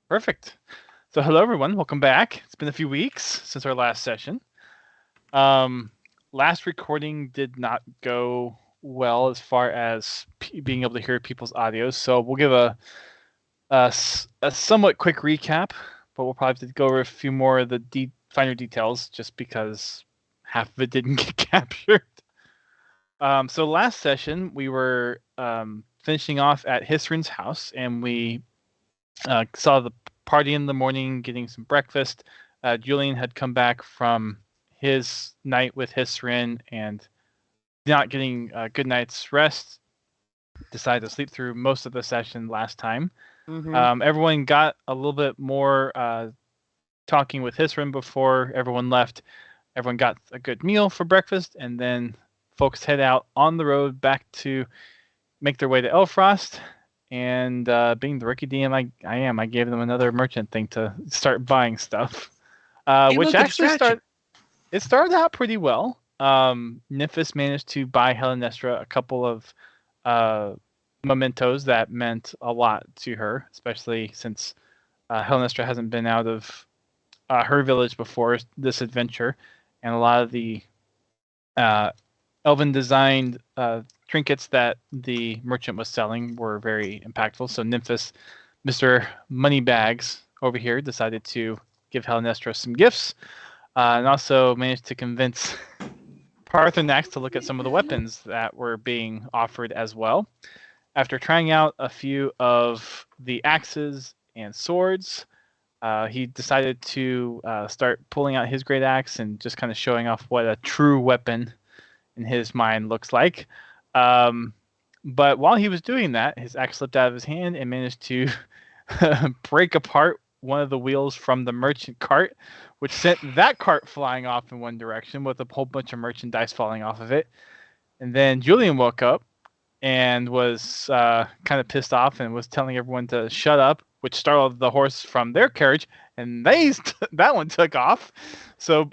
Perfect. So hello everyone, welcome back. It's been a few weeks since our last session. Um, Last recording did not go well as far as being able to hear people's audios, so we'll give a somewhat quick recap, but we'll probably have to go over a few more of the finer details just because half of it didn't get captured. So last session we were finishing off at Hisrin's house, and we saw the party in the morning, getting some breakfast. Julian had come back from his night with Hisrin and not getting a good night's rest. Decided to sleep through most of the session last time. Everyone got a little bit more talking with Hisrin before everyone left. Everyone got a good meal for breakfast, and then folks head out on the road back to make their way to Elfrost. And being the rookie DM I gave them another merchant thing to start buying stuff, which actually started out pretty well. Nymphis managed to buy Helenestra a couple of mementos that meant a lot to her, especially since Helenestra hasn't been out of her village before this adventure, and a lot of the elven designed trinkets that the merchant was selling were very impactful. So Nymphis, Mr. Moneybags over here, decided to give Helenestra some gifts, and also managed to convince Parthenax to look at some of the weapons that were being offered as well. After trying out a few of the axes and swords, he decided to start pulling out his great axe and just kind of showing off what a true weapon in his mind looks like. But while he was doing that, his axe slipped out of his hand and managed to break apart one of the wheels from the merchant cart, which sent that cart flying off in one direction with a whole bunch of merchandise falling off of it. And then Julian woke up and was kind of pissed off and was telling everyone to shut up, which startled the horse from their carriage, and that one took off. So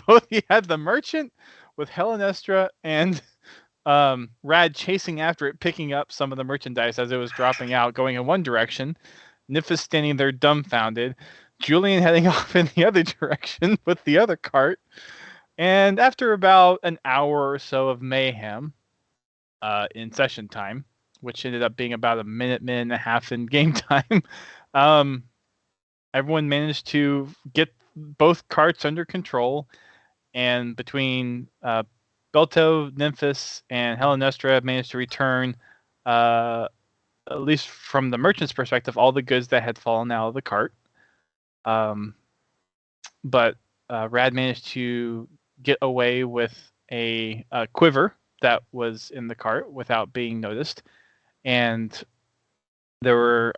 both he had the merchant with Helenestra and Rad chasing after it, picking up some of the merchandise as it was dropping out, going in one direction. Nymphis standing there dumbfounded. Julian heading off in the other direction with the other cart. And after about an hour or so of mayhem in session time, which ended up being about a minute and a half in game time, everyone managed to get both carts under control. And between Belto, Nymphis, and Helenestra managed to return, at least from the merchant's perspective, all the goods that had fallen out of the cart. But Rad managed to get away with a quiver that was in the cart without being noticed. And there were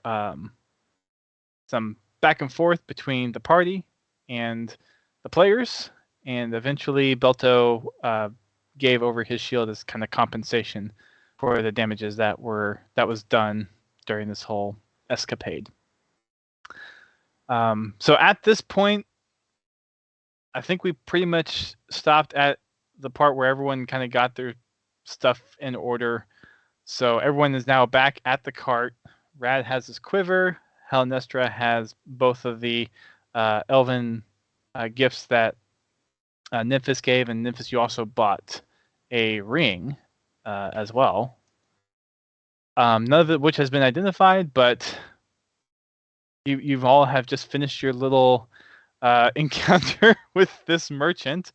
some back and forth between the party and the players. And eventually Belto gave over his shield as kind of compensation for the damages that was done during this whole escapade. So at this point, I think we pretty much stopped at the part where everyone kind of got their stuff in order. So everyone is now back at the cart. Rad has his quiver. Helenestra has both of the elven gifts that Nymphis gave, and Nymphis, you also bought a ring as well. None of it which has been identified, but you've all have just finished your little encounter with this merchant.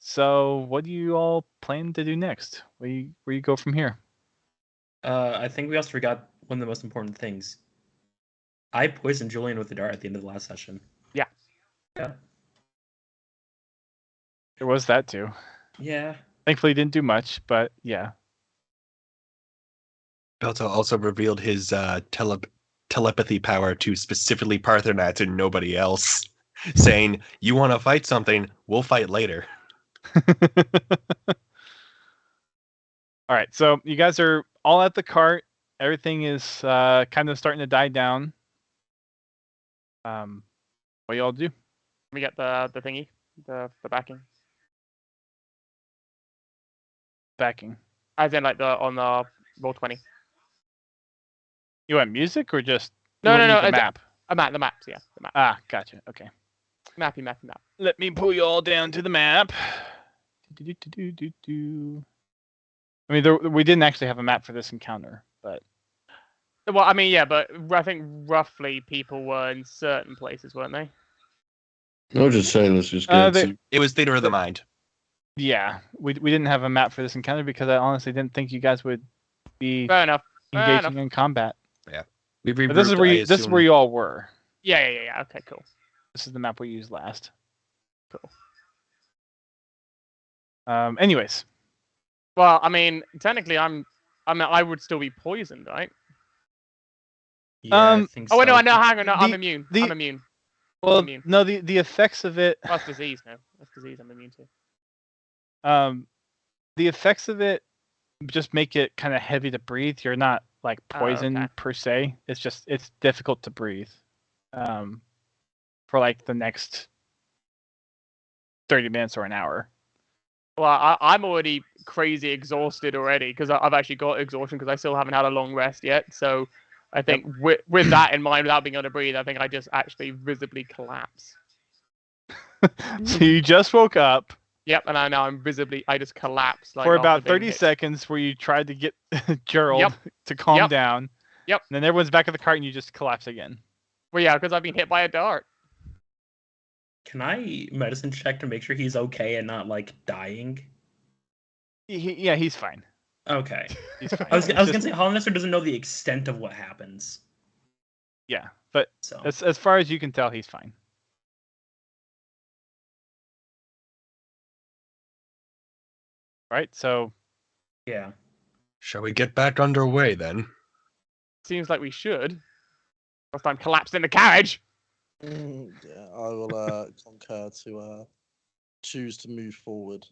So what do you all plan to do next? Where you go from here? I think we also forgot one of the most important things. I poisoned Julian with the dart at the end of the last session. Yeah. Yeah. There was that too. Yeah. Thankfully, he didn't do much, but yeah. Belto also revealed his telepathy power to specifically Parthenax and nobody else, saying, "You want to fight something? We'll fight later." All right, so you guys are all at the cart. Everything is kind of starting to die down. What y'all do? We get the thingy, the backing. Backing. As in, like on the roll 20. You want music or just No. the map? A map, the maps, yeah, the map. Ah, gotcha. Okay. Mappy. Let me pull you all down to the map. Do-do-do-do-do-do. I mean, we didn't actually have a map for this encounter, but Well, I mean, yeah, but I think roughly people were in certain places, weren't they? I'll just say let's just Uh, get they- to. It was theater of the mind. yeah, we didn't have a map for this encounter because I honestly didn't think you guys would be Fair enough. engaging in combat. We regrouped, But this is where you all were. Yeah. Okay, cool. This is the map we used last. Cool. Anyways, Well, I mean, technically, I would still be poisoned, right? Yeah, I Um, think Oh wait, no, so. hang on, no, I'm The- immune. the- I'm immune. well, immune. no, the effects of it. That's disease, no. That's disease. I'm immune to. The effects of it just make it kind of heavy to breathe. You're not like Oh, poisoned okay. per se. It's just it's difficult to breathe. For like the next 30 minutes or an hour. Well, I'm already crazy exhausted already because I've actually got exhaustion because I still haven't had a long rest yet. So I think with that in mind, without being able to breathe, I think I just actually visibly collapse. So you just woke up Yep, and I just collapsed. Like, for after about being 30 hit. seconds where you tried to get Gerald Yep. to calm Yep. down. Yep. And then everyone's back at the cart and you just collapse again. Well, yeah, because I've been hit by a dart. Can I medicine check to make sure he's okay and not like dying? Yeah, he's fine. Okay. He's fine. I was It's gonna just- say Hollister doesn't know the extent of what happens. Yeah, but So as far as you can tell, he's fine. Right, so yeah. Shall we get back underway then? Seems like we should. Last time collapsed in the carriage. Yeah, I will concur to choose to move forward.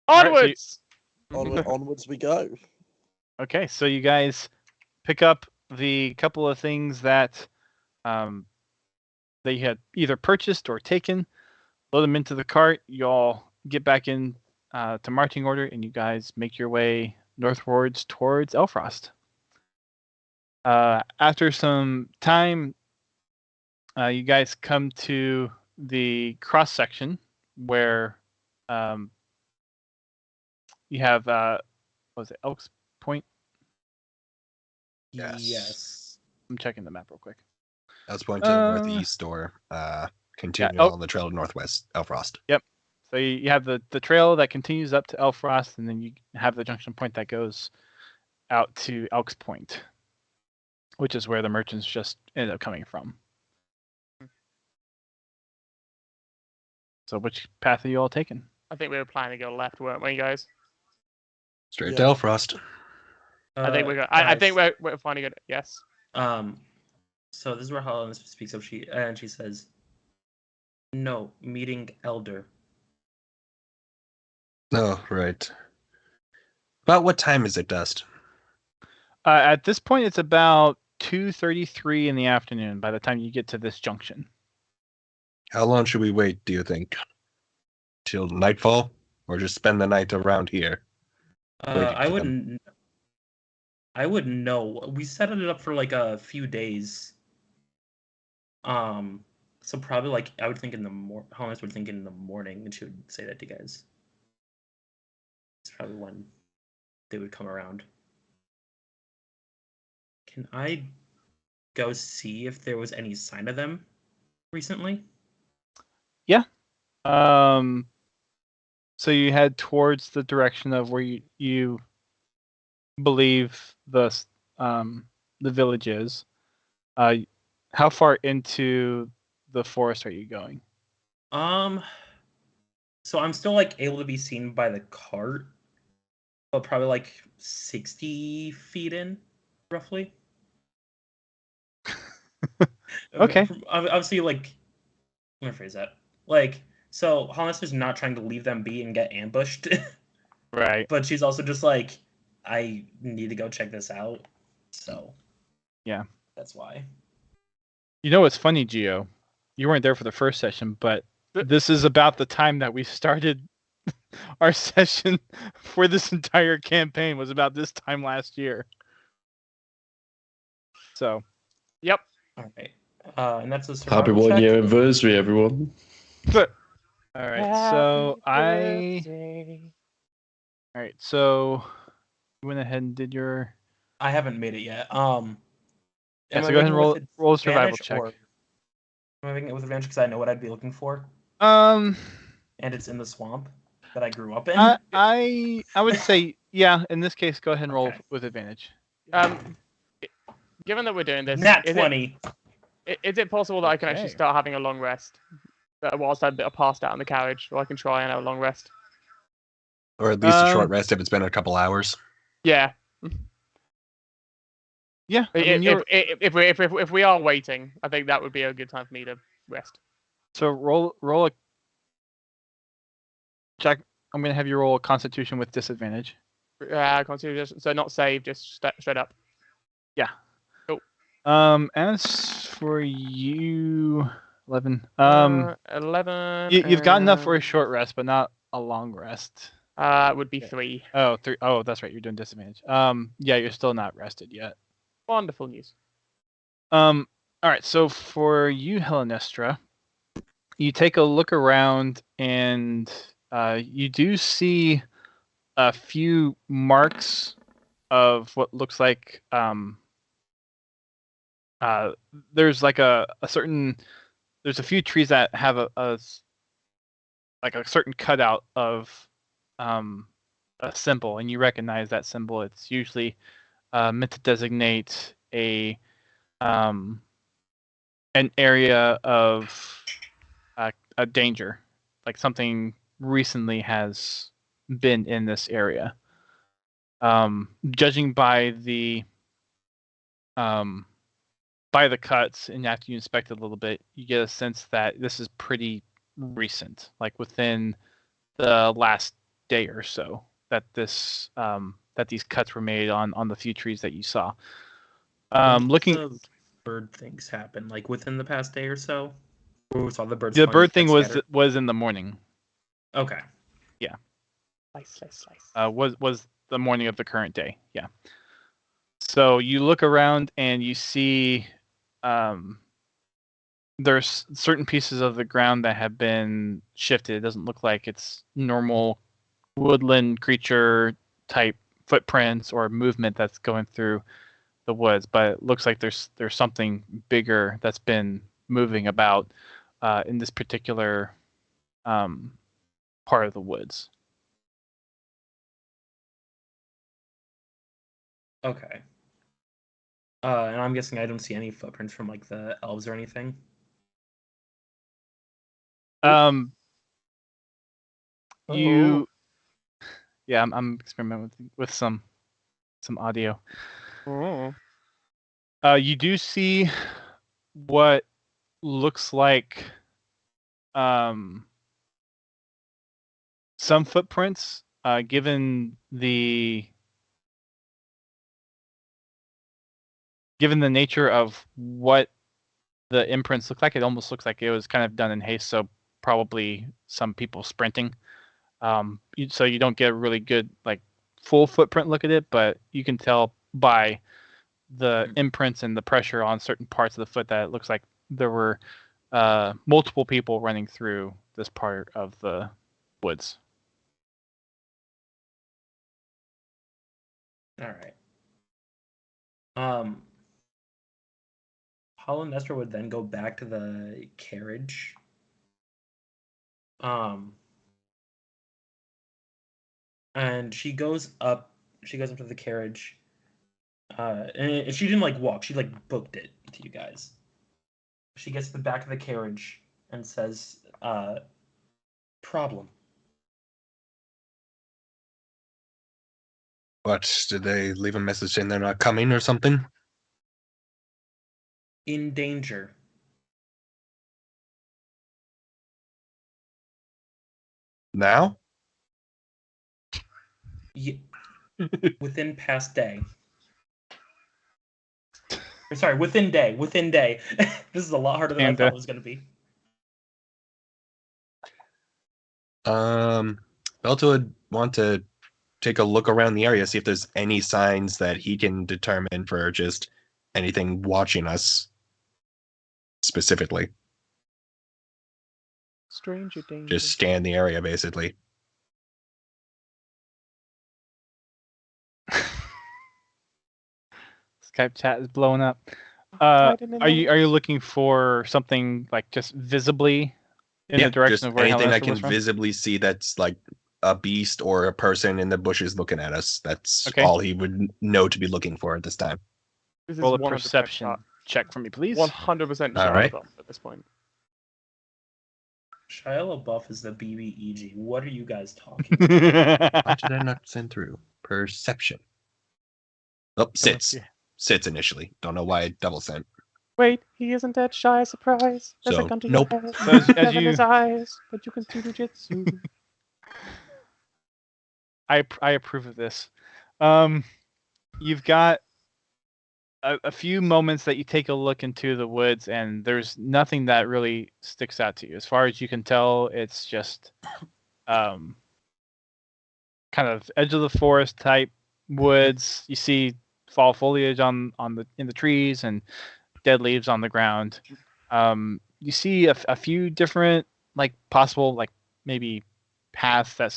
right, so you- Onwards. Onwards we go. okay, so you guys pick up the couple of things that that you had either purchased or taken, load them into the cart. You all get back in to marching order, and you guys make your way northwards towards Elfrost. After some time, you guys come to the cross section where you have what was it, Elk's Point? Yes. I'm checking the map real quick. I was pointing to the northeast or continuing oh. on the trail to northwest, Elfrost. So you have the trail that continues up to Elfrost, and then you have the junction point that goes out to Elk's Point, which is where the merchants just ended up coming from. So which path are you all taking? I think we were planning to go left, weren't we, guys? Straight Yeah. to Elfrost. I think we're. I think guys, we're finally good. Yes. So this is where Helen speaks up. She says, "No, meeting elder." Oh, right. About what time is it, Dust? At this point, it's about 2:33 in the afternoon by the time you get to this junction. How long should we wait, do you think? Till nightfall? Or just spend the night around here? Waiting I for wouldn't. them. I wouldn't know. We set it up for like a few days. So probably like I would think in the Hollis would think in the morning, and she would say that to you guys. It's probably when they would come around. Can I go see if there was any sign of them recently? So you head towards the direction of where you believe the village is. How far into the forest are you going? So I'm still like able to be seen by the cart, but probably like 60 feet in, roughly. Okay. Obviously, like, let me phrase that. Like, so Hollis is not trying to leave them be and get ambushed, Right. but she's also just like, I need to go check this out. So, Yeah. that's why. You know what's funny, Gio? You weren't there for the first session, but this is about the time that we started our session for this entire campaign was about this time last year. So, Yep. All right. And that's a Happy survival check. 1 year anniversary, everyone. all right. So all right. So you went ahead and did your. I haven't made it yet. Yeah. Am So I go ahead and making it roll with a survival advantage, check. or am I making it with advantage because I know what I'd be looking for, Um, and it's in the swamp that I grew up in? I would say yeah. In this case, go ahead and roll Okay. with advantage. Given that we're doing this, Nat is 20. is it possible that I can actually Okay. start having a long rest whilst I'm passed out in the carriage, or I can try and have a long rest? Or at least a short rest if it's been a couple hours. Yeah. Yeah. I mean, If we are waiting, I think that would be a good time for me to rest. so roll a check. I'm gonna have you roll a Constitution with disadvantage. Continue, so not save, just straight up. Yeah. Cool. As for you, 11. 11. You've got enough for a short rest, but not a long rest. Would be 3. Oh, 3. Oh, that's right. You're doing disadvantage. Yeah, you're still not rested yet. Wonderful news. All right. So for you, Helenestra, you take a look around and you do see a few marks of what looks like there's like a certain there's a few trees that have a certain cutout of a symbol, and you recognize that symbol. It's usually meant to designate an area of a danger, like something recently has been in this area. Judging by the cuts, and after you inspect it a little bit, you get a sense that this is pretty recent, like within the last day or so that this that these cuts were made on the few trees that you saw. Looking, the bird things happen, like within the past day or so. Or we saw the birds. the flying bird that thing scattered? was in the morning. Okay. Slice. Was the morning of the current day. Yeah. So you look around and you see there's certain pieces of the ground that have been shifted. It doesn't look like it's normal woodland creature type footprints or movement that's going through the woods, but it looks like there's something bigger that's been moving about in this particular part of the woods. Okay. And I'm guessing I don't see any footprints from like the elves or anything. You, yeah, I'm experimenting with some audio. Oh. You do see what looks like some footprints, given the nature of what the imprints look like. It almost looks like it was kind of done in haste, so probably some people sprinting. So you don't get a really good like full footprint look at it, but you can tell by the imprints and the pressure on certain parts of the foot that it looks like there were multiple people running through this part of the woods. All right. Hollow Nestor would then go back to the carriage. And she goes up to the carriage. And she didn't like walk, she like booked it to you guys. She gets to the back of the carriage and says, problem. What? Did they leave a message saying they're not coming or something? In danger. Now? Yeah. Within past day. Or, sorry, within day. This is a lot harder than I thought it was going to be. Belto would want to take a look around the area, see if there's any signs that he can determine for just anything watching us specifically. Stranger danger. Just scan the area, basically. Skype chat is blowing up. Hide in the Are you notes. looking for something like just visibly in the direction just of where anything I Hellenester can was from? visibly see that's like a beast or a person in the bushes looking at us. That's Okay. all he would know to be looking for at this time. This is Roll a 100% perception check for me, please. 100% All right. Shia LaBeouf at this point. Shia LaBeouf is the BBEG. What are you guys talking about? Why did I not send through? Perception. Oh, sits. Sits initially. Don't know why I double sent. Wait, he isn't dead. Shy surprise. There's So, a gun to nope. your head. So as Seven you- his eyes, but you can do jujitsu. I approve of this. You've got a few moments that you take a look into the woods, and there's nothing that really sticks out to you. As far as you can tell, it's just kind of edge of the forest type woods. You see fall foliage in the trees and dead leaves on the ground. You see a few different like possible like maybe paths that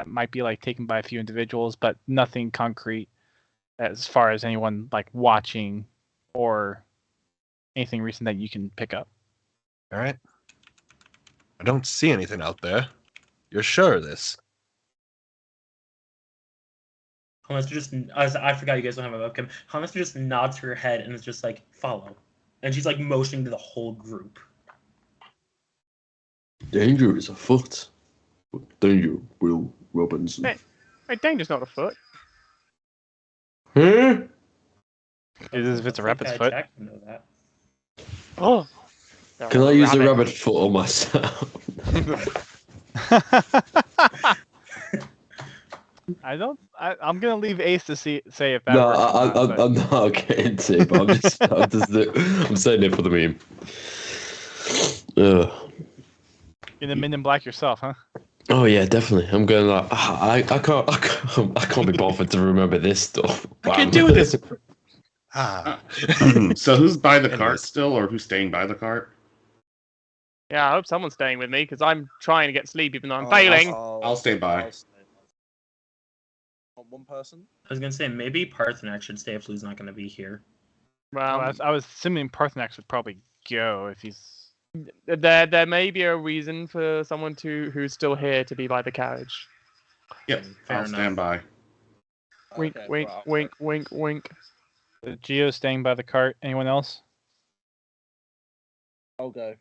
might be like taken by a few individuals, but nothing concrete as far as anyone like watching or anything recent that you can pick up. All right. I don't see anything out there. You're sure of this? I forgot you guys don't have a webcam. Hellenester just nods her head and is just like, follow. And she's like motioning to the whole group. Danger is afoot. Danger, Will Robinson. Hey. Wait, danger's not afoot. Huh? It is if it's a That's rabbit's like foot. Jack to know that. Oh. Can I use a rabbit foot on myself? I'm gonna leave Ace to say if that No, works. or not, but- I'm not getting to, but I'm saying it for the meme. You're the Men in Black yourself, huh? Oh yeah, definitely. I'm going like I can't be bothered to remember this stuff. I can do this. So who's by the cart Anyways. still, or who's staying by the cart? Yeah, I hope someone's staying with me because I'm trying to get sleep even though I'm Oh, failing. I'll stay by. One person. I was gonna say maybe Parthenax should stay if Lou's not gonna be here. Well, I was assuming Parthenax would probably go if he's. There may be a reason for someone who's still here to be by the carriage. Yep, Fair I'll enough. stand by. Wink, Okay, wink, right, wink, wink, wink. Geo staying by the cart. Anyone else? I'll go.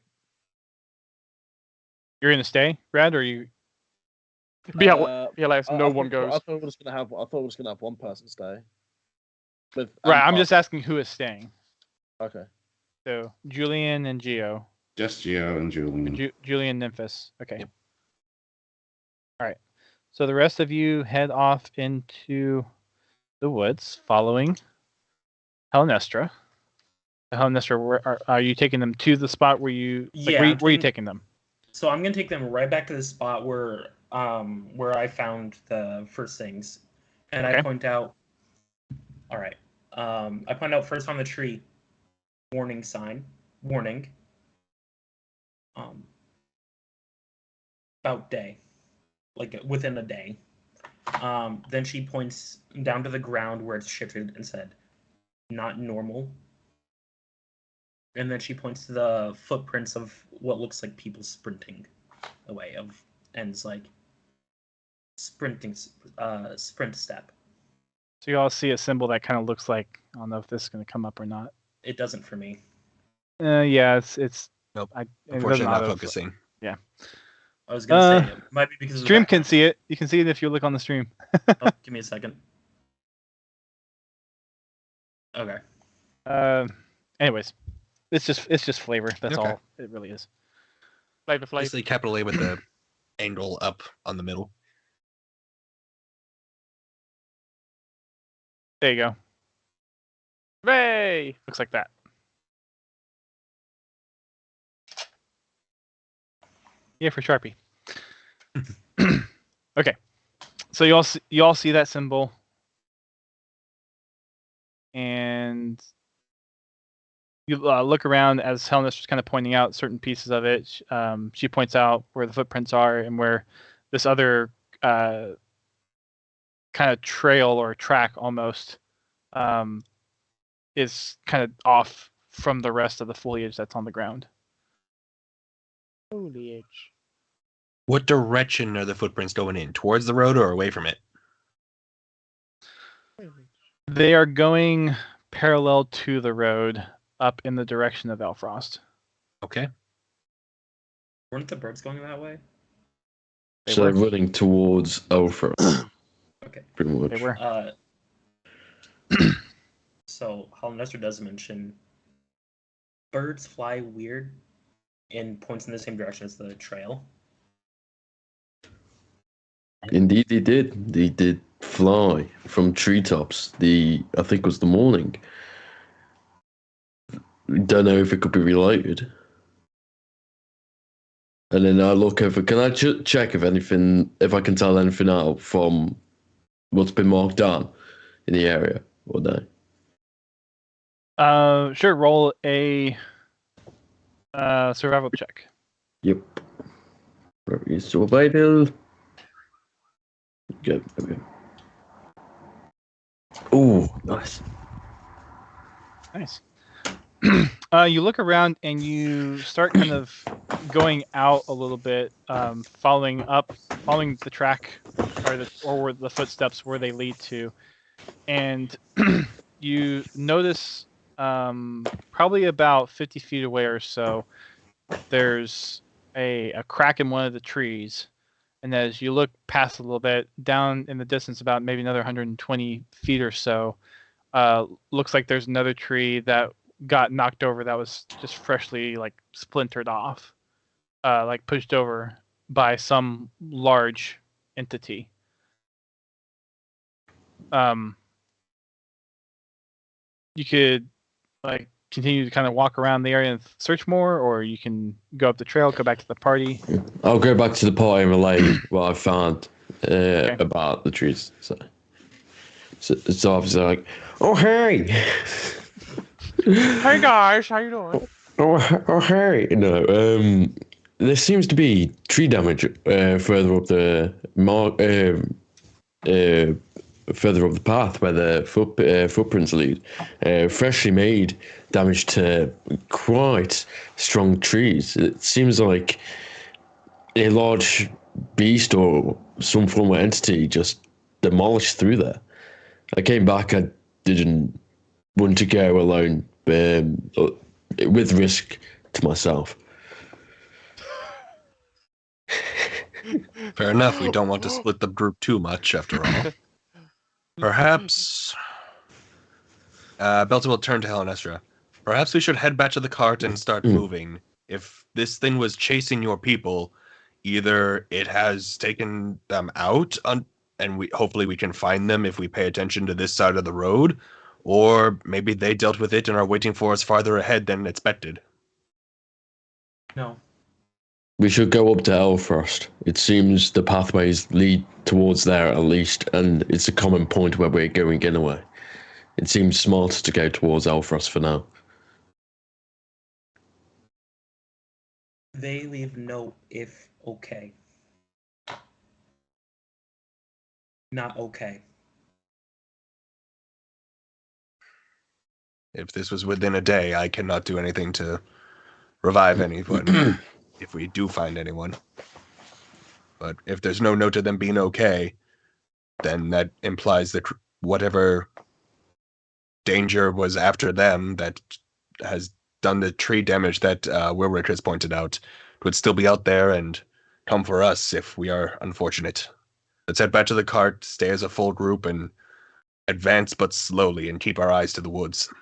You're gonna stay, Brad, or you? BLS, no one I goes. thought we were just gonna have. I thought we were just gonna have one person stay. Right. I'm just asking who is staying. Okay. So Julian and Geo. Just Gio and Julian. Julian Nymphus. Okay. Yep. All right. So the rest of you head off into the woods, following Hellenestra. Hellenestra, are you taking them to the spot where you? Like, Yeah, where I'm are you taking- taking them? So I'm gonna take them right back to the spot where I found the first things, and I Okay. point out. All right. I point out first on the tree. Warning sign. Warning. About day, like within a day. Then she points down to the ground where it's shifted and said, "Not normal." And then she points to the footprints of what looks like people sprinting away ends like sprint step. So you all see a symbol that kind of looks like, I don't know if this is going to come up or not. It doesn't for me. Yeah, it's. Nope. It Unfortunately, doesn't not auto- focusing. I was gonna say it might be because of the Stream can background. see it. You can see it if you look on the stream. Oh, give me a second. Okay. Anyways, it's just flavor. That's Okay. all it really is. Flavor Flav. Basically, capital A with the angle up on the middle. There you go. Hooray! Looks like that. Yeah, for Sharpie. Okay, so you all see that symbol, and You look around as Helena's just kind of pointing out certain pieces of it. She points out where the footprints are and where this other kind of trail or track almost is kind of off from the rest of the foliage that's on the ground. Foliage. What direction are the footprints going in? Towards the road or away from it? They are going parallel to the road up in the direction of Elfrost. Okay. Weren't the birds going that way? They So were. running towards Alpha. Okay. Pretty much. They were. So Halnestra does mention birds fly weird and points in the same direction as the trail. Indeed, they did. They did fly from treetops. I think it was the morning. Don't know if it could be related. And then I look over. Can I check if I can tell anything out from what's been marked down in the area or no? Sure. Roll a survival check. Yep. Survival. Good. Okay. Oh, nice. Nice. You look around and you start kind of going out a little bit, following the track or the footsteps where they lead to, and you notice probably about 50 feet away or so, there's a crack in one of the trees, and as you look past a little bit, down in the distance, about maybe another 120 feet or so, looks like there's another tree that got knocked over that was just freshly like splintered off, like pushed over by some large entity. You could like continue to kind of walk around the area and search more, or you can go up the trail, go back to the party. I'll go back to the party and relay what I found about the trees. So obviously like, oh hey, Hey guys, how you doing? oh hey. No, there seems to be tree damage further up the further up the path where the footprints lead. Freshly made damage to quite strong trees. It seems like a large beast or some form of entity just demolished through there. I came back. I didn't want to go alone, with risk to myself. Fair enough. We don't want to split the group too much, after all. Perhaps... Belta will turn to Helenestra. Perhaps we should head back to the cart and start moving. If this thing was chasing your people, either it has taken them out, and hopefully we can find them if we pay attention to this side of the road, or maybe they dealt with it and are waiting for us farther ahead than expected. No. We should go up to Elfrost. It seems the pathways lead towards there at least, and it's a common point where we're going anyway. It seems smarter to go towards Elfrost for now. They leave note if okay. Not okay. If this was within a day, I cannot do anything to revive anyone, if we do find anyone. But if there's no note of them being okay, then that implies that whatever danger was after them that has done the tree damage that Wilrick has pointed out would still be out there and come for us if we are unfortunate. Let's head back to the cart, stay as a full group, and advance but slowly and keep our eyes to the woods.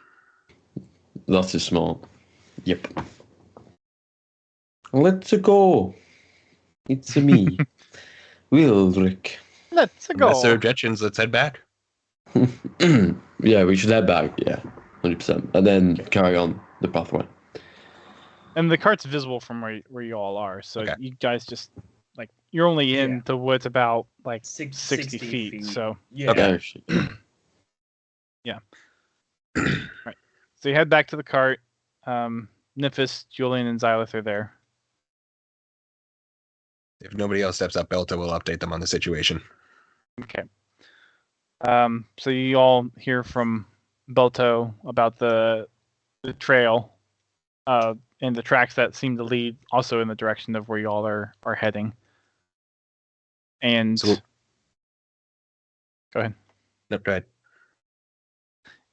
That is smart. Yep. Let's go. It's me, Wilrick. Let's go. Unless there are objections, let's head back. Yeah, we should head back. Yeah, 100%, and then carry on the pathway. And the cart's visible from where you all are, so Okay. you guys just like you're only in the woods about like 60 feet. feet. So Yeah. Okay. right. So you head back to the cart. Nymphis, Julian, and Xylith are there. If nobody else steps up, Belta will update them on the situation. Okay. So you all hear from Belto about the trail, and the tracks that seem to lead also in the direction of where you all are heading. And So go ahead. No, go ahead.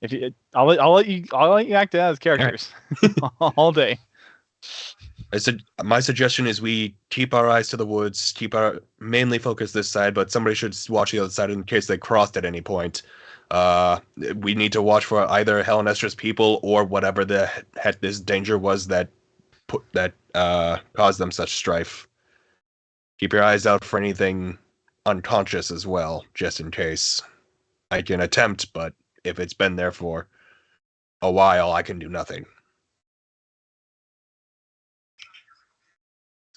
If you, I'll let you act as characters all day. I said my suggestion is we keep our eyes to the woods, keep our mainly focus this side, but somebody should watch the other side in case they crossed at any point. We need to watch for either Helenestra's people or whatever the heck this danger was that caused them such strife. Keep your eyes out for anything unconscious as well, just in case. I can attempt, but if it's been there for a while, I can do nothing.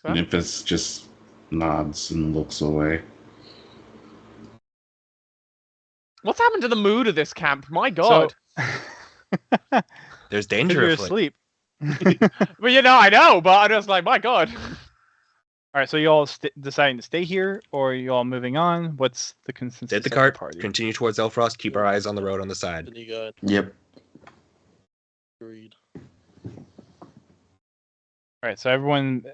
Nymphis just nods and looks away. What's happened to the mood of this camp? My God. So, There's 'cause danger you're afoot. asleep. Well, I know, but I'm just like, my God. All right, so you all deciding to stay here, or you all moving on? What's the consensus Hit the of cart, party? continue towards Elfrost, keep our eyes on the road on the side. Then you go. Yep. Agreed. All right, so everyone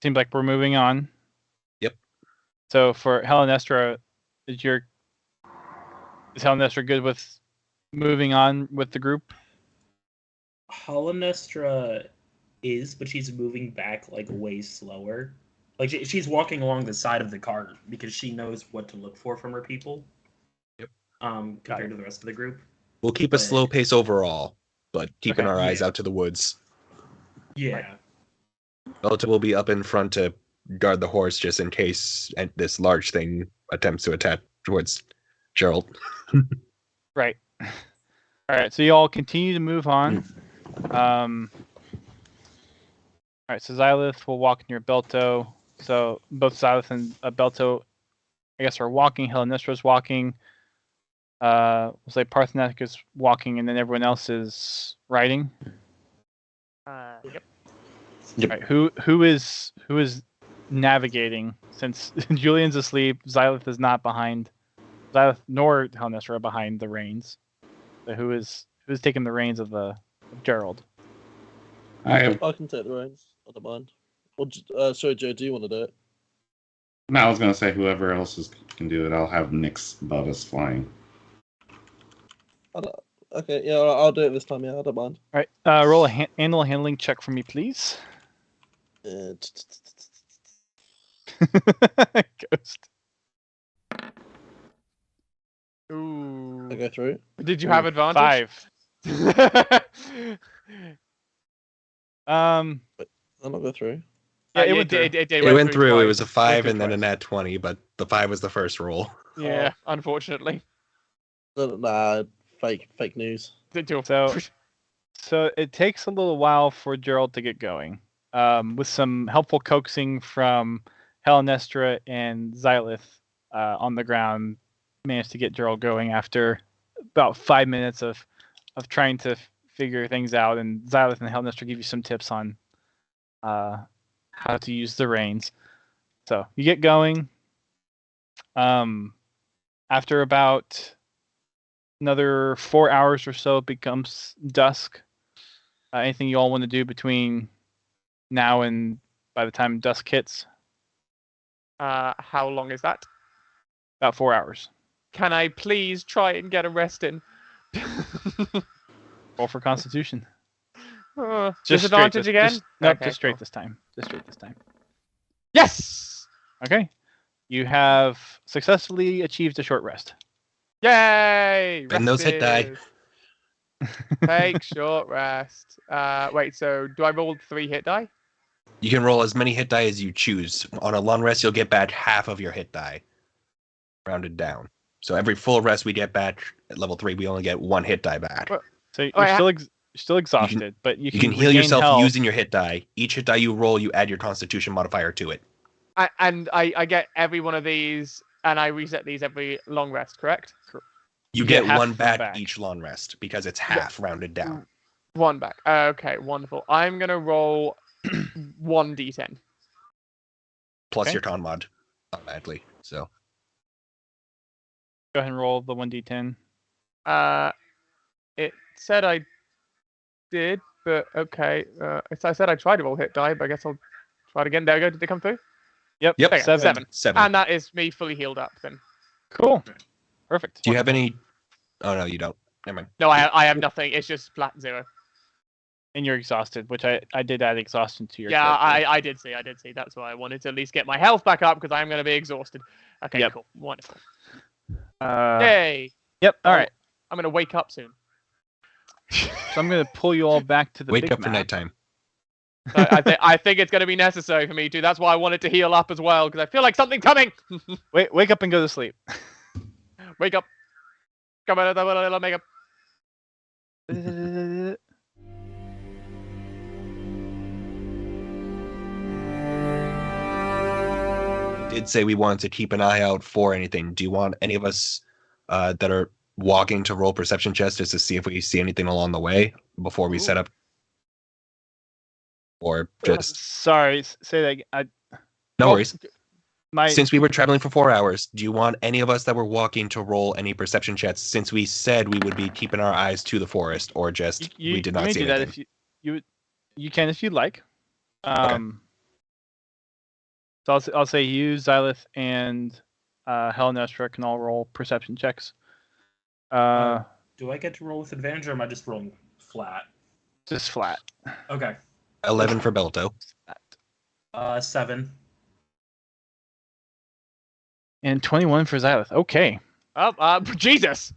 seems like we're moving on. Yep. So for Helenestra, is Helenestra good with moving on with the group? Helenestra is, but she's moving back like way slower. Like she's walking along the side of the cart because she knows what to look for from her people. Yep. Compared to the rest of the group. We'll keep a slow pace overall, but keeping Okay, our eyes yeah. out to the woods. Yeah. Belta will be up in front to guard the horse just in case this large thing attempts to attack towards Gerald. Right. All right, so you all continue to move on. All right, so Xylith will walk near Belto. So both Xylith and Belto, I guess, are walking. Helenestra's walking. We'll say Parthenatic is walking, and then everyone else is riding. Yep. Yep. All right, who is navigating? Since Julian's asleep, Xylith is not behind. Xylith nor Helenestra are behind the reins. So who's taking the reins of Gerald? I can take the reins. I don't mind. Or, sorry, Joe, do you want to do it? No, I was gonna say whoever else can do it. I'll have Nyx above us flying. Okay, yeah, I'll do it this time. Yeah, I don't mind. All right, roll a animal handling check for me, please. Ghost. Ooh. I go through. Did you have advantage? 5. I'm not go through. Yeah, it went through. It went through. It twice. was a 5 through and then a twice. nat 20, but the 5 was the first roll. Yeah, unfortunately. Nah, fake news. So it takes a little while for Gerald to get going. With some helpful coaxing from Helenestra and Xylith on the ground, managed to get Gerald going after about 5 minutes of trying to figure things out. And Xylith and Helenestra give you some tips on how to use the reins. So you get going. After about another 4 hours or so, it becomes dusk. Anything you all want to do between now and by the time dusk hits? How long is that? About 4 hours. Can I please try and get a rest in? Roll for Constitution. Disadvantage again? Nope, Okay, just straight cool. this time. Just straight this time. Yes! Okay. You have successfully achieved a short rest. Yay! And those hit die. Take short rest. Wait, so do I roll 3 hit die? You can roll as many hit die as you choose. On a long rest, you'll get back half of your hit die, rounded down. So every full rest we get back at level 3, we only get 1 hit die back. Well, So you're still exhausted, but you can heal regain yourself health. using your hit die. Each hit die you roll, you add your Constitution modifier to it. I get every one of these, and I reset these every long rest, correct? You get get half one of them back back. each long rest because it's half rounded down. 1 back. Okay, wonderful. I'm gonna roll 1d10. Plus Okay. your con mod automatically. So Go ahead and roll the 1d10. It said I did, but okay. I said I tried to roll hit die, but I guess I'll try it again. There we go. Did they come through? Yep. Yep. Okay, 7. 7. And that is me fully healed up then. Cool. Perfect. Do you have any? Oh no, you don't. Never mind. No, I have nothing. It's just flat 0. And you're exhausted, which I did add exhaustion to your. Yeah, character. I did see. That's why I wanted to at least get my health back up because I'm going to be exhausted. Okay, Yep. cool. Wonderful. Uh, Yay. Yep. All Oh, right. I'm going to wake up soon. So I'm gonna pull you all back to the Wake big up for map. nighttime. So I think it's going to be necessary for me to. That's why I wanted to heal up as well because I feel like something's coming. Wake up and go to sleep. Wake up. Come on, make up. Did say we wanted to keep an eye out for anything. Do you want any of us that are walking to roll perception checks just to see if we see anything along the way before we set up? Or just Sorry, say that again. no worries. My Since we were traveling for 4 hours, do you want any of us that were walking to roll any perception checks? Since we said we would be keeping our eyes to the forest, or just we did not may see do anything? that if you can if you'd like. So I'll say you, Xylith, and Helenestra can all roll perception checks. Do I get to roll with advantage, or am I just rolling flat? Just flat. Okay. 11 for Belto. 7. And 21 for Xylith. Okay. Jesus.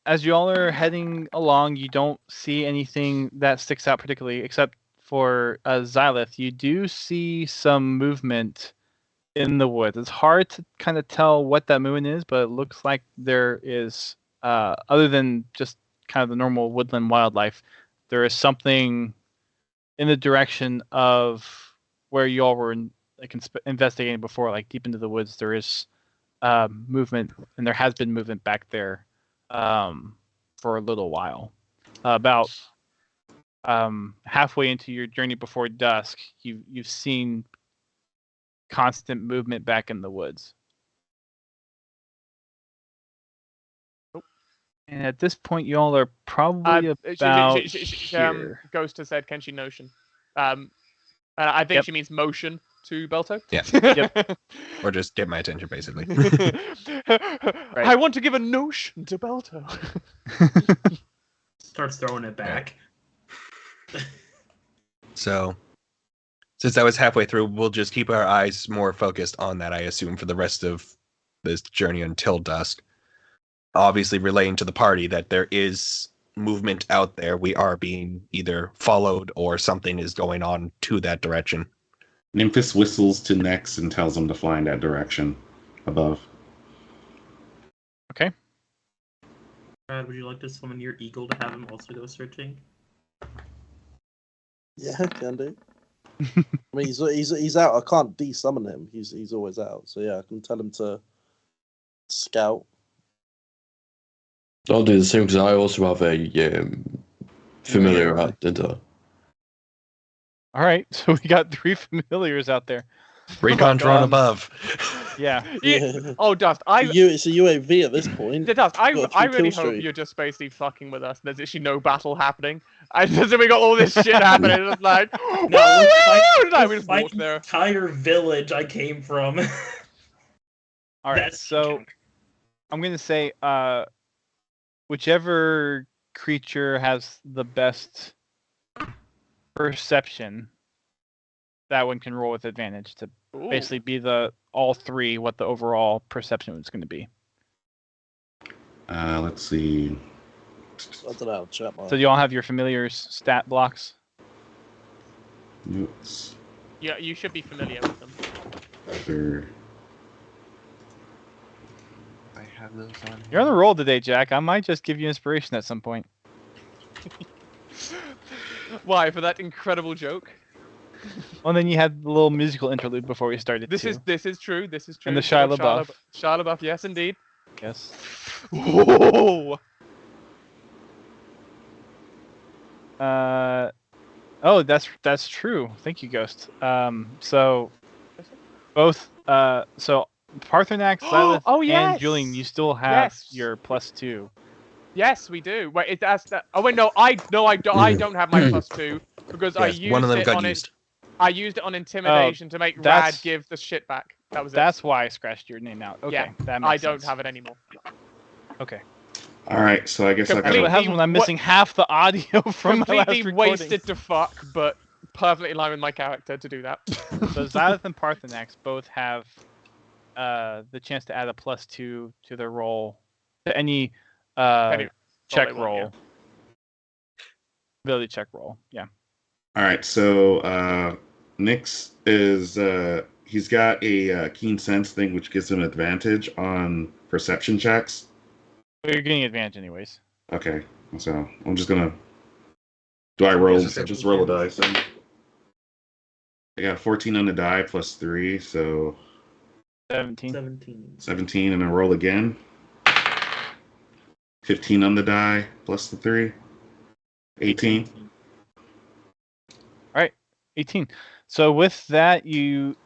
As you all are heading along, you don't see anything that sticks out particularly, except for Xylith. You do see some movement in the woods. It's hard to kind of tell what that movement is, but it looks like there is, other than just kind of the normal woodland wildlife, there is something in the direction of where you all were investigating before, like deep into the woods. There is movement, and there has been movement back there for a little while. About halfway into your journey before dusk, you've seen constant movement back in the woods. And at this point, you all are probably about here. Ghost has said, "Can she notion?" I think she means motion to Belto. Yeah. Yep. Or just get my attention, basically. I want to give a notion to Belto. Starts throwing it back. So, since I was halfway through, we'll just keep our eyes more focused on that, I assume, for the rest of this journey until dusk. Obviously, relating to the party that there is movement out there. We are being either followed or something is going on to that direction. Nymphis whistles to Nex and tells him to fly in that direction above. Okay. Brad, would you like to summon your eagle to have him also go searching? Yeah, can do. I mean, he's out. I can't de-summon him. He's always out. So yeah, I can tell him to scout. I'll do the same because I also have a familiar hat, don't I? All right, so we got 3 familiars out there. Recon drone above. Yeah. Oh, Dust, It's a UAV at this point. Dust, I Got a really kill hope streak. you're just basically fucking with us. There's actually no battle happening. And so we got all this shit happening. It's like, No, we just fight walked the there. entire village I came from. All right, That's so joke. I'm going to say whichever creature has the best perception, that one can roll with advantage to Ooh. basically be all 3 what the overall perception is going to be. Let's see. I don't know. Chat So do you all have your familiars stat blocks? Notes. Yeah, you should be familiar with them. Sure. I have those on. You're on the roll today, Jack. I might just give you inspiration at some point. Why, for that incredible joke? Well, then you had the little musical interlude before we started. This too. is true. This is true. And the Shia LaBeouf. Shia LaBeouf, yes, indeed. Yes. Whoa! Oh, that's true. Thank you, Ghost. So both so Parthenax, Xylith, Oh, and yes! Julian, you still have Yes. your +2. Yes, we do. Wait, oh wait, no, I don't have my +2 because I Yes, used one of them it got on used. I used it on intimidation to make Rad that's- give the shit back. That was it. That's why I scratched your name out. Okay, Yeah, that makes I don't sense. have it anymore. Okay. All right, so I guess I That's gotta. what happens when I'm missing half the audio from my last Completely recording. wasted to fuck, but perfectly in line with my character to do that. So Xylith and Parthenax both have the chance to add a +2 to their roll, to any check they want, roll. Ability check roll. Yeah. All right, so Nyx is he's got a keen sense thing, which gives him advantage on perception checks. But you're getting advantage anyways. Okay, so I'm just gonna. Do I roll? Just roll a dice. Then. I got 14 on the die plus 3, so 17. 17, and I roll again. 15 on the die plus the 3. 18. All right, 18. So with that, you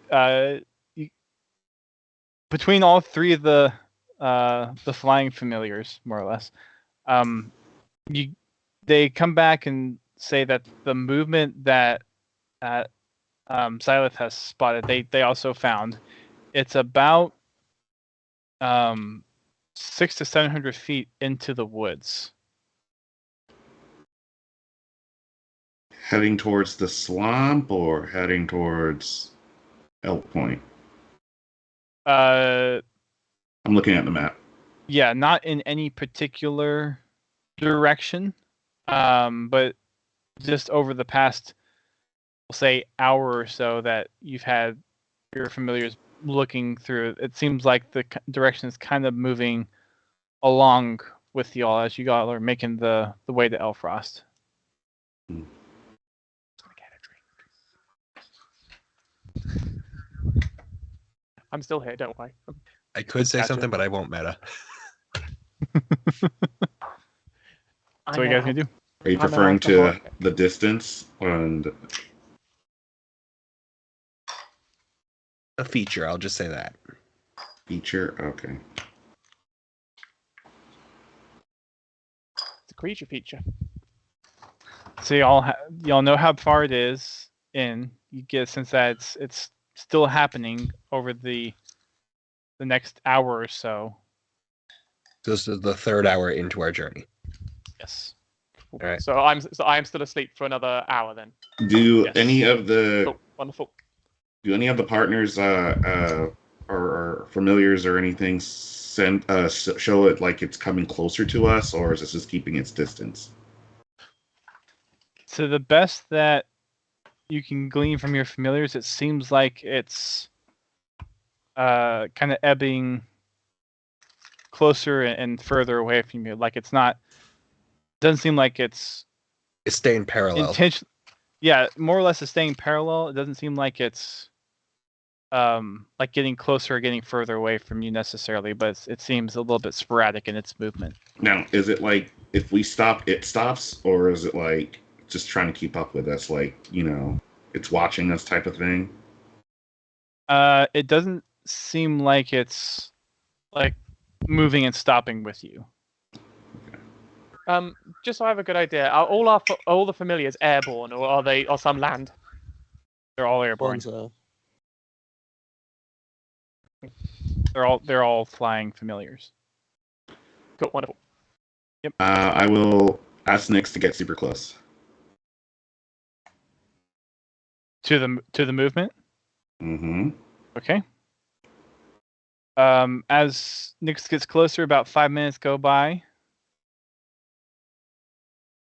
between all three of the flying familiars, more or less, they come back and say that the movement that Xylith has spotted, they also found. It's about 600 to 700 feet into the woods. Heading towards the swamp or heading towards Elk Point? I'm looking at the map. Yeah, not in any particular direction, but just over the past, we'll say, hour or so that you've had your familiars looking through. It seems like the direction is kind of moving along with y'all as you all are making the way to Elfrost. I'm still here, don't worry. I could say Gotcha. something, but I won't meta. So what are you guys gonna do? Are you I'm preferring out the to market. the distance and A feature, I'll just say that. feature? Okay. It's a creature feature. So y'all know how far it is in. You get a sense that it's still happening over the next hour or so. This is the third hour into our journey. Yes. All right. So I'm still asleep for another hour then. Do Yes. any of the Cool. Wonderful. do any of the partners or familiars or anything send show it like it's coming closer to us, or is this just keeping its distance? To the best that you can glean from your familiars, it seems like it's kind of ebbing closer and further away from you. Like it's not. Doesn't seem like it's It's staying parallel. Yeah, more or less it's staying parallel. It doesn't seem like it's like getting closer or getting further away from you necessarily, but it seems a little bit sporadic in its movement. Now, is it like if we stop, it stops, or is it like just trying to keep up with us, like, you know, it's watching us type of thing? It doesn't seem like it's like moving and stopping with you. Just so I have a good idea, are all the familiars airborne, or are some land? They're all airborne. Bonzo. They're all flying familiars. Cool, wonderful. I will ask Nyx to get super close. To the movement. Mm-hmm. Okay. As Nyx gets closer, about 5 minutes go by,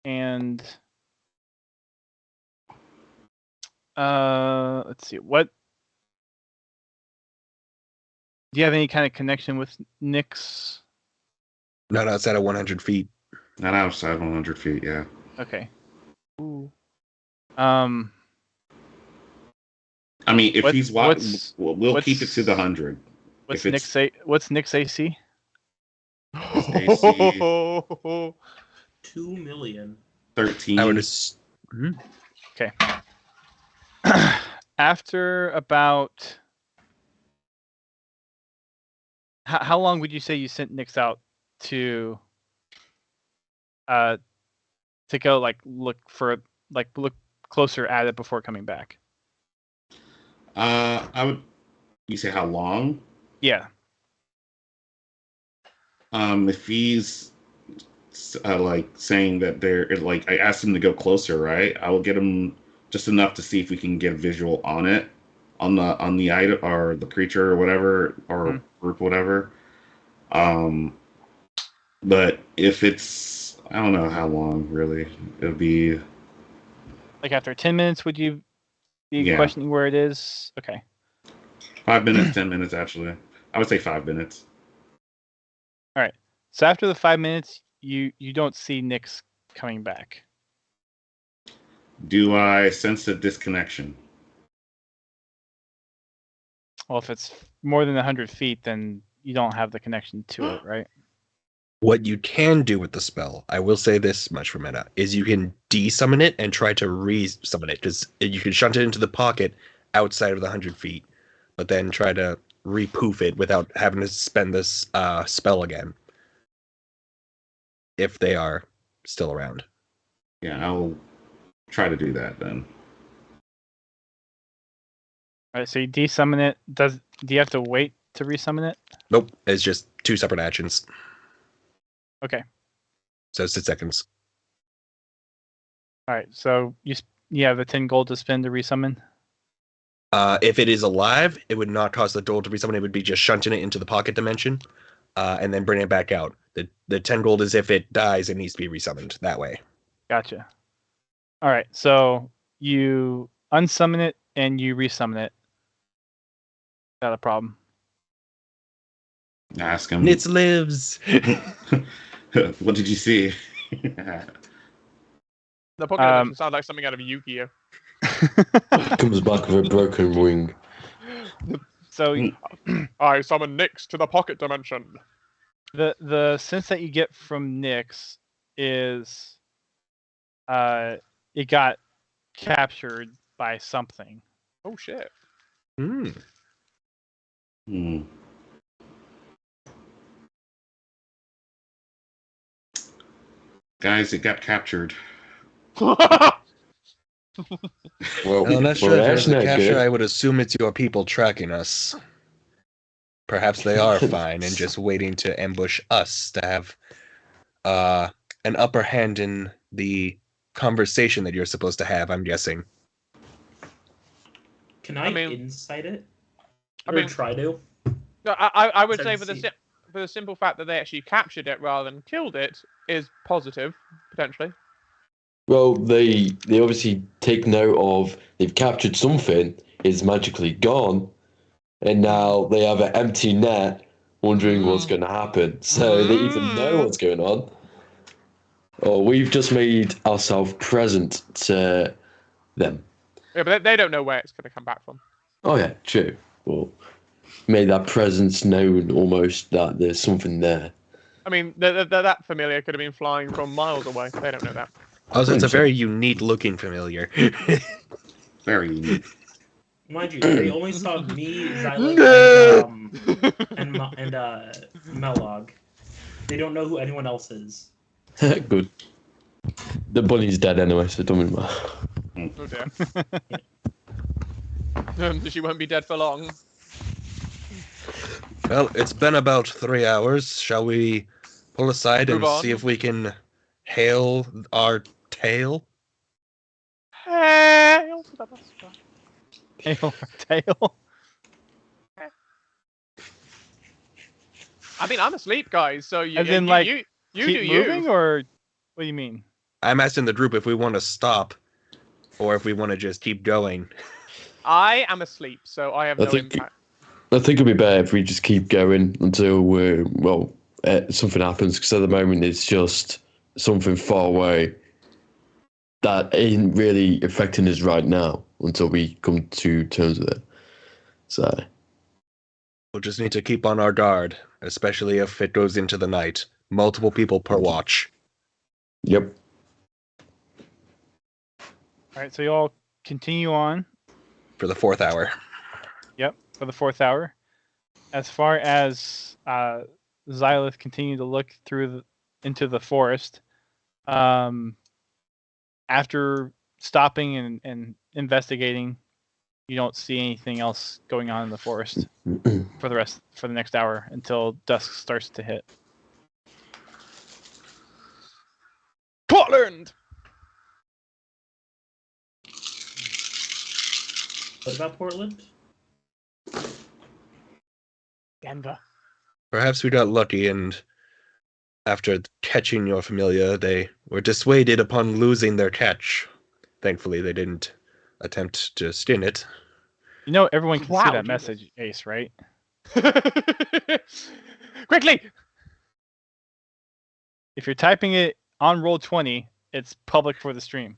and let's see. What do you have any kind of connection with Nyx? Not outside of 100 feet. Not outside 100 feet, yeah. Okay. Ooh. I mean, if he's watching, what's- we'll keep it to the 100. What's If it's- Nyx AC? AC. 2 million. 13. I would just. Okay. After about how long would you say you sent Nyx out to go look closer at it before coming back? I would. You say how long? Yeah. If he's like saying that I asked him to go closer, right? I will get him just enough to see if we can get a visual on it, on the item or the creature or whatever or group whatever. But if it's, I don't know how long really it'll be. Like after 10 minutes, would you be Yeah. questioning where it is? Okay. 5 minutes, 10 minutes actually. I would say 5 minutes. All right. So after the 5 minutes, you don't see Nyx coming back. Do I sense a disconnection? Well, if it's more than 100 feet, then you don't have the connection to it, right? What you can do with the spell, I will say this much for meta, is you can desummon it and try to re-summon it. Because you can shunt it into the pocket outside of the 100 feet, but then try to repoof it without having to spend this spell again. If they are still around. Yeah, I'll try to do that then. All right, so you desummon it. Do you have to wait to resummon it? Nope, it's just 2 separate actions. Okay. So 6 seconds. All right, so you have the 10 gold to spend to resummon? If it is alive, it would not cost the gold to resummon. It would be just shunting it into the pocket dimension, and then bringing it back out. The 10 gold is if it dies, it needs to be resummoned that way. Gotcha. All right, so you unsummon it and you resummon it. Not a problem. Ask him. Nitz lives. What did you see? The Pokemon sound like something out of Yu-Gi-Oh. Comes back with a broken wing. So I summon Nyx to the pocket dimension. the sense that you get from Nyx is it got captured by something. Oh shit. Hmm. Guys, it got captured. Well, I'm not sure if that's there's a not capture. good. I would assume it's your people tracking us. Perhaps they are fine and just waiting to ambush us to have an upper hand in the conversation that you're supposed to have, I'm guessing. Can I insight it? I Or mean- try to? No, I would say Started for the simple fact that they actually captured it rather than killed it is positive, potentially. Well, they obviously take note of they've captured something, it's magically gone, and now they have an empty net wondering what's going to happen. So they either know what's going on, or we've just made ourselves present to them. Yeah, but they don't know where it's going to come back from. Oh yeah, true. Well, made that presence known almost that there's something there. I mean, that familiar could have been flying from miles away. They don't know that. Also, it's a very unique looking familiar. Very unique. Mind you, they only saw me, Xylix, and Melog. They don't know who anyone else is. Good. The bunny's dead anyway, so it doesn't matter. Oh dear. She won't be dead for long. Well, it's been about 3 hours. Shall we pull aside and Move on. see if we can hail our tail? Hail to the bus. Tail. Tail. I mean, I'm asleep, guys. So you, As in, you, like, you Keep do moving, you. or what do you mean? I'm asking the group if we want to stop or if we want to just keep going. I am asleep, so I have I no think- impact. I think it'd be better if we just keep going until something happens, because at the moment it's just something far away that ain't really affecting us right now until we come to terms with it. So, We'll just need to keep on our guard, especially if it goes into the night. Multiple people per watch. yep. All right, so you all continue on. For the 4th hour. Yep, for the 4th hour. As far as Xylith continue to look into the forest, after stopping and investigating, you don't see anything else going on in the forest for the next hour until dusk starts to hit. Portland. What about Portland? Denver. Perhaps we got lucky, and after catching your familiar, they were dissuaded upon losing their catch. Thankfully, they didn't attempt to skin it. You know everyone can see Wow, that Jesus. message, Ace, right? Quickly. If you're typing it on Roll20, it's public for the stream.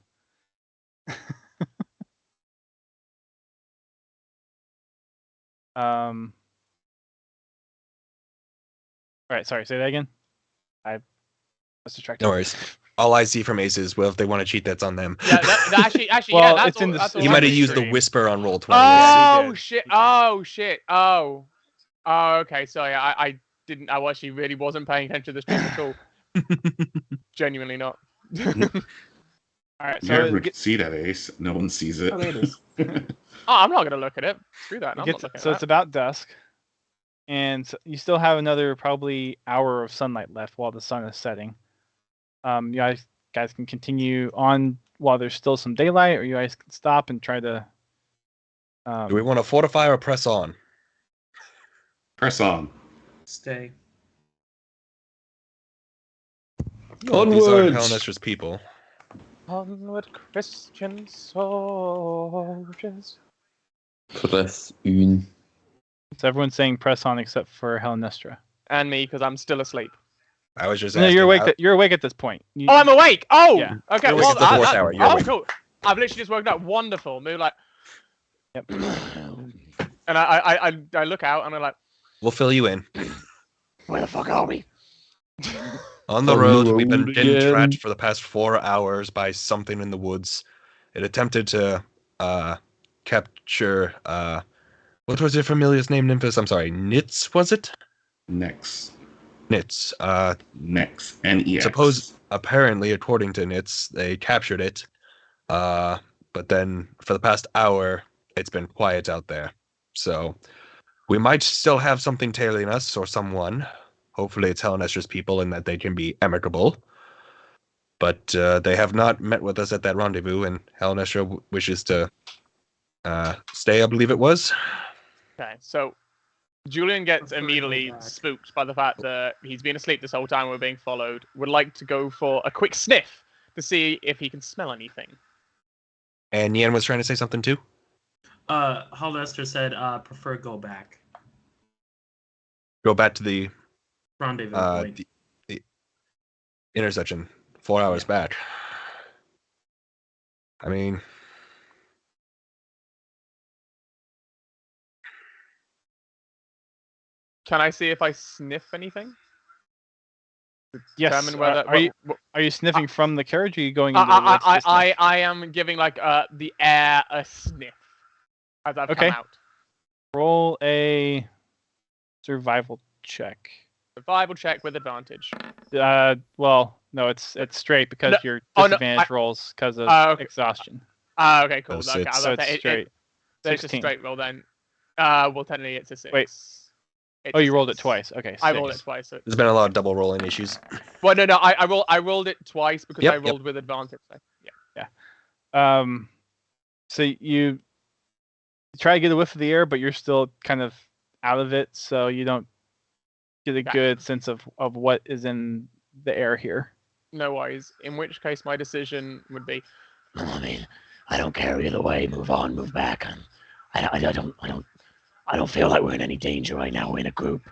All right, sorry, say that again. I was distracted. No worries. All I see from Ace is, well, if they want to cheat, that's on them. Yeah, that actually, Well, yeah, that's it's in all, the- that's all He it's I might in have the see. used the stream. whisper on Roll20. Yeah, he Oh did. shit! He did. Oh shit! Oh, okay. Sorry, I didn't. I actually really wasn't paying attention to the stream at all. Genuinely not. All right, You so never see that, Ace. No one sees it. Oh, there it is. Oh, I'm not gonna look at it. Screw that. I'm not looking so at it's about dusk, and you still have another probably hour of sunlight left while the sun is setting. You guys can continue on while there's still some daylight, or you guys can stop and try to. Do we want to fortify or press on? Press on. Stay. Well, these are Onwards! Hellnester's people. Onward, Christian soldiers. Press une. So everyone's saying press on except for Helnestra. And me, because I'm still asleep. I was just No, asking. you're awake. You're awake at this point. Oh, I'm awake. Oh, Yeah. okay. You're awake Well, at the 4th hour. You're oh, awake. cool. I've literally just woken up. Wonderful. Move like, Yep. and I look out and I'm like, We'll fill you in. where the fuck are we? On the On the road, we've been road again. tracked for the past 4 hours by something in the woods. It attempted to capture. What was your familiar's name, Nymphis? I'm sorry, Nitz, was it? Next. Nitz. Next. N-E-X. Apparently, according to Nitz, they captured it. But then for the past hour, it's been quiet out there. So we might still have something tailing us or someone. Hopefully it's Hellnester's people and that they can be amicable. But they have not met with us at that rendezvous, and Hellnestra wishes to stay, I believe it was. Okay, so Julian gets Prefer to go immediately back. spooked by the fact that he's been asleep this whole time. We're being followed. Would like to go for a quick sniff to see if he can smell anything. And Yen was trying to say something too. Hallester said, prefer go back. Go back to the Rendezvous point. the intersection 4 hours back. I mean, Can I see if I sniff anything? Yes. Determine whether, Are you sniffing from the carriage, or are you going into the woods to sniff? I am giving like the air a sniff as I've Okay. come out. Roll a survival check. Survival check with advantage. Well, no, it's straight because No- your oh, no, disadvantage rolls because of okay. exhaustion. Okay, cool. So Okay, it's- I was So about to it's say, straight. it's a 16. straight roll then. Well, technically it's a 6. Wait. It's Oh, a you rolled it 6. twice. Okay. I 6. rolled it twice. So... there's been a lot of double rolling issues. Well, no, I rolled it twice because Yep, I yep. rolled with advantage. So, yeah. So you try to get a whiff of the air, but you're still kind of out of it, so you don't get a Gotcha. good sense of what is in the air here. No worries. In which case, my decision would be, I mean, I don't care either way. Move on, move back. I don't feel like we're in any danger right now. We're in a group.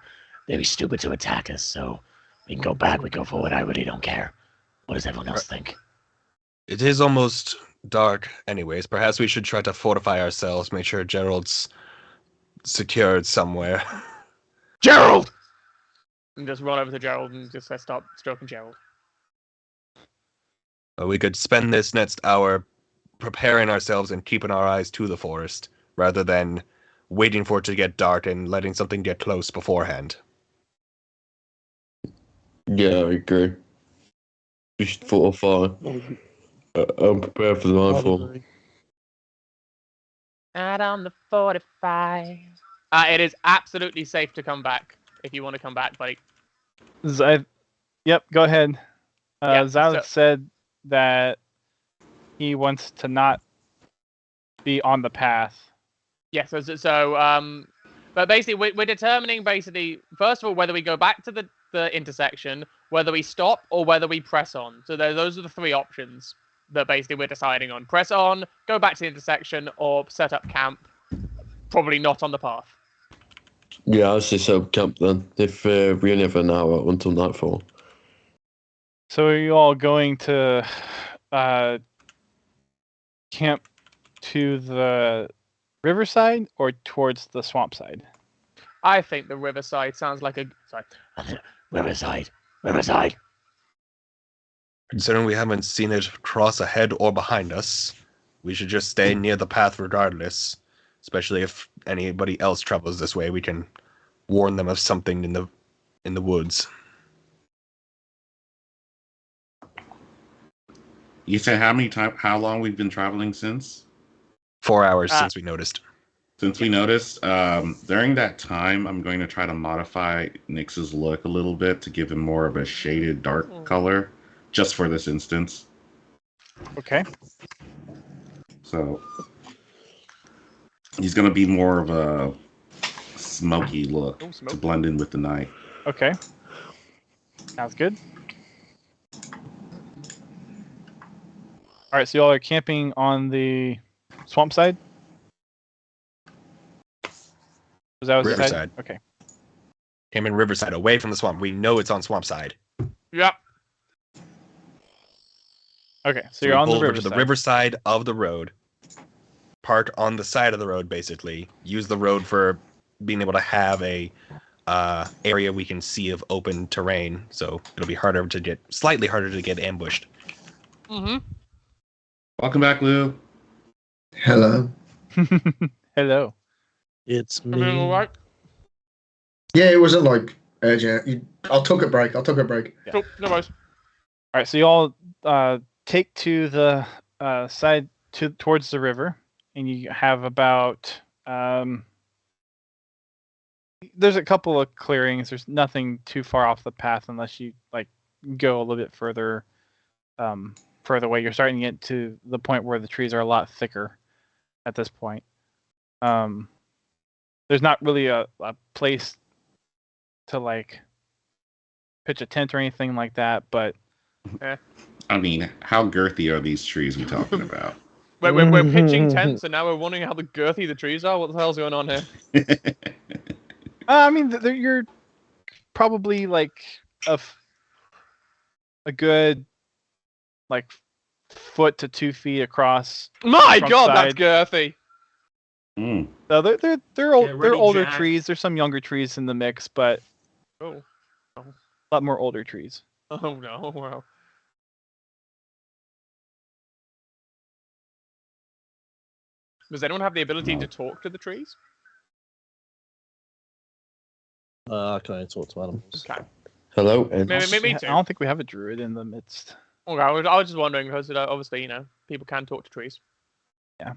They'd be stupid to attack us. So we can go back. We go forward. I really don't care. What does everyone else think? It is almost dark anyways. Perhaps we should try to fortify ourselves, make sure Gerald's secured somewhere. Gerald! And just run over to Gerald and just start stroking Gerald. We could spend this next hour preparing ourselves and keeping our eyes to the forest rather than waiting for it to get dark and letting something get close beforehand. Yeah, I agree. We should fortify. I'm prepared for the I'd nightfall. agree. Out on the 45. It is absolutely safe to come back if you want to come back, buddy. Yep, go ahead. Yeah, Xylith so- said that he wants to not be on the path. Yeah, but basically we're determining first of all whether we go back to the intersection, whether we stop, or whether we press on. So those are the three options that basically we're deciding on. Press on, go back to the intersection, or set up camp. Probably not on the path. Yeah, I say set up camp then. If we only have an hour until nightfall. So are you all going to camp to the riverside or towards the swamp side? I think the riverside sounds like Riverside. Riverside. Considering we haven't seen it cross ahead or behind us, we should just stay near the path regardless. Especially if anybody else travels this way, we can warn them of something in the woods. You said how long we've been traveling since? 4 hours since we noticed. Since we noticed, during that time, I'm going to try to modify Nyx's look a little bit to give him more of a shaded dark color, just for this instance. Okay. So he's going to be more of a smoky look to blend in with the night. Okay. Sounds good. All right, so y'all are camping on the swamp side? Was that what you said? Riverside. Okay. Came in Riverside, away from the swamp. We know it's on swamp side. Yep. Okay, so So you're we on the pull over riverside. to the riverside of the road. Park on the side of the road, basically. Use the road for being able to have a area we can see of open terrain. So it'll be slightly harder to get ambushed. Mm-hmm. Welcome back, Lou. Hello. Hello. It's me. Everything all right? Yeah, it wasn't like urgent. I'll take a break. Cool. No worries. All right, so you all take to the side towards the river, and you have about there's a couple of clearings. There's nothing too far off the path unless you like go a little bit further away. You're starting to get to the point where the trees are a lot thicker at this point. There's not really a place to like pitch a tent or anything like that, but I mean, how girthy are these trees we talking about? We're pitching tents, and now we're wondering how girthy the trees are. What the hell's going on here? I mean, you're probably like a good like foot to 2 feet across. My front God, side. that's girthy. Mm. So they're Get ready, older Jack. trees. There's some younger trees in the mix, but Oh. a lot more older trees. Oh no. Wow. Does anyone have the ability to talk to the trees? I can only talk to animals. Okay. Hello. And Me I too. don't think we have a druid in the midst. Okay, I was just wondering because obviously people can talk to trees. All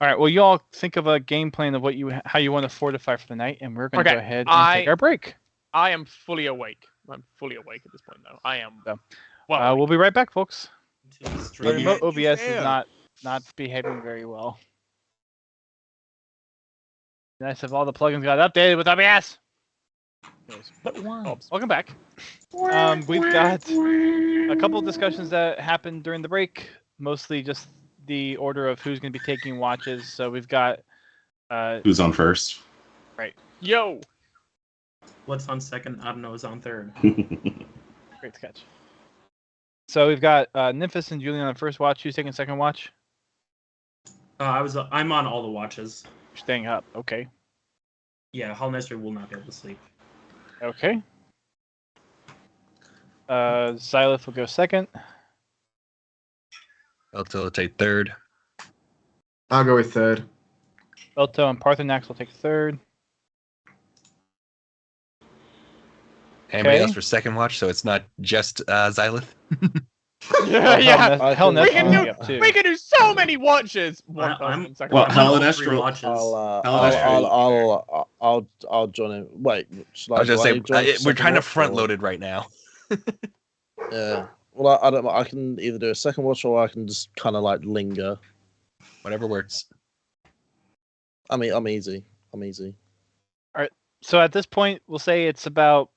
right. Well, you all think of a game plan of how you want to fortify for the night, and we're going to Okay, go ahead and take our break. I am fully awake. I'm fully awake at this point, though. I am. So, Well, we'll be right back, folks. To the The stream. remote OBS is not behaving very well. Nice if all the plugins got updated with OBS. Anyways, welcome back. We've got a couple of discussions that happened during the break, mostly just the order of who's going to be taking watches. So we've got Who's on first? yo. What's on second? I don't know. Is on third. great sketch. So we've got Nymphis and Julian on first watch. Who's taking second watch? I'm on all the watches. You're staying up. Okay. Yeah, Hallnester will not be able to sleep. Okay. Xylith will go second. Belto will take third. I'll go with third. Belto and Parthenax will take third. Anybody Okay. else for second watch? So it's not just Xylith. Yeah, yeah. Hell can- We can Nestor do up too. we can do so many watches. One I'm- person, second Well, watch. Hell and all three Estral. watches. I'll join him. Wait, should I was just saying, join we're second kind of watch, front or- loaded right now. Yeah. Well, I don't. I can either do a second watch or I can just kind of like linger. Whatever works. I mean, I'm easy. I'm easy. So at this point, we'll say it's about.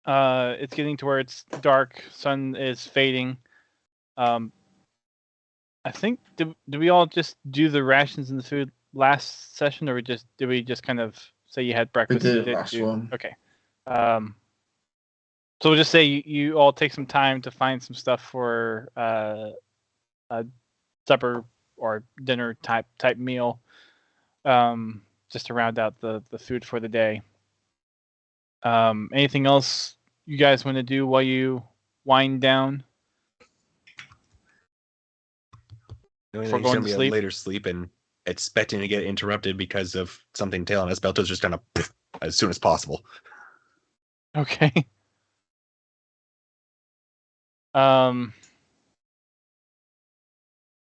It's getting to where it's dark. Sun is fading. I think did we all just do the rations and the food last session, or did we just kind of say you had breakfast? did you it didn't last one. Okay. So we'll just say you all take some time to find some stuff for a supper or dinner type meal, just to round out the food for the day. Anything else you guys want to do while you wind down? The only For thing is going gonna to be sleep? a later sleep and expecting to get interrupted because of something telling us Belto's just gonna as soon as possible. Okay.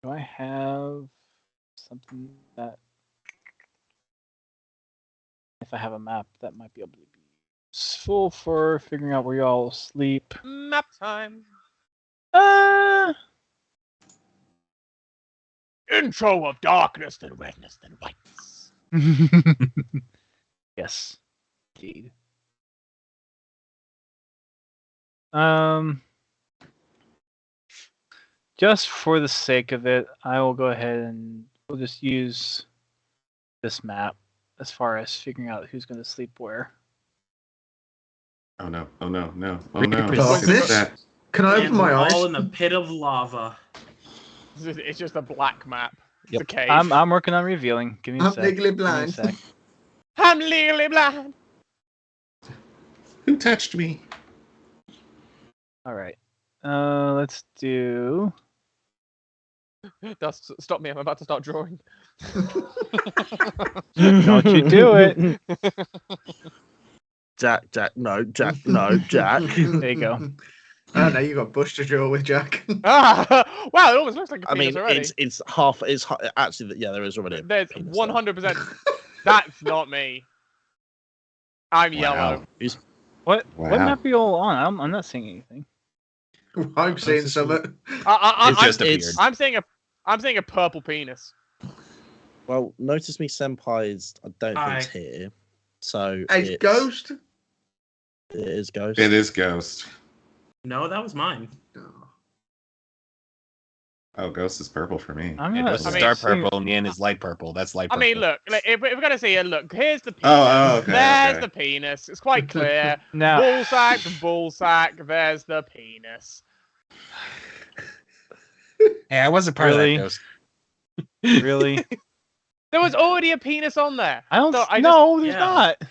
Do I have something that if I have a map that might be able to be useful for figuring out where y'all sleep? Map time. Intro of darkness, then redness, then whiteness. Yes, indeed. Just for the sake of it, I will go ahead and we'll just use this map as far as figuring out who's going to sleep where. Oh no! Oh no! No! Oh Read no! the Darkness? That. Can I open And my we're eyes? all in a pit of lava. It's just a black map. It's Yep. a cave. I'm working on revealing. Give me a I'm sec. legally Give me a blind. sec. I'm legally blind. Who touched me? All right. Let's do. Dust, stop me! I'm about to start drawing. Don't you do it? Jack, no, Jack. There you go. Oh no, you got Bush to draw with Jack. Ah, wow! It almost looks like a I penis mean, already. it's half. It's actually yeah. There is already. A There's penis there. 100%. That's not me. I'm yellow. What Wow. map are you all on? I'm not seeing anything. I'm seeing something. I'm just it's- appeared. I'm seeing a purple penis. Well, notice me, senpai's. I don't think it's Hi. here. So Hey, Ghost. It is Ghost. It is Ghost. No, that was mine. Oh, Ghost is purple for me. I'm It not. was I mean- dark purple and Yen is light purple. That's light I purple. mean, look, like, if we're gonna see it, look, here's the penis. Oh, okay. There's okay. the penis. It's quite clear. Now, Ball sack. There's the penis. Hey, I wasn't part Really? of that Ghost. really? There was already a penis on there. I don't. So I no, there's yeah. not.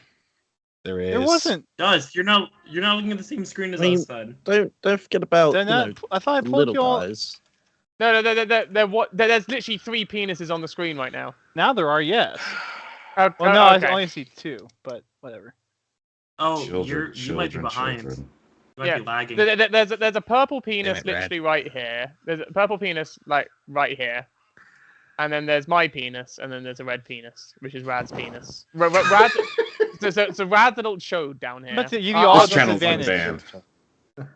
There is. There wasn't. Does you're not looking at the same screen as I mean, us then. Don't forget about They're not, I thought I pulled little you all. guys. No, there's literally 3 penises on the screen right now. Now there are, yes. Oh, Well, no, okay. I only see 2, but whatever. Oh, Children, you might be children, behind. children. You might Yeah. be lagging. There's a purple penis Damn it, Brad. literally right here. There's a purple penis like right here, and then there's my penis, and then there's a red penis, which is Rad's penis. Rad, so Rad's a little chode down here. I'm about to give you Uh, all This channel's disadvantage. unbanned.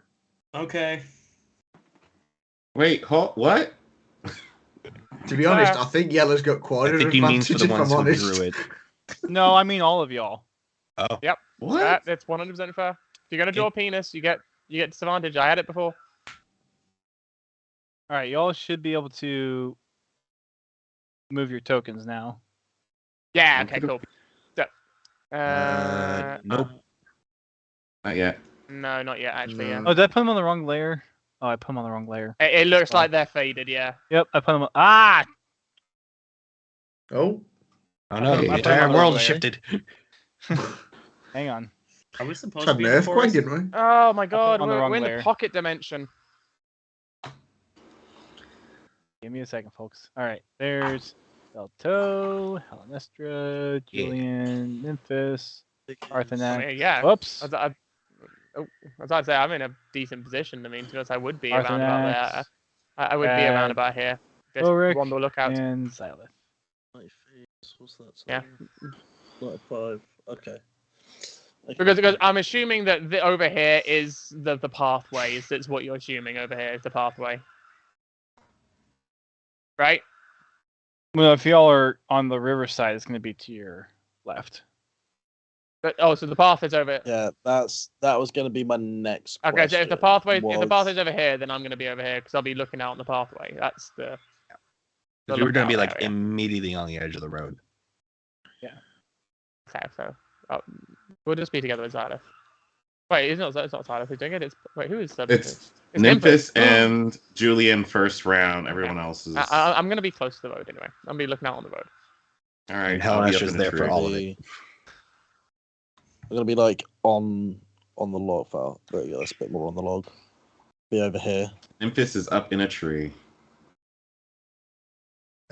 Okay. Wait, what? To be honest, I think Yellow's got quite I an think he means for advantage the if ones I'm who honest. drew it. No, I mean all of y'all. Oh. Yep. What? That's 100% fair. If you're gonna draw a penis, you get disadvantage. I had it before. All right, y'all should be able to move your tokens now. Yeah. Okay. Cool. So, Nope. Not yet. No, not yet. Actually, yeah. No. Oh, did I put them on the wrong layer? Oh, I put them on the wrong layer. It looks Oh. like they're faded. Yeah. Yep, I put them on. Ah! Oh, Oh no, Hey, the I entire put 'em on world the way. shifted. Hang on. Are we supposed had to an be earthquake, before didn't we? Oh my god, on the we're wrong in layer. the pocket dimension. Give me a second, folks. All right, there's Belto, Helenestra, Julian, Memphis, Arthanax. I mean, yeah. Whoops. As I would say, I'm in a decent position. I mean, to be honest, I would be around about there. Arthanax, I would be around about here. Just Ulrich, on the lookout. and Xylith. What's that? Yeah. 95. Okay. Because I'm assuming that over here is the pathway. That's what you're assuming over here is the pathway. Right? Well, if y'all are on the riverside, it's going to be to your left. So the path is over. Yeah, that was going to be my next. Okay, so if the pathway was... if the pathway's over here, then I'm going to be over here because I'll be looking out on the pathway. That's the. Because we were going to be like area. immediately on the edge of the road. Yeah. Okay, so we'll just be together with Xylith. Wait, it's not Xylith who's doing it. Wait, who is It's Memphis and Julian first round. Everyone else is. I'm going to be close to the road anyway. I'm going to be looking out on the road. All right, Helenestra's there for all of it. I'm gonna be like on the log file. There you go. That's a bit more on the log. Be over here. Memphis is up in a tree.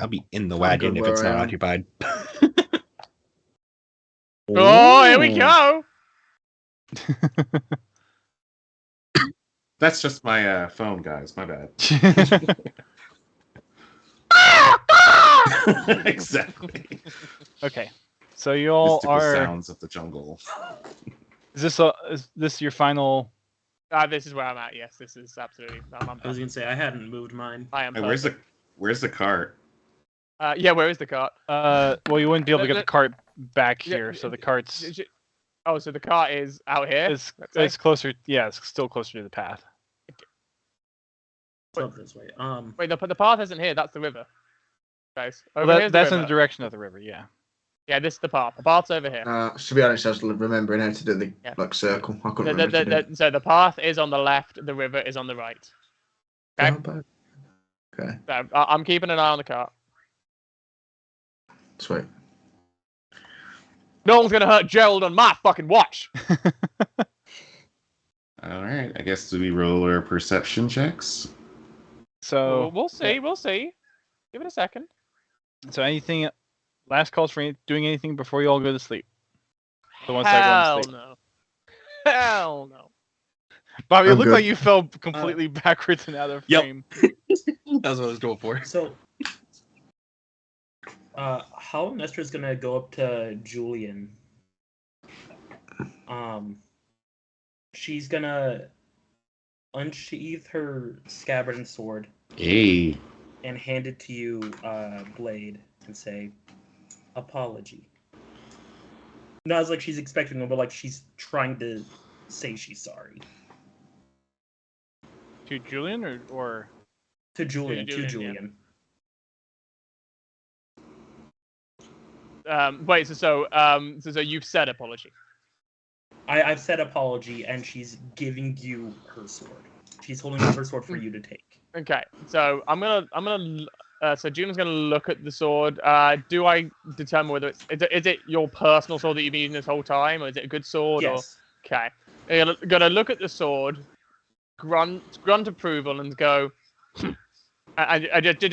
I'll be in the wagon if it's not occupied. Oh, here we go. That's just my phone, guys. My bad. Exactly. Okay, so you all Mystical are. sounds of the jungle. Is this your final? This is where I'm at. Yes, this is absolutely. I was gonna say I hadn't moved mine. I am. Hey, where's the cart? Yeah, where is the cart? Well, you wouldn't be able to get the cart back here, so the cart's. Oh, so the cart is out here. It's closer. Yeah, it's still closer to the path. It's up this way. Wait, the path isn't here. That's the river, guys. That's in the direction of the river. Yeah. Yeah, this is the path. The path's over here. To be honest, I was remembering how to do the circle. I couldn't remember. So the path is on the left. The river is on the right. Okay. Okay. So I'm keeping an eye on the cart. Sweet. No one's gonna hurt Gerald on my fucking watch. All right. I guess do we roll our perception checks? So we'll see. We'll see. Give it a second. So anything? Last calls for doing anything before you all go to sleep. The ones Hell that go to sleep. no. Hell no. Bobby, it looked good. like you fell completely backwards and out of frame. That's what I was going for. So, how Nestra's gonna go up to Julian? She's gonna unsheath her scabbard and sword. Hey. And hand it to you, Blade, and say, apology. Not as like she's expecting one, but like she's trying to say she's sorry. To Julian or to Julian? To To Julian. Wait. So you've said apology. I've said apology, and she's giving you her sword. She's holding up her sword for you to take. Okay. So so Julian's gonna look at the sword. Do I determine whether is it your personal sword that you've been using this whole time, or is it a good sword? Yes. Or... Okay. You're gonna look at the sword, grunt approval, and go. I just do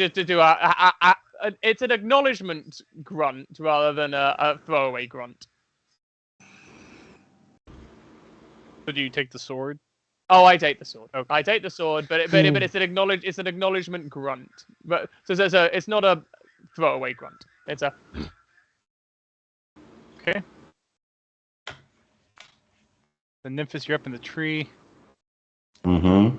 it's an acknowledgement grunt rather than a throwaway grunt. So do you take the sword? Oh, I take the sword. Okay. I take the sword, but it's an acknowledgement grunt. But so it's not a throwaway grunt. It's a. Okay. The Nymphis, you're up in the tree. Mm-hmm.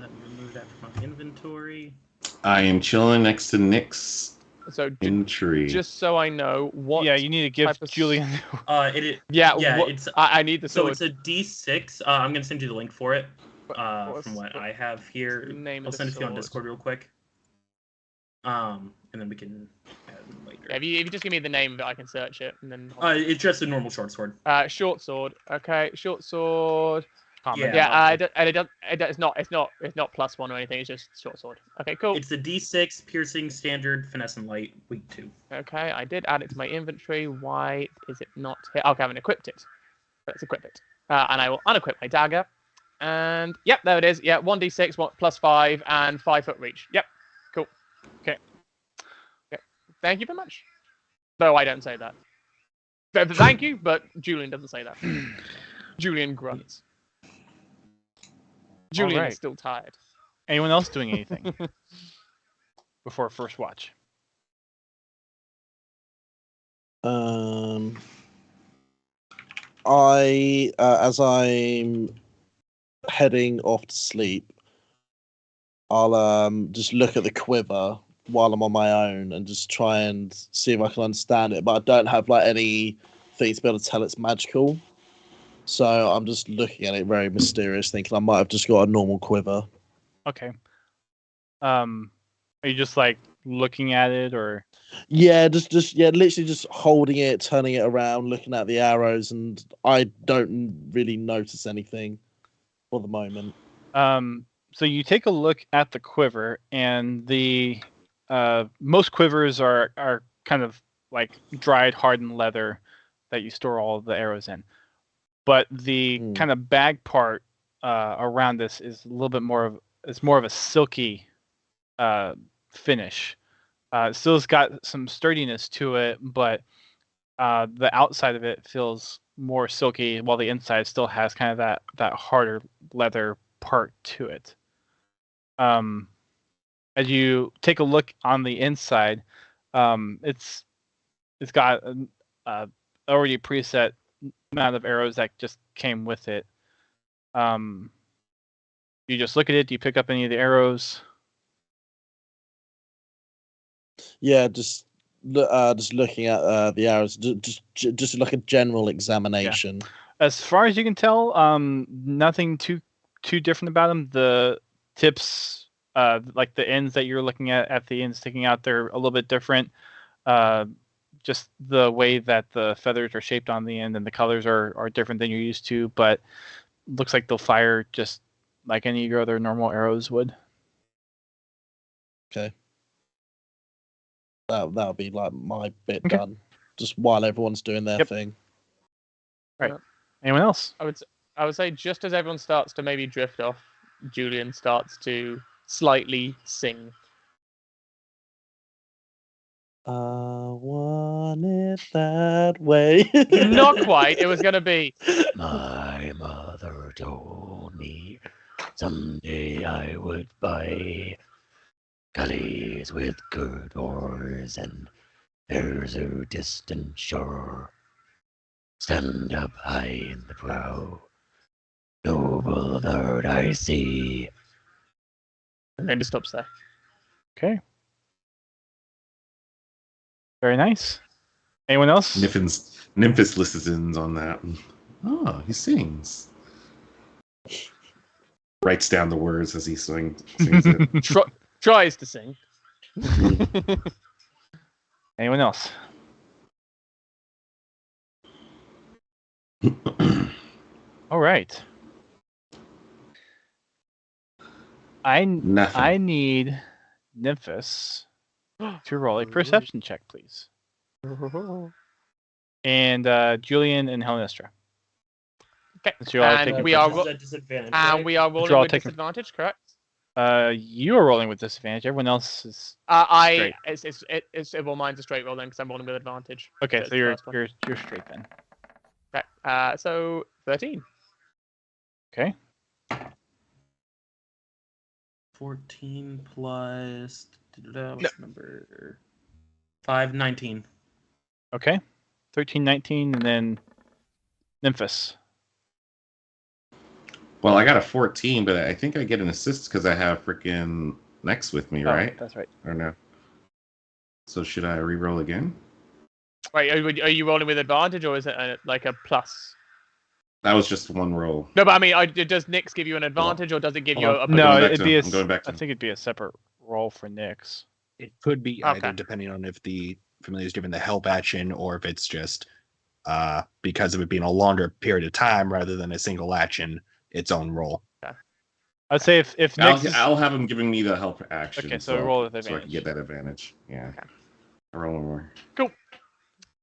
Let me remove that from my inventory. I am chilling next to Nyx So in the tree. just so I know what. Yeah, you need to give Julian. It's I need the sword. So it's a D6. I'm gonna send you the link for it. From what I have here, I'll send it to you on Discord real quick. And then we can add it later. Yeah, if you just give me the name of it, I can search it, and then. It's just a normal short sword. Short sword. Okay, short sword. Yeah. It's not +1 or anything. It's just short sword. Okay, cool. It's the D6 piercing standard finesse and light week 2. Okay, I did add it to my inventory. Why is it not here? Okay, I haven't equipped it. Let's equip it. And I will unequip my dagger. And yep, there it is. Yeah, 1d6, +5, and 5 foot reach. Yep, cool. Thank you very much. Though I don't say that. Thank you, but Julian doesn't say that. Julian grunts. Julian right. is still tired. Anyone else doing anything before first watch? As I'm heading off to sleep, I'll just look at the quiver while I'm on my own and just try and see if I can understand it. But I don't have like anything to be able to tell it's magical. So I'm just looking at it very mysterious, thinking I might have just got a normal quiver. Okay. Are you just like looking at it, or? Yeah, literally just holding it, turning it around, looking at the arrows, and I don't really notice anything for the moment. So you take a look at the quiver, and the most quivers are kind of like dried, hardened leather that you store all of the arrows in. But the kind of bag part around this is a little bit more of a silky finish. Still's got some sturdiness to it, but the outside of it feels more silky, while the inside still has kind of that harder leather part to it. As you take a look on the inside, it's got a already preset amount of arrows that just came with it. You just look at it. Do you pick up any of the arrows? Yeah, just looking at the arrows, just like a general examination. Yeah. As far as you can tell, nothing too different about them. The tips, like the ends that you're looking at the ends sticking out, they're a little bit different. Just the way that the feathers are shaped on the end and the colors are different than you're used to, but looks like they'll fire just like any of your other normal arrows would. Okay. That'll be like my bit done. Just while everyone's doing their thing. Right. Anyone else? I would say just as everyone starts to maybe drift off, Julian starts to slightly sing. I want it that way. Not quite. It was gonna be. My mother told me someday I would buy gullies with good oars, and there's a distant shore. Stand up high in the prow, noble bird I see. And then just stops there. Okay. Very nice. Anyone else? Nymphis listens on that. Oh, he sings. Writes down the words as he sings it. Tries to sing. Anyone else? All right. I need Nymphis to roll a perception check, please. And Julian and Helenestra. Okay. So we are disadvantage. And we are rolling with disadvantage, correct? You are rolling with disadvantage. Everyone else is. Well, mine's a straight roll then because I'm rolling with advantage. Okay, so you're straight then. Okay. So 13. Okay. 14 plus what's the number? 5, 19. Okay. 13, 19, and then Nymphis. Well, I got a 14, but I think I get an assist because I have freaking Nex with me, right? That's right. Or no? So should I re-roll again? Wait, are you rolling with advantage, or is it like a plus? That was just one roll. No, but I mean, does Nyx give you an advantage, or does it give you a? No, it'd be I'm going back to. I think it'd be a separate roll for Nyx. It could be either, depending on if the familiar is given the help action or if it's just because of it being a longer period of time rather than a single action, its own roll. Okay. I'd say if Nyx I'll have him giving me the help action. Okay, so roll with advantage. So I can get that advantage. Yeah. Okay. I roll more. Cool.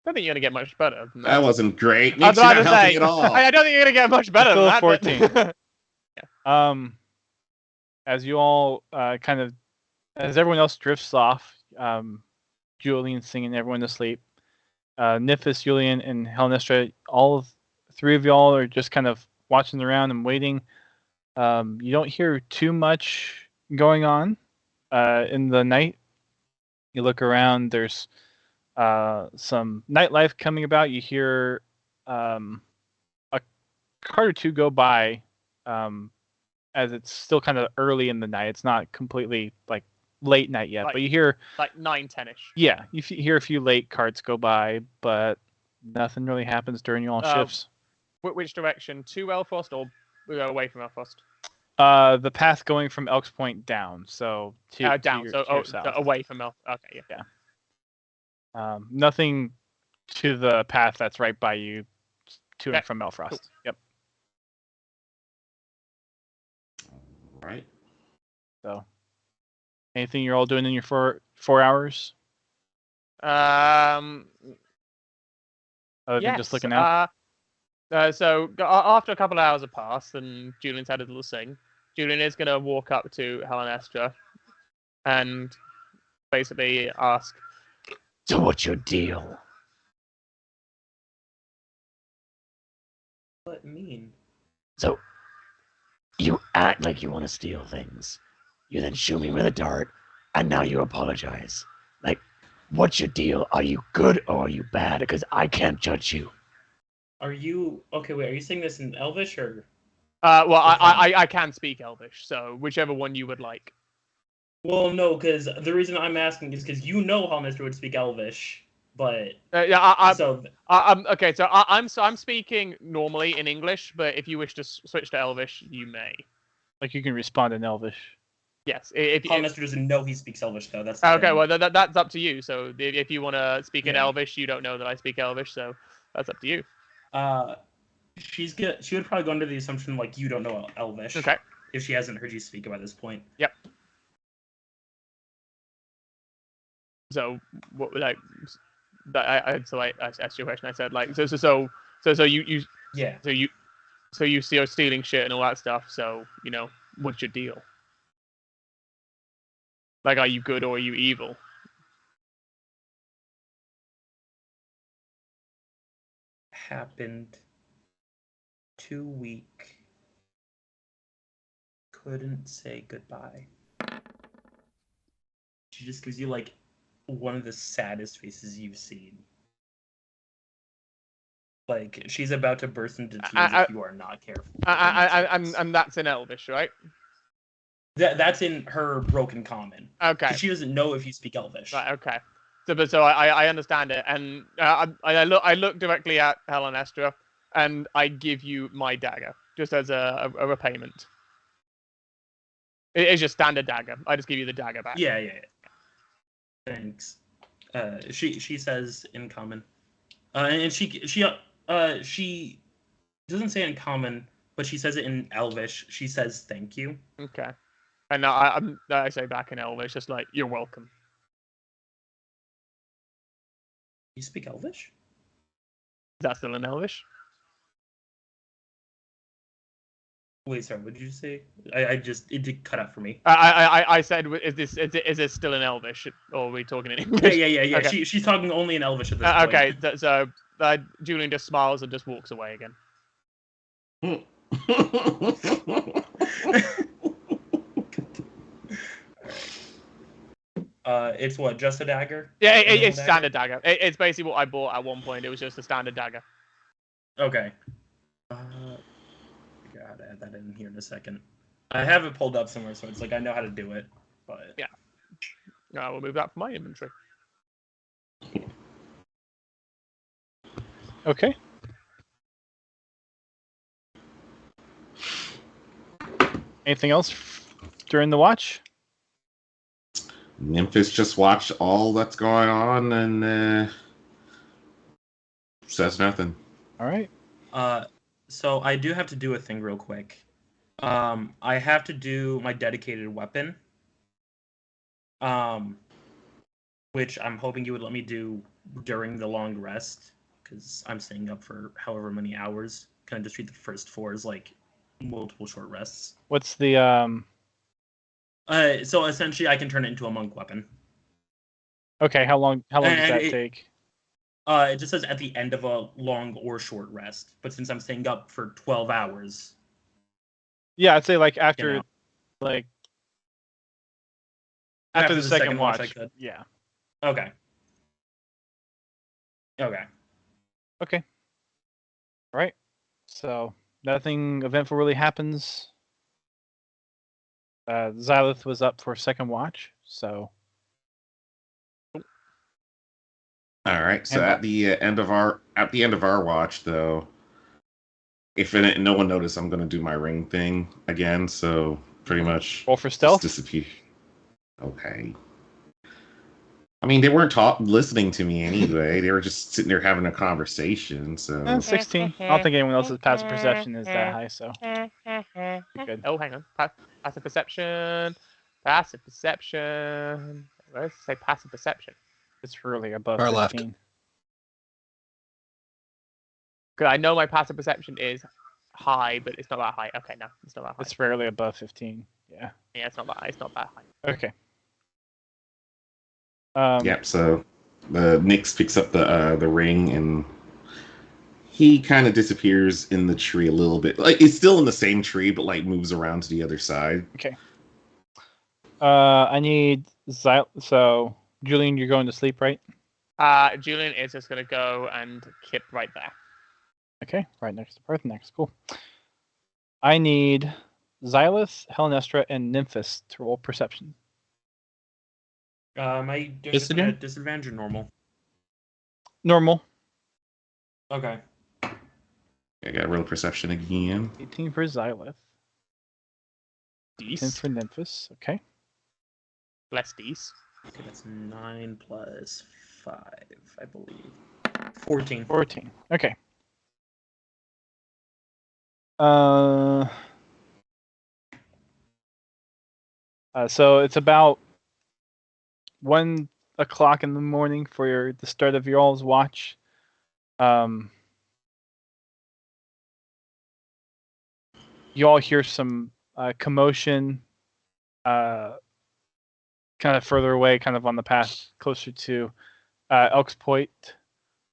I don't think you're gonna get much better. That wasn't great. I was about to say, at all. I don't think you're gonna get much better than that. 14. Yeah. As you all kind of, as everyone else drifts off, Julian singing everyone to sleep. Nymphis, Julian, and Helnestra, all three of y'all are just kind of watching around and waiting. You don't hear too much going on in the night. You look around, there's some nightlife coming about. You hear a cart or two go by as it's still kind of early in the night. It's not completely like late night yet, but you hear like 9-10ish. Yeah, you hear a few late carts go by, but nothing really happens during your shifts. Which direction? To Elfrost or away from Elfrost? The path going from Elk's Point down, so down, so away from Elf. Okay, yeah. Nothing to the path that's right by you, to and from Elfrost. Cool. Yep. All right. So, anything you're all doing in your 4 hours? Other than just looking out. So after a couple of hours have passed and Julian's had a little sing, Julian is going to walk up to Helnestra and basically ask, "So what's your deal?" What do you mean? So you act like you want to steal things. You then shoot me with a dart, and now you apologize. Like, what's your deal? Are you good or are you bad? Because I can't judge you. Are you okay? Wait, are you saying this in Elvish or? Well, I can speak Elvish, so whichever one you would like. Well, no, because the reason I'm asking is because you know how Mr. would speak Elvish, but okay. So I'm speaking normally in English, but if you wish to switch to Elvish, you may. Like you can respond in Elvish. Yes. Mr. doesn't know he speaks Elvish though. That's okay. thing. Well, that's up to you. So if you want to speak in Elvish, you don't know that I speak Elvish, so that's up to you. She would probably go under the assumption like you don't know Elvish. Okay. If she hasn't heard you speak it by this point. Yep. So what like I asked you a question. I said like so you yeah. So you see stealing shit and all that stuff. So you know what's your deal? Like, are you good or are you evil? Happened 2 week. Couldn't say goodbye. She just gives you like one of the saddest faces you've seen. Like she's about to burst into tears if you are not careful. And that's in Elvish, right? That's in her broken common. Okay. She doesn't know if you speak Elvish. Right. Okay. So I understand it, and I look directly at Helnestra, and I give you my dagger just as a repayment. It's just standard dagger. I just give you the dagger back. Yeah. Thanks. She says in common, and she doesn't say in common, but she says it in Elvish. She says thank you. Okay. And I say back in Elvish, just like you're welcome. You speak Elvish? Is that still in Elvish? Wait, sorry. What did you say? It did cut out for me. I said, is this still in Elvish, or are we talking in English? Yeah. Okay. She's talking only in Elvish at this point. Okay, so Julian just smiles and just walks away again. It's what, just a dagger? Yeah, it's standard dagger. It's basically what I bought at one point. It was just a standard dagger. Okay. Gotta add that in here in a second. I have it pulled up somewhere, so it's like I know how to do it, but yeah. I will move that from my inventory. Okay. Anything else during the watch? Nymphis just watched all that's going on and says nothing. All right. So I do have to do a thing real quick. I have to do my dedicated weapon. Which I'm hoping you would let me do during the long rest, because I'm staying up for however many hours. Can I just treat the first 4 as like multiple short rests? What's the So essentially, I can turn it into a monk weapon. Okay, how long does And that it- take? It just says at the end of a long or short rest. But since I'm staying up for 12 hours, Yeah, I'd say like after know. like after the second watch. I could. Yeah. Okay. Okay. Okay. All right. So nothing eventful really happens. Xylith was up for second watch, so All right. So And- at the end of our watch, though, if no one noticed, I'm gonna do my ring thing again. So pretty much roll for just stealth. disappear. Okay. I mean, they weren't listening to me anyway. They were just sitting there having a conversation. So 16. I don't think anyone else's passive perception is that high, so good. Oh, hang on. Passive perception. Passive perception. Where does it say passive perception? It's really above Far 15. left. Because I know my passive perception is high, but it's not that high. Okay, no, it's not that high. It's rarely above 15. Yeah. Yeah, it's not that high. It's not that high. Okay. yep. So Nyx picks up the ring and he kind of disappears in the tree a little bit. Like it's still in the same tree, but like moves around to the other side. Okay. I need so Julian, you're going to sleep, right? Julian is just gonna go and Kip right there. Okay, right next to Parthenax. Cool. I need Xylith, Helenestra, and Nymphis to roll perception. Am I doing this at disadvantage or normal? Normal. Okay. I got real perception again. 18 for Xylith. 10 for Nymphis. Okay. Less D's. Okay, that's 9 plus 5, I believe. 14. 14. Okay. So it's about 1:00 in the morning for the start of your all's watch. You all hear some commotion, kind of further away, kind of on the path closer to Elk's Point.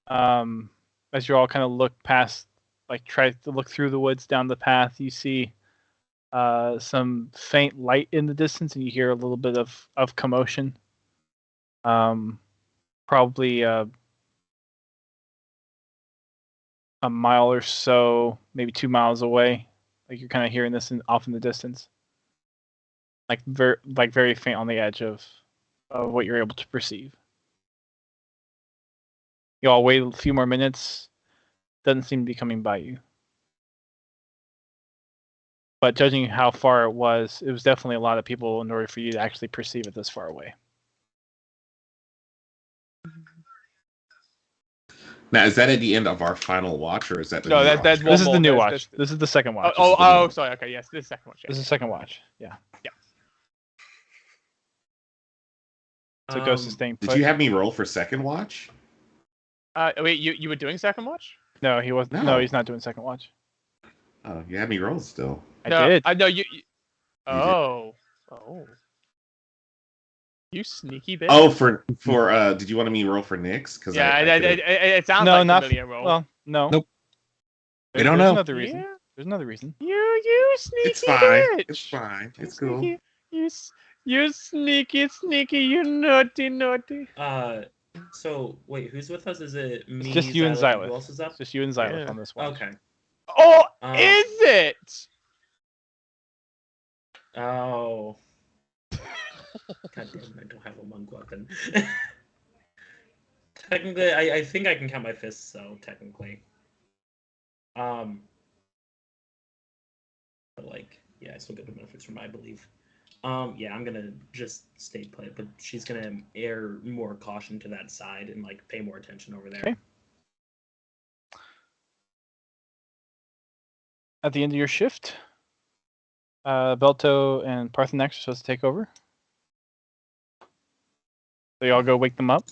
As you all kind of look past, like try to look through the woods down the path, you see some faint light in the distance, and you hear a little bit of commotion. Probably a mile or so, maybe 2 miles away. Like you're kind of hearing this off in the distance, like very faint on the edge of what you're able to perceive. You all wait a few more minutes. Doesn't seem to be coming by you. But judging how far it was definitely a lot of people in order for you to actually perceive it this far away. Now, is that at the end of our final watch, or is that the No, new that's watch? This is more. the new There's- watch. This is the second watch. Sorry. Okay, yes, this is the second watch. Yeah. This is the second watch. Yeah. Yeah. So Ghost is staying put. Did you have me roll for second watch? Wait, you were doing second watch? No, he was. No. No, he's not doing second watch. Oh, you had me roll still. I did. I know you. did. Oh. You sneaky bitch. Oh, for did you want me to roll for Nyx? Because yeah, it sounds No, like not. a familiar role. Well, no. Nope. We don't There's know. Another reason. Yeah. There's another reason. You sneaky It's fine. bitch. It's fine. It's You cool. sneaky- You sneaky, you naughty. So, wait, who's with us? Is it me? It's just you and Xylith, Xylith. Who else is up? It's just you and Xylith Yeah. on this one. Okay. Oh, Um, is it? Oh. God damn, I don't have a monk weapon. Technically, I think I can count my fists, so technically. But like, yeah, I still get the benefits from I believe. Yeah, I'm gonna just stay put, but she's gonna err more caution to that side and like pay more attention over there. Okay. At the end of your shift, Belto and Parthenax are supposed to take over. So y'all go wake them up.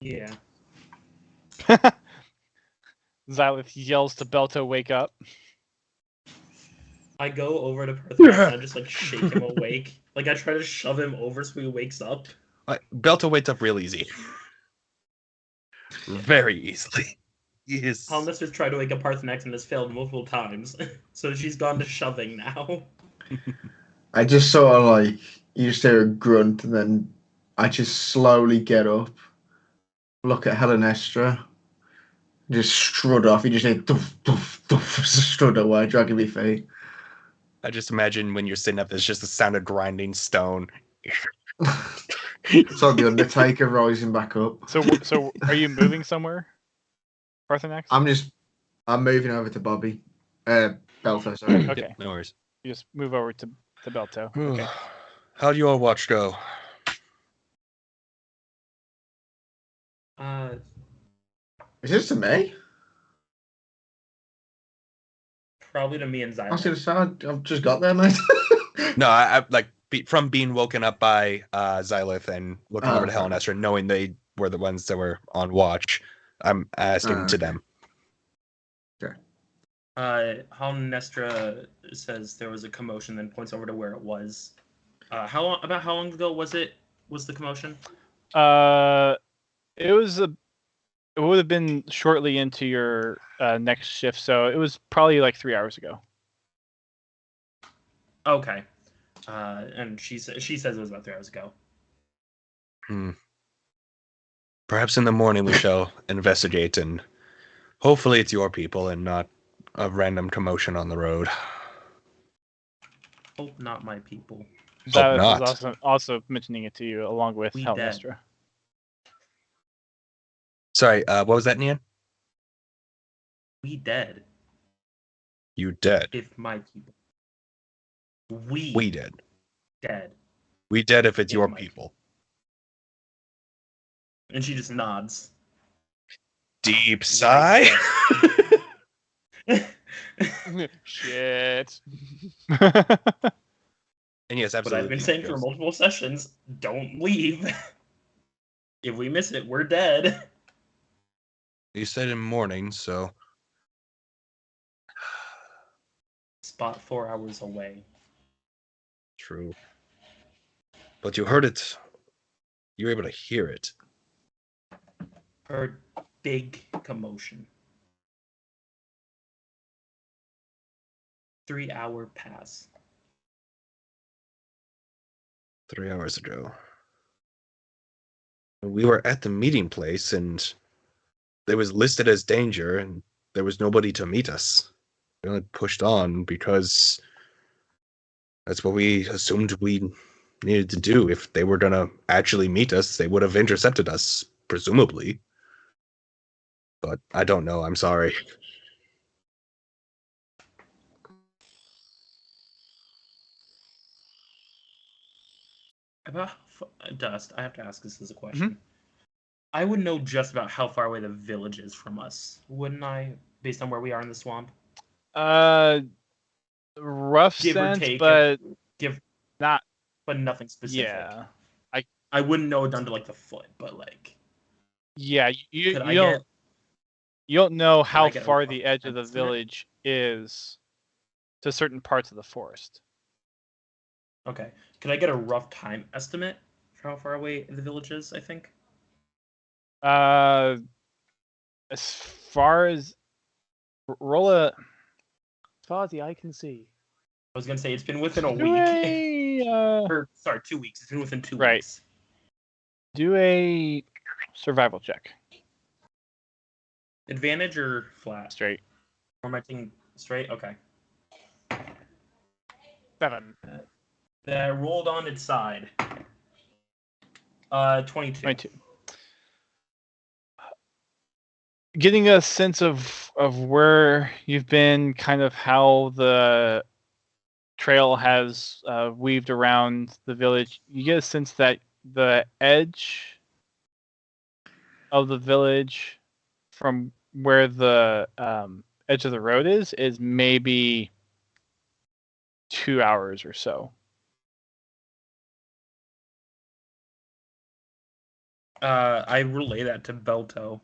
Yeah. Xylith yells to Belto, "Wake up!" I go over to Parthenax and I just like shake him awake. Like I try to shove him over so he wakes up. Belto wakes up real easy. Very easily. Yes. Hollis has tried to wake up Parthenax and has failed multiple times, so she's gone to shoving now. I just sort of like, you just hear a grunt, and then I just slowly get up, look at Helenestra, just strut off. You just hear doof, doof, doof, strut away, dragging me feet. I just imagine when you're sitting up, there's just the sound of grinding stone. It's like the Undertaker rising back up. So are you moving somewhere, Parthenax? I'm moving over to Bobby. Belfast, sorry. Okay. Yep, no worries. You just move over to Belto. Okay. How'd your watch go? Is this to me? Probably to me and I was Xylem. going to say, I've just got there, mate. No, I like from being woken up by Xylith and looking over to okay. Helenestra, knowing they were the ones that were on watch. I'm asking to Okay. them. Helenestra says there was a commotion, then points over to where it was. How long ago was the commotion? It would have been shortly into your next shift, so it was probably like 3 hours ago. Okay. And she says it was about 3 hours ago. Perhaps in the morning we shall investigate, and hopefully it's your people and not a random commotion on the road. Hope not my people. That not. was also mentioning it to you along with We Helenestra. Sorry, what was that, Nian? We dead. You dead. If my people. We dead. dead. We dead if it's If your my people. And she just nods. Deep sigh. Shit. And yes, But absolutely. I've been saying for multiple sessions, don't leave. If we miss it, we're dead. You said in morning, so Spot 4 hours away. true. But you heard it. You were able to hear it. Heard big commotion. 3 hour pass. 3 hours ago. We were at the meeting place, and it was listed as danger, and there was nobody to meet us. We only pushed on because that's what we assumed we needed to do. If they were gonna actually meet us, they would have intercepted us, presumably. But I don't know. I'm sorry. About Dust, I have to ask this as a question. I would know just about how far away the village is from us, wouldn't I? Based on where we are in the swamp. Rough Give or sense, take, but give not. but nothing specific. Yeah, I wouldn't know it down to like the foot, but like. yeah. You Could I you don't get- you don't know how I get a far rough the edge of the estimate? village is to certain parts of the forest. Okay. Could I get a rough time estimate for how far away the village is? I think. As far as roll a, as far as the eye can see. I was gonna say it's been within a Do week. a, 2 weeks. It's been within 2 Right. weeks. do a survival check. Advantage or flat? Straight. Or am I thinking straight? Okay. 7. That rolled on its side. 22. 22. Getting a sense of where you've been, kind of how the trail has weaved around the village, you get a sense that the edge of the village from where the edge of the road is maybe 2 hours or so. I relay that to Belto.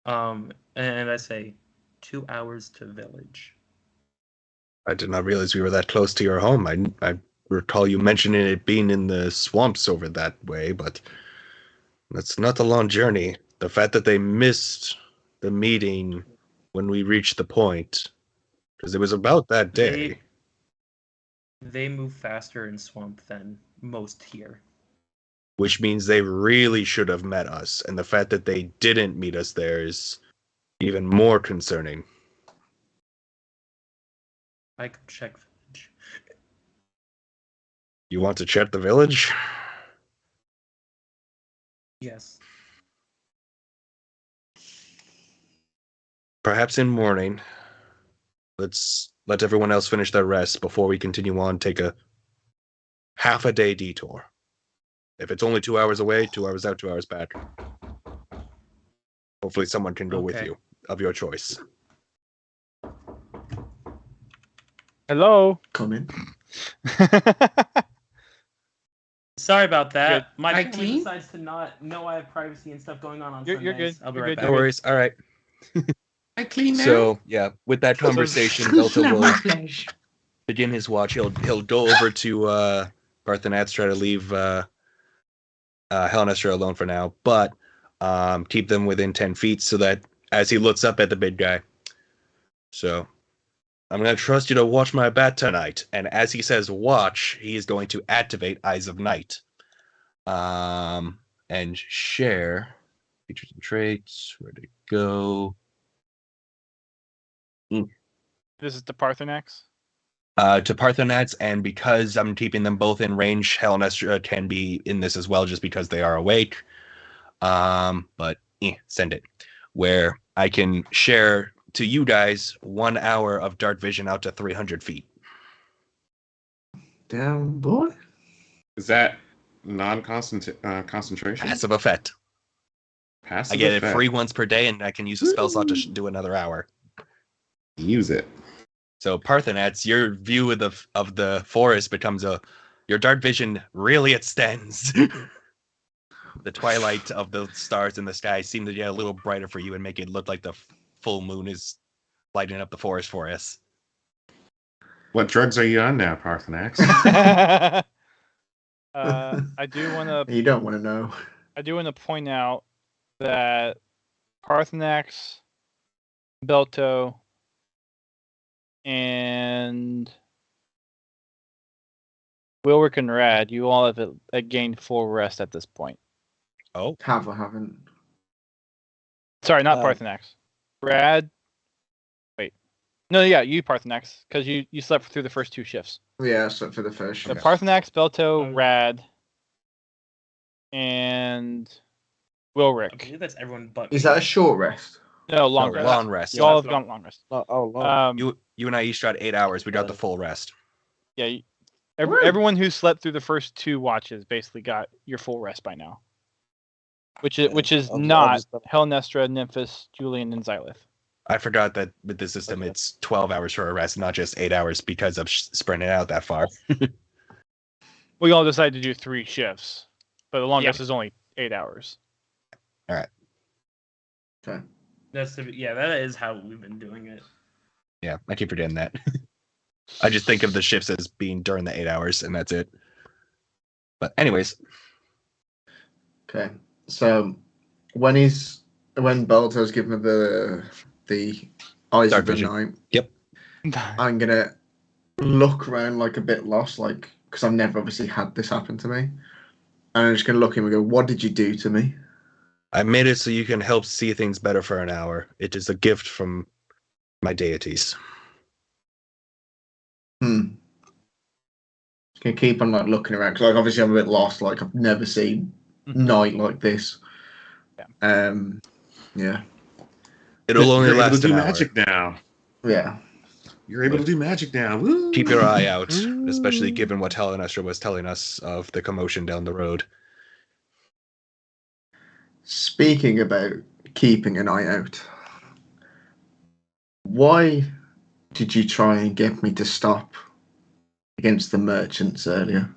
And I say 2 hours to village. I did not realize we were that close to your home. I recall you mentioning it being in the swamps over that way, but that's not a long journey. The fact that they missed the meeting when we reached the point, because it was about that day. They move faster in swamp than most here. Which means they really should have met us, and the fact that they didn't meet us there is even more concerning. I could check village. You want to check the village? Yes. Perhaps in morning. Let's let everyone else finish their rest before we continue on. Take a half a day detour. If it's only 2 hours away, 2 hours out, 2 hours back. Hopefully someone can go with Okay. you, of your choice. Hello. Come in. Sorry about that. Good. My Hi, family Clean. decides to not know I have privacy and stuff going on You're Sundays. good. I'll be You're right good. back. No worries. All right. I clean now. So, yeah, with that conversation, Belto Not will my flesh. begin his watch. He'll go over to Parthenats, try to leave Helenestra alone for now, but keep them within 10 feet so that as he looks up at the big guy. So, I'm going to trust you to watch my bat tonight. And as he says watch, he is going to activate Eyes of Night. And share features and traits. Where'd it go? This is the Parthenax. To Parthenats, and because I'm keeping them both in range, Helenestra can be in this as well, just because they are awake. But send it. Where I can share to you guys 1 hour of dark vision out to 300 feet. Damn boy. Is that non-concentration? Passive effect. Passive I get effect. it free once per day, and I can use a spell slot to do another hour. Use it. So Parthenats, your view of the forest becomes your dark vision really extends. The twilight of the stars in the sky seem to get a little brighter for you and make it look like the full moon is lighting up the forest for us. What drugs are you on now, Parthenax? I do want to. You don't want to know. I do want to point out that Parthenax, Belto, and Wilrick and Rad, you all have gained full rest at this point. Oh, Have or haven't. Sorry, not Um, Parthenax. Rad. Wait. No, yeah, you Parthenax, because you slept through the first 2 shifts. Yeah, so for the first So shift. Parthenax, Belto, Oh. Rad, and I Wilrick. believe that's everyone but Is me. that a short rest? No, long no, rest. long rest. You all have Yeah, gone long rest. Oh, long. You and I each got 8 hours. We got the full rest. Yeah, Woo. everyone who slept through the first 2 watches basically got your full rest by now. Which is I'll not just- Helenestra, Nymphis, Julian, and Xylith. I forgot that with the system, Okay. it's 12 hours for a rest, not just 8 hours because of spreading it out that far. We all decided to do 3 shifts, but the longest Yeah. is only 8 hours. Okay. That is how we've been doing it. Yeah, I keep forgetting that. I just think of the shifts as being during the 8 hours, and that's it. But anyways, Okay. So when Belto's given the eyes Dark of the vision. night, Yep. I'm gonna look around like a bit lost, like because I've never obviously had this happen to me. And I'm just gonna look at him and go, "What did you do to me?" I made it so you can help see things better for an hour. It is a gift from my deities. Just gonna keep on like looking around because like obviously I'm a bit lost. Like I've never seen night like this. Yeah. Yeah. It'll only You're able to last do an hour. magic now. Yeah. You're able to do magic now. Woo! Keep your eye out, especially given what Helenestra was telling us of the commotion down the road. Speaking about keeping an eye out, why did you try and get me to stop against the merchants earlier?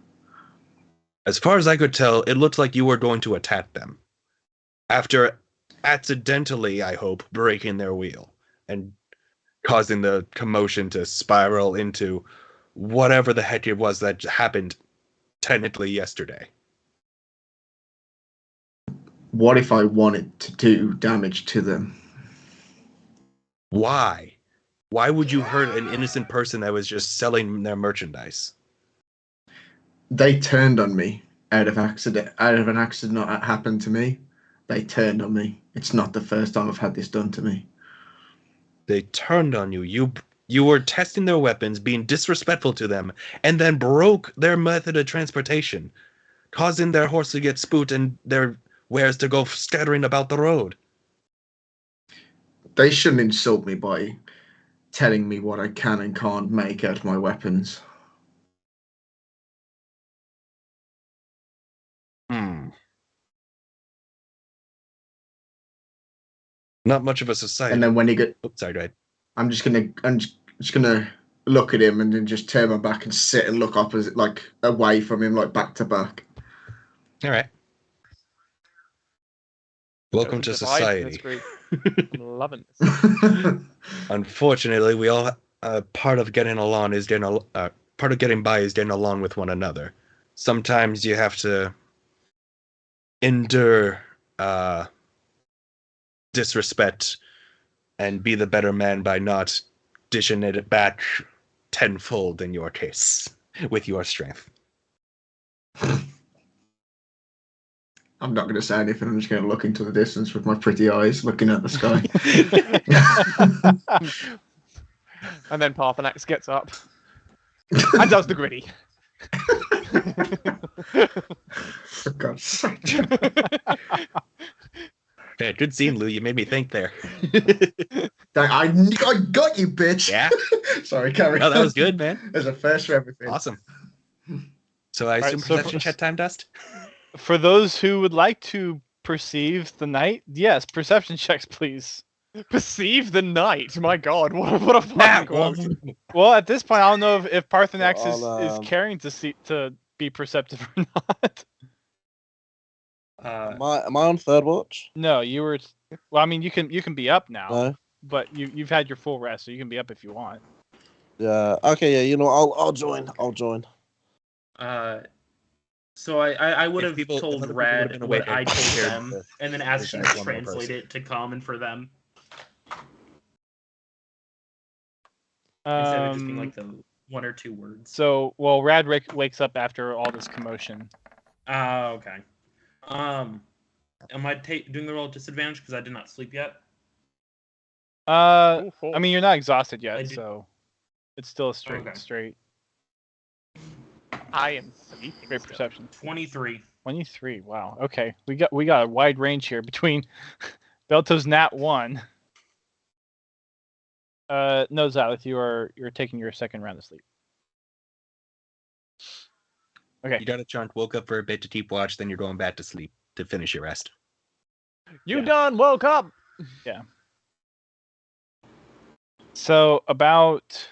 As far as I could tell, it looked like you were going to attack them. After accidentally, I hope, breaking their wheel and causing the commotion to spiral into whatever the heck it was that happened technically yesterday. What if I wanted to do damage to them? Why? Why would you hurt an innocent person that was just selling their merchandise? They turned on me out of an accident that happened to me. They turned on me. It's not the first time I've had this done to me. They turned on you. You were testing their weapons, being disrespectful to them, and then broke their method of transportation, causing their horse to get spooked and their wares to go scattering about the road. They shouldn't insult me by telling me what I can and can't make out of my weapons. Not much of a society. And then when you get, sorry, go ahead. I'm just gonna look at him and then just turn my back and sit and look opposite, like away from him, like back to back. All right. Welcome to society. I'm loving this. Unfortunately, we all part of getting along is part of getting by is getting along with one another. Sometimes you have to endure disrespect and be the better man by not dishing it back tenfold in your case with your strength. I'm not going to say anything. I'm just going to look into the distance with my pretty eyes, looking at the sky. And then Parthenax gets up and does the gritty. For God's sake. Yeah, good scene, Lou. You made me think there. I got you, bitch. Yeah. Sorry, carry No, on. that was good, man. There's a first for everything. Awesome. So I assume perception check time, Dust? For those who would like to perceive the night, yes, perception checks, please. Perceive the night. My God, what a fucking quote. Well, at this point, I don't know if Parthenax Well, is caring to be perceptive or not. Am I on third watch? No, you were. Well, I mean, you can be up now, No. but you've had your full rest, so you can be up if you want. Yeah. Okay. Yeah. You know, I'll join. I'll join. So I would have If other told people would've Rad been what awake, I I'd told shared them, the and then asked him to one more translate person. it to common for them instead of just being like the one or two words. So, well, Rad wakes up after all this commotion. Okay. Am I doing the roll at disadvantage because I did not sleep yet? I mean, you're not exhausted yet, I do- so it's still a straight. Okay. Straight. I am sleeping. Great still. perception. 23. 23. Wow. Okay, we got a wide range here between Belto's nat 1. No, Xylith, you're taking your second round of sleep. Okay. You got a chunk, woke up for a bit to keep watch, then you're going back to sleep to finish your rest. You done woke up. Yeah. So about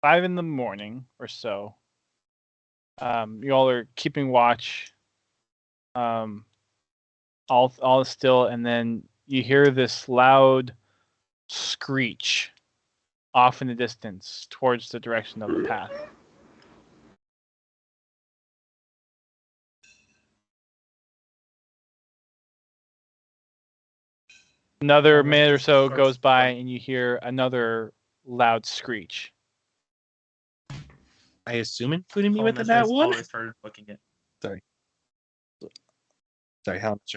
5 in the morning or so, you all are keeping watch. All is still, and then you hear this loud screech off in the distance towards the direction of the path. Another minute or so goes by, and you hear another loud screech. I assume including me with the nat one? I started looking at. Sorry, how much?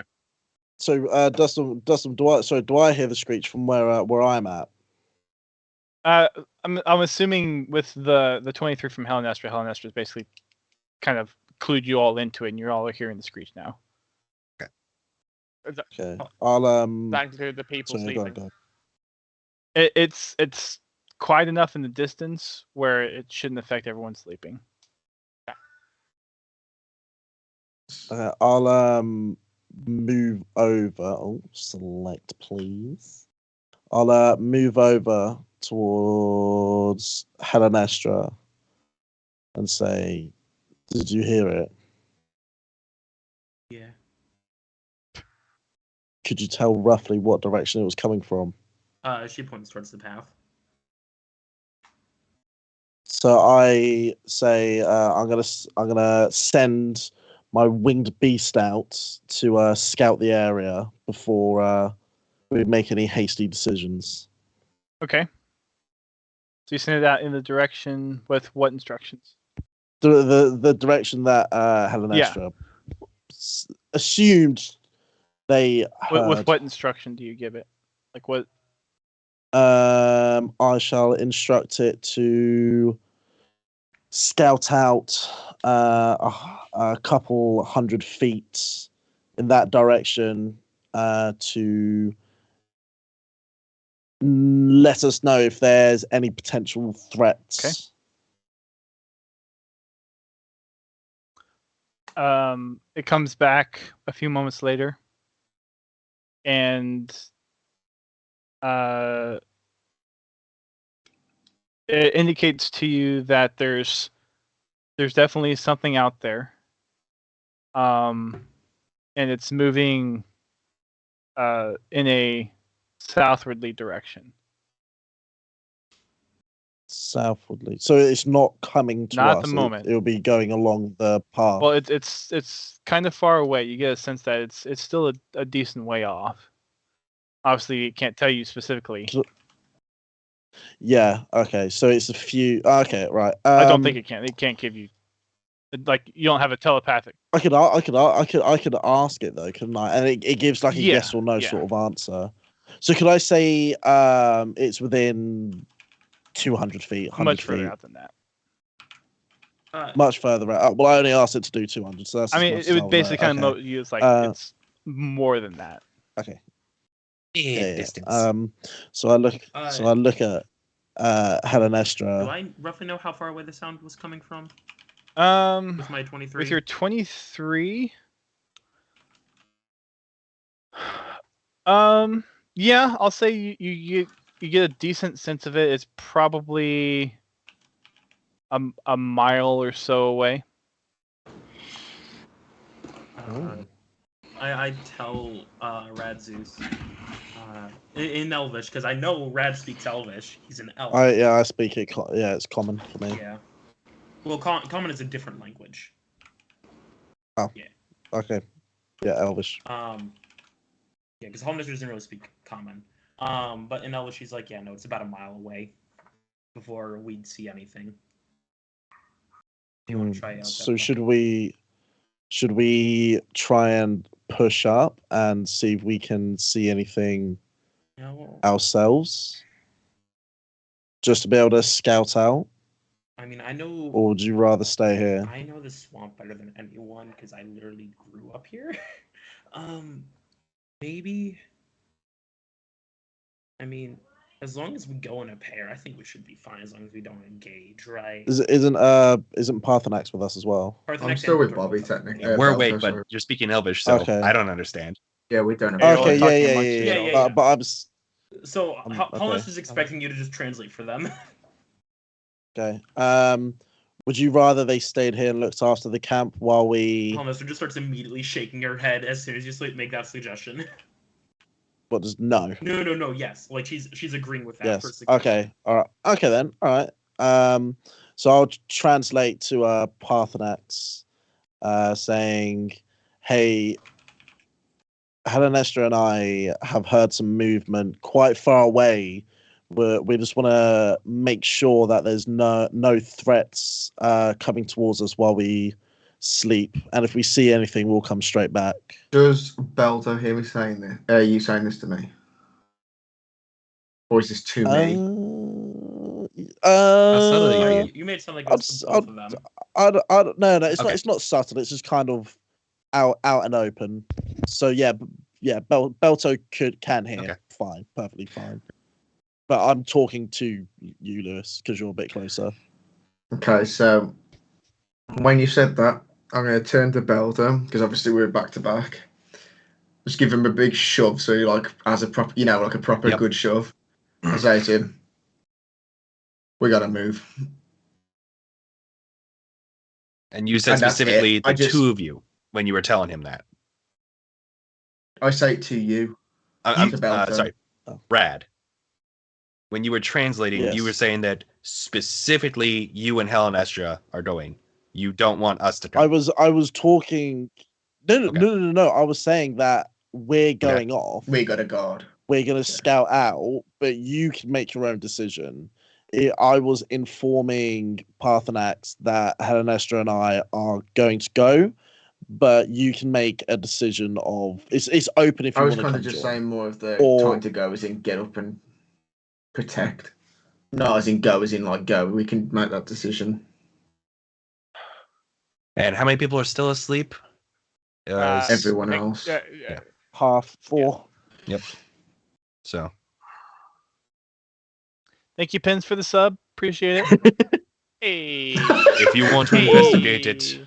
So, Dustin, do I hear the screech from where I'm at? I'm assuming with the 23 from Helen Estra's basically kind of clued you all into it, and you're all hearing the screech now. Okay. I'll That include the people sorry, sleeping. go on. It's quiet enough in the distance where it shouldn't affect everyone sleeping. I'll move over. Oh, select please. I'll move over towards Helenestra and say, "Did you hear it? Yeah. Could you tell roughly what direction it was coming from?" She points towards the path. So I say I'm gonna send my winged beast out to scout the area before we make any hasty decisions. Okay. So you send it out in the direction with what instructions? The direction that Helenestra assumed they heard. With what instruction do you give it? Like what? I shall instruct it to scout out a couple 100 feet in that direction to let us know if there's any potential threats. Okay. It comes back a few moments later, and it indicates to you that there's definitely something out there, and it's moving in a southwardly direction. Southwardly, so it's not coming to us. Not at the moment. It'll be going along the path. Well, it's kind of far away. You get a sense that it's still a decent way off. Obviously, it can't tell you specifically. Yeah. Okay. So it's a few. Okay. Right. I don't think it can. It can't give you. Like you don't have a telepathic. I could ask it though, couldn't I? And it gives like a yes or no sort of answer. So could I say it's within 200 feet, 100 Much feet? further out than that. Much further out. Well, I only asked it to do 200. So that's. I mean, it would basically kind of use like it's more than that. Okay. Distance. So I look. So I look at Helenestra. Do I roughly know how far away the sound was coming from? With my 23. With your 23. Yeah, I'll say you get a decent sense of it. It's probably a mile or so away. I tell Radzeus in Elvish, because I know Rad speaks Elvish. He's an elf. I speak it. Yeah, it's common for me. Yeah. Well, common is a different language. Oh. Yeah. Okay. Yeah, Elvish. Yeah, because Holmester doesn't really speak common. But in Elvish, he's like, yeah, no, it's about a mile away before we'd see anything. Do you want to try out that So one? should we try and push up and see if we can see anything ourselves? Just to be able to scout out? I mean, I know. Or would you rather stay here? I know the swamp better than anyone because I literally grew up here. Maybe. I mean, as long as we go in a pair, I think we should be fine. As long as we don't engage, right? Isn't Parthenax with us as well? I'm still with Bobby, technically. We're awake, but you're speaking Elvish, so Okay. I don't understand. Yeah, we don't know. Okay, Yeah. yeah. But I'm. So, okay. Hollis is expecting you to just translate for them. Okay. Would you rather they stayed here and looked after the camp while we? Hollis just starts immediately shaking her head as soon as you make that suggestion. What does no? No. Yes, like she's agreeing with that. Yes. Okay. All right. Okay then. All right. So I'll translate to Parthenax, saying, "Hey, Helenestra and I have heard some movement quite far away. We just want to make sure that there's no threats coming towards us while we sleep. And if we see anything, we'll come straight back." Does Beldo hear me saying this? You saying this to me? Or is this to me? You made it sound like it was to both of them. I don't. No. It's Okay. not. It's not subtle. It's just kind of out and open. So yeah. Belto can hear. Okay. Fine. Perfectly fine. But I'm talking to you, Lewis, because you're a bit closer. Okay, so when you said that, I'm going to turn to Beldo, because obviously we're back to back. Just give him a big shove, so he like has a proper, like a proper good shove. I say to him, "We gotta move." And you said And that's specifically it. I the just- two of you when you were telling him that. I say it to you. I'm To Belto. sorry, Oh. Brad. When you were translating, Yes. you were saying that specifically you and Helen Estra are going. You don't want us to come. I was talking. No, Okay. no. I was saying that we're going off. We got a guard. We're going to scout out, but you can make your own decision. I was informing Parthenax that Helen Estra and I are going to go, but you can make a decision of it's open if you I want was to kind come of just join. saying more of the Or- time to go as in get up and protect. Not as in go as in like go. We can make that decision. And how many people are still asleep? Everyone else. Yeah. Half 4. Yep. So Thank you, Pins, for the sub. Appreciate it. Hey. if you want to investigate it,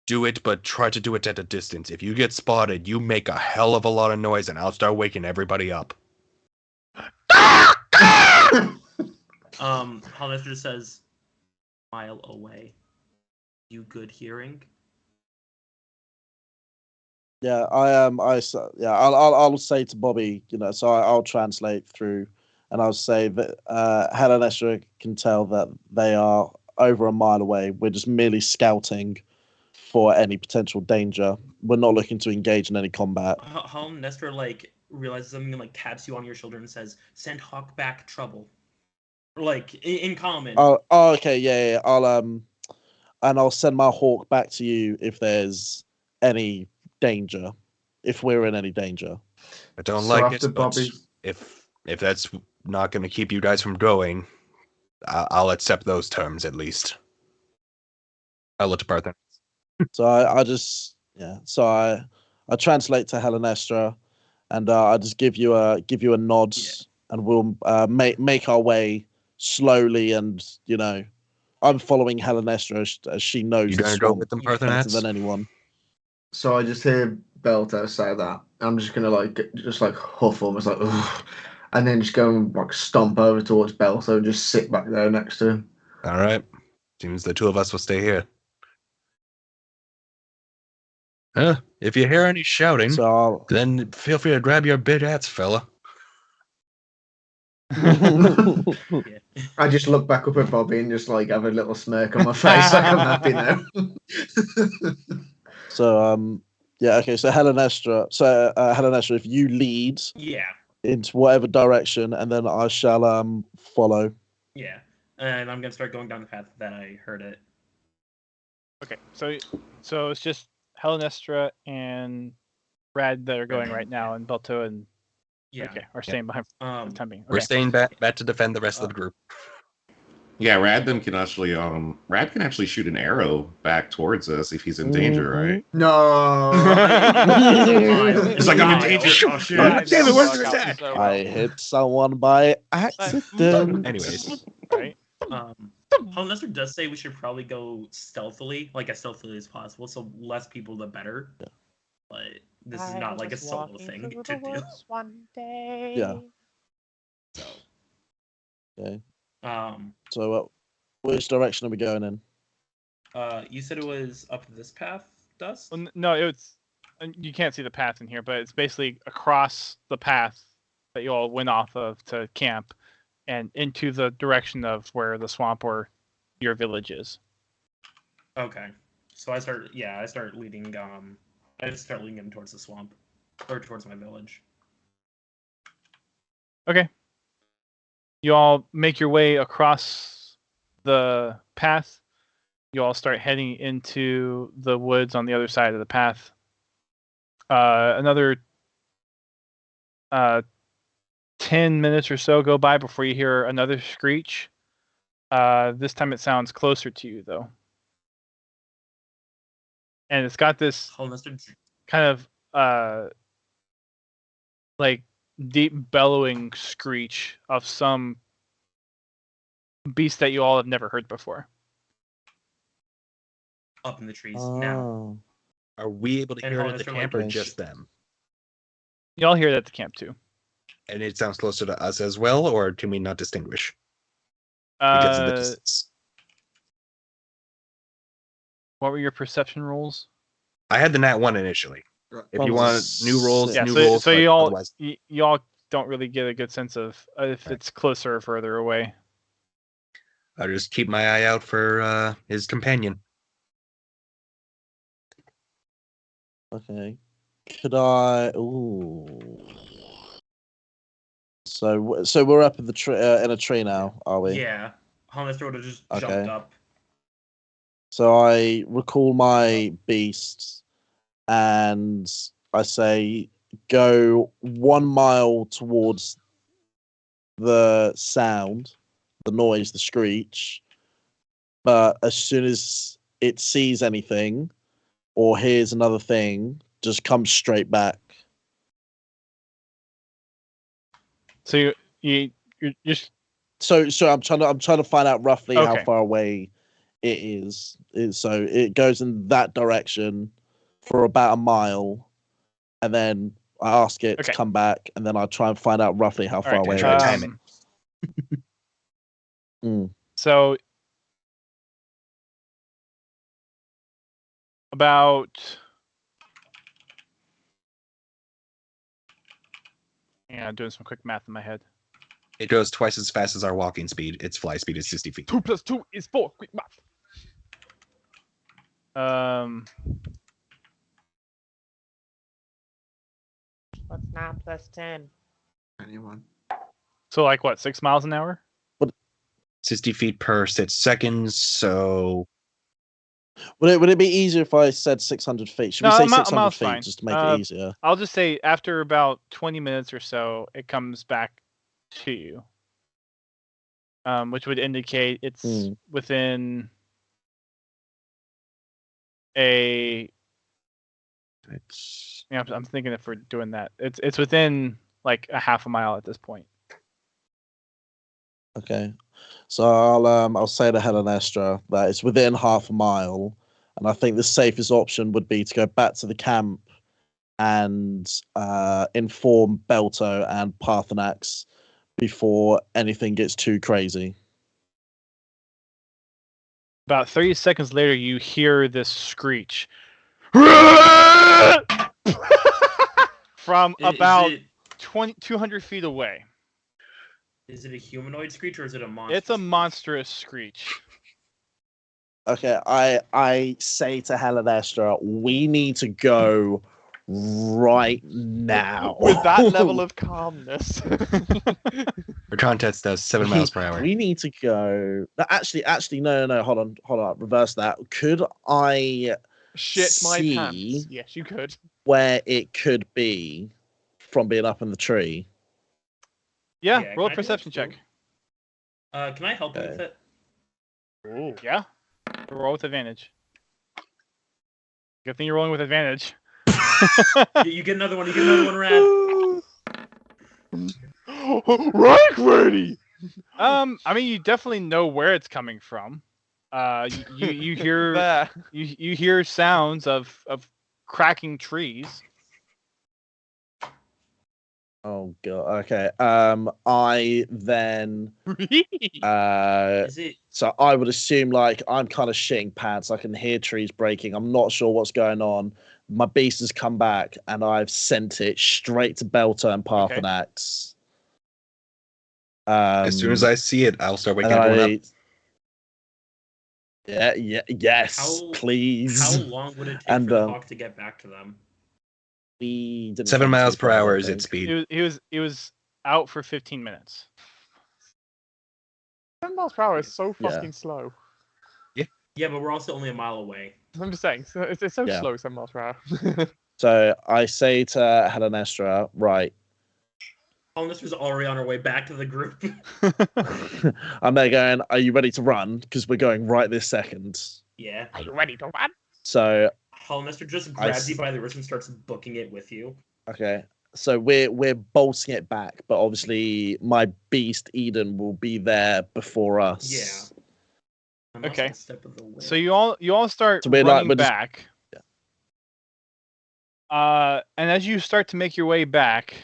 do it, but try to do it at a distance. If you get spotted, you make a hell of a lot of noise, and I'll start waking everybody up. Hollister says, mile away. You good hearing? Yeah, I'll say to Bobby, so I'll translate through, and I'll say that Helen Estra can tell that they are over a mile away. We're just merely scouting for any potential danger. We're not looking to engage in any combat. Nestor realizes something and taps you on your shoulder and says, "Send Hawk back trouble." In common. Oh, okay, yeah. I'll send my hawk back to you if there's any danger, if we're in any danger. I don't So like after it, but Bobby's- if that's not going to keep you guys from going, I'll accept those terms at least. I'll look to Parthen. So I translate to Helen Estra, and I just give you a nod, and we'll make our way slowly, and I'm following Helen Estra as she knows You the gonna go swamp with them, better Parthenats? than anyone. So I just hear Belto say that. I'm just gonna huff almost like, ugh, and then just go and stomp over towards Belto and just sit back there next to him. All right. Seems the two of us will stay here. If you hear any shouting, So then feel free to grab your big hats, fella. I just look back up at Bobby and just have a little smirk on my face, like I'm happy now. So okay. So Helen Estra. If you lead Yeah. into whatever direction, and then I shall follow. Yeah. And I'm gonna start going down the path that I heard it. Okay, so it's just Helen Estra and Rad that are going right now, and Belto and are staying behind for the time being. We're Okay. staying back to defend the rest of the group. Yeah, Rad can actually shoot an arrow back towards us if he's in danger, right? No. It's like I'm in danger. Oh shit! Damn it, where's your attack? I hit someone by accident. Anyways, Right. Nestor does say we should probably go stealthily, as stealthily as possible, so less people the better. Yeah. But this is not a solo thing to do. One day. Yeah. So. Okay. Um. So, which direction are we going in? You said it was up this path, Dust? Well, no, you can't see the path in here, but it's basically across the path that you all went off of to camp, and into the direction of where the swamp or your village is. Okay. So I start leading. I just start leading him towards the swamp, or towards my village. Okay. You all make your way across the path. You all start heading into the woods on the other side of the path. Another 10 minutes or so go by before you hear another screech. This time it sounds closer to you, though. And it's got this kind of deep bellowing screech of some beast that you all have never heard before. Up in the trees now. Are we able to And hear it how at the is there, camp or just them? You all hear it at the camp too. And it sounds closer to us as well, or can we not distinguish because of the distance? What were your perception rolls? I had the nat 1 initially. If you want new rolls, Yeah, new so, rolls. so but you all otherwise- you all don't really get a good sense of if it's closer or further away. I'll just keep my eye out for his companion. Okay. Could I? Ooh. So we're up in the tree in a tree now, are we? Yeah. Hollister would have just Okay. jumped up. So I recall my beasts, and I say, go 1 mile towards the sound, the noise, the screech. But as soon as it sees anything or hears another thing, just come straight back. So you're just So I'm trying to find out roughly how Okay. far away it is. So it goes in that direction for about a mile, and then I ask it Okay. to come back, and then I try and find out roughly how all far right. away try it to is. time it. So about I'm doing some quick math in my head. It goes twice as fast as our walking speed. Its fly speed is 60 feet. 2 + 2 is 4. Quick math. What's 9 + 10? Anyone? So like what, 6 miles an hour? 60 feet per 6 seconds, so Would it be easier if I said 600 feet? Should No, we say a 600 mile's feet fine. just to make it easier? I'll just say after about 20 minutes or so, it comes back to you, which would indicate it's within a. I'm thinking if we're doing that, it's within like a half a mile at this point. Okay, so I'll say to Helenestra that it's within half a mile, and I think the safest option would be to go back to the camp and inform Belto and Parthenax before anything gets too crazy. About 30 seconds later, you hear this screech from about 200 feet away. Is it a humanoid screech or is it a monster? It's a monstrous screech. Okay, I say to Helenestra, we need to go right now. With that level of calmness. for context, that's 7 miles per hour. We need to go. No, actually, no. Hold on. Reverse that. Could I Shit my see pants. Yes, you could. where it could be from being up in the tree? Yeah, roll a can I do perception it? check. Can I help him with it? Ooh, yeah. Roll with advantage. Good thing you're rolling with advantage. You get another one. You get another one, Rad. Right, ready. I mean, you definitely know where it's coming from. You hear There. you hear sounds of cracking trees. Oh god. Okay. I then Is it? so I would assume like I'm kind of shitting pants. I can hear trees breaking. I'm not sure what's going on. My beast has come back, and I've sent it straight to Belter and Parthenax. As soon as I see it, I'll start waking and everyone up. Yes, please. How long would it take And, for the hawk to get back to them? We didn't 7 come miles too per far, I hour don't is its think. speed. He was out for 15 minutes. 10 miles per hour is so fucking slow. Yeah, but we're also only a mile away. I'm just saying, it's so Yeah. slow, 7 miles per hour. So I say to Helenestra, right. Hollister's already on her way back to the group. I'm there going, are you ready to run? Because we're going right this second. Yeah. Are you ready to run? So Hollister just grabs you by the wrist and starts booking it with you. okay. So we're bolting it back, but obviously my beast Eden will be there before us. Yeah. Okay. Step of the way. So you all start So we're running we're just- back. And as you start to make your way back,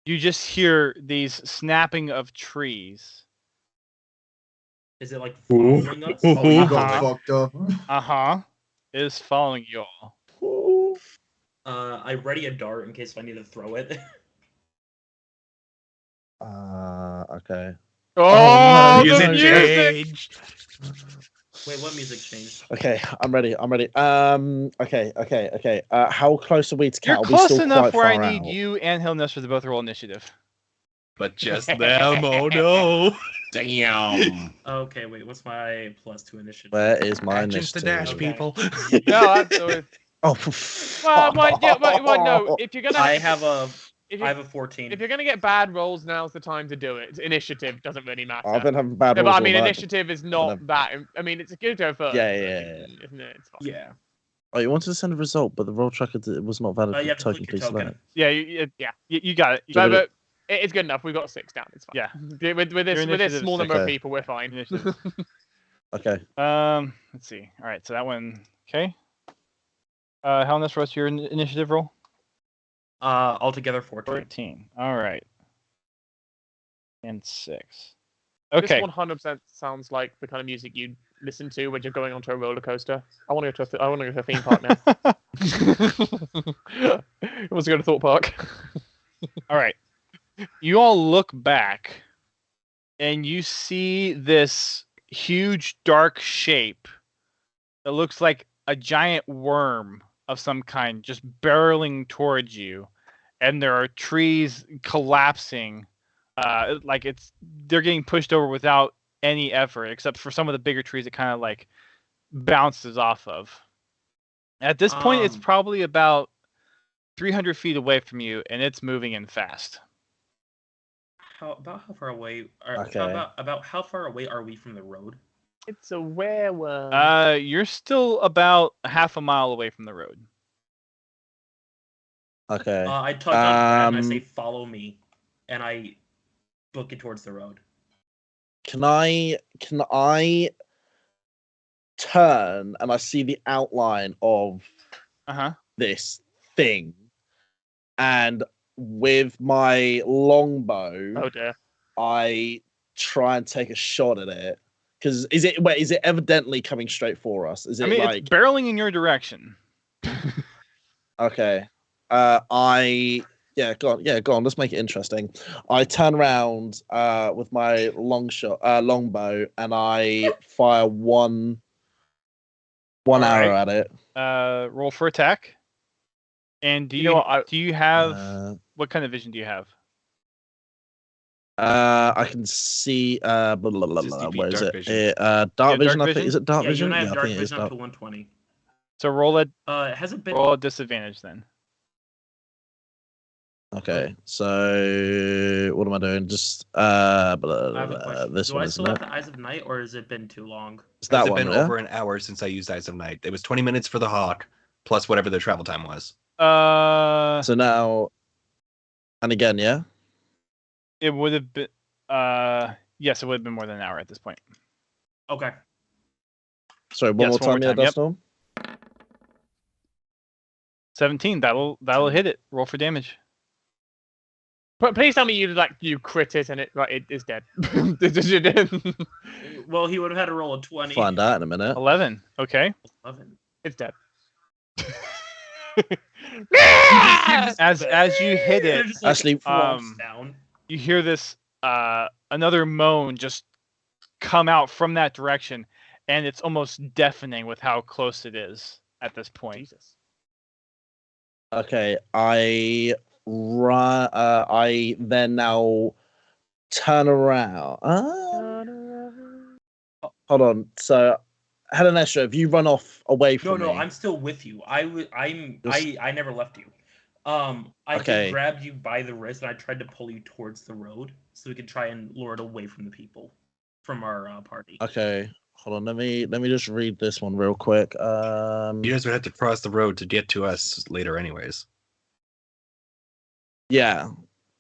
you just hear these snapping of trees. Is it like following us? Oh, you got fucked up. It is following you all. I ready a dart in case I need to throw it. Okay. Oh, no, the Music music! changed. Wait, what music changed? Okay, I'm ready. Okay. How close are we to You're Cat? Are we close still enough quite where I far need out? you and Hillnester to both roll initiative. But just them. Oh no. Damn. Okay, wait, what's my +2 initiative? Where is my Actions to initiative? dash, people. No, absolutely. Oh, No. If you're gonna, I have a if I you have a 14. if you're gonna get bad rolls, now's the time to do it. Initiative doesn't really matter. I've been having bad No, rolls but I all mean, night. initiative is not that. I mean, it's a good go first. Yeah, but yeah. isn't it? It's fine. Yeah. Oh, you wanted to send a result, but the roll tracker was not valid You for have to token. click your Please token. select. Yeah, you got it. You But, got it. but it's good enough. We've got 6 down. It's fine. Yeah. With Your this initiative's small number of okay. people, we're fine. Initiative. Okay. Let's see. All right, so that one. Okay. Hellness, what's your initiative roll? Altogether 14. 14. All right. And 6. This Okay. 100% sounds like the kind of music you'd listen to when you're going onto a roller coaster. I want to go to a theme park now. I want to go to Thought Park. All right. You all look back and you see this huge dark shape that looks like a giant worm of some kind just barreling towards you. And there are trees collapsing. Like they're getting pushed over without any effort, except for some of the bigger trees it kind of like bounces off of. At this point, it's probably about 300 feet away from you, and it's moving in fast. How far away? Okay. About how far away are we from the road? It's a werewolf. You're still about half a mile away from the road. Okay. I touch on Brad and I say, "Follow me," and I book it towards the road. Can I turn and I see the outline of this thing, and with my longbow, Oh dear. I try and take a shot at it. Because is it evidently coming straight for us? Is it it's barreling in your direction. Okay. Go on. Let's make it interesting. I turn around with my longbow, and I fire one arrow at it. Roll for attack. And do you have what kind of vision do you have? I can see. Where is it? Dark vision. I think. Is it dark vision? You and I have dark I think it is vision up to 120. So roll a. It hasn't been. Roll a disadvantage then. Okay, so what am I doing? Just I have a question. this Do one, I still isn't have it? the Eyes of Night, or has it been too long? It's that Has one. It been over an hour since I used Eyes of Night. It was 20 minutes for the hawk, plus whatever the travel time was. So now, and again, yeah. It would have been. Yes, it would have been more than an hour at this point. Okay. Sorry, one more time, yeah, Duststorm. 17. That'll hit it. Roll for damage. But please tell me you crit it and it is dead. Well, he would have had to roll a 20. Find out in a minute. 11. Okay. 11. It's dead. as you hit it, just, actually, down. You hear this another moan just come out from that direction, and it's almost deafening with how close it is at this point. Jesus. Okay, I then now turn around. Hold on. So, Helenestra, have you run off away from me? No, I'm still with you. I never left you. I Okay. just grabbed you by the wrist and I tried to pull you towards the road so we could try and lure it away from the people, from our party. Okay. Hold on. Let me just read this one real quick. You guys would have to cross the road to get to us later, anyways. Yeah,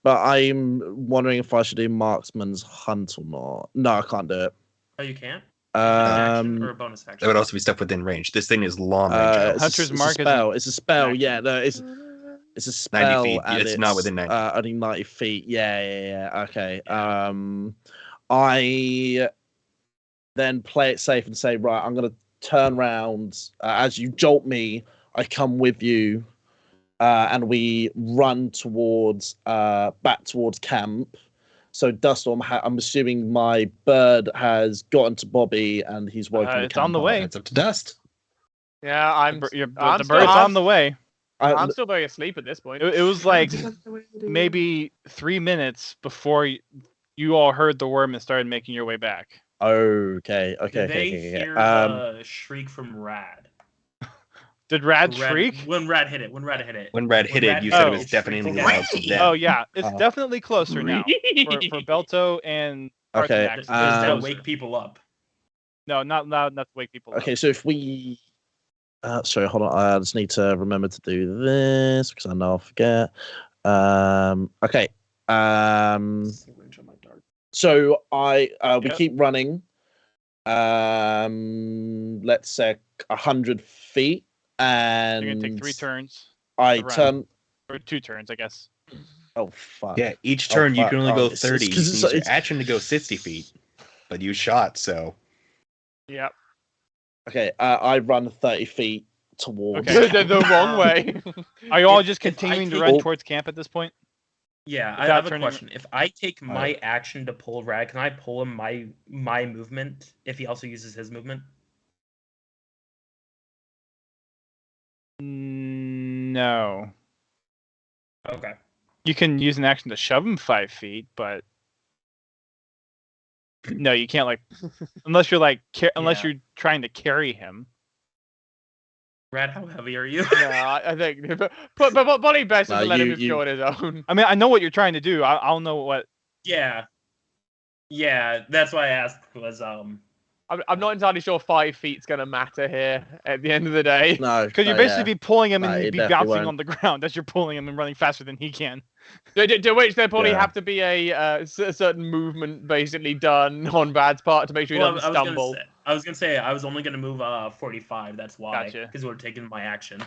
but I'm wondering if I should do Marksman's Hunt or not. No, I can't do it. Oh, you can't? Is it an action or a bonus action? That would also be stuff within range. This thing is long range. Hunter's it's Mark a spell. is It's a spell. Yeah, no, it's a spell. 90 feet. And It's not within 90. Only 90 feet. Yeah. Okay. I then play it safe and say, right, I'm gonna turn around as you jolt me. I come with you. And we run towards back towards camp. So Duststorm, I'm assuming my bird has gotten to Bobby and he's woken the It's on the camp way. up. It's up to Dust. Yeah, I'm. The I'm bird's still- on the way. I'm still very asleep at this point. It was like maybe 3 minutes before you all heard the worm and started making your way back. Okay. Did they hear the shriek from Rad? Did Rad shriek? When Rad hit it. When Rad hit it, you said it was definitely loud to them. Oh yeah, it's definitely closer now for Belto and Okay, Arthanax. Does that wake people up? No, not loud enough to wake people up. Okay, so if we... sorry, hold on. I just need to remember to do this because I know I'll forget. Okay. So we keep running. Let's say 100 feet, and You're gonna take 3 turns. I to run. turn. Or 2 turns, I guess. Oh fuck! Yeah, each turn you fuck. can only go It's 30. You 'cause can it's- use your it's- action to go 60 feet, but you shot, so Yep. Okay, I run 30 feet towards. Okay. the wrong way. Are you all If- just if I continuing to take- run towards camp at this point? Yeah, I Without have a turning- question. If I take my action to pull Rad, can I pull him my movement if he also uses his movement? No. Okay. You can use an action to shove him 5 feet, but no, you can't unless you're unless Yeah. you're trying to carry him. Rad, how heavy are you? No, I think. But Bonnie best No, to let him you- go on his own. I mean, I know what you're trying to do. I don't know what. Yeah. Yeah, that's why I asked was I'm not entirely sure 5 feet's gonna matter here at the end of the day. No, Because you're no, basically be pulling him No, and it he'd be definitely bouncing won't. on the ground as you're pulling him and running faster than he can. To which there probably Yeah. have to be a certain movement basically done on Brad's part to make sure he doesn't stumble. I was gonna say I was only gonna move 45. That's why, Gotcha. because it would have taken my action.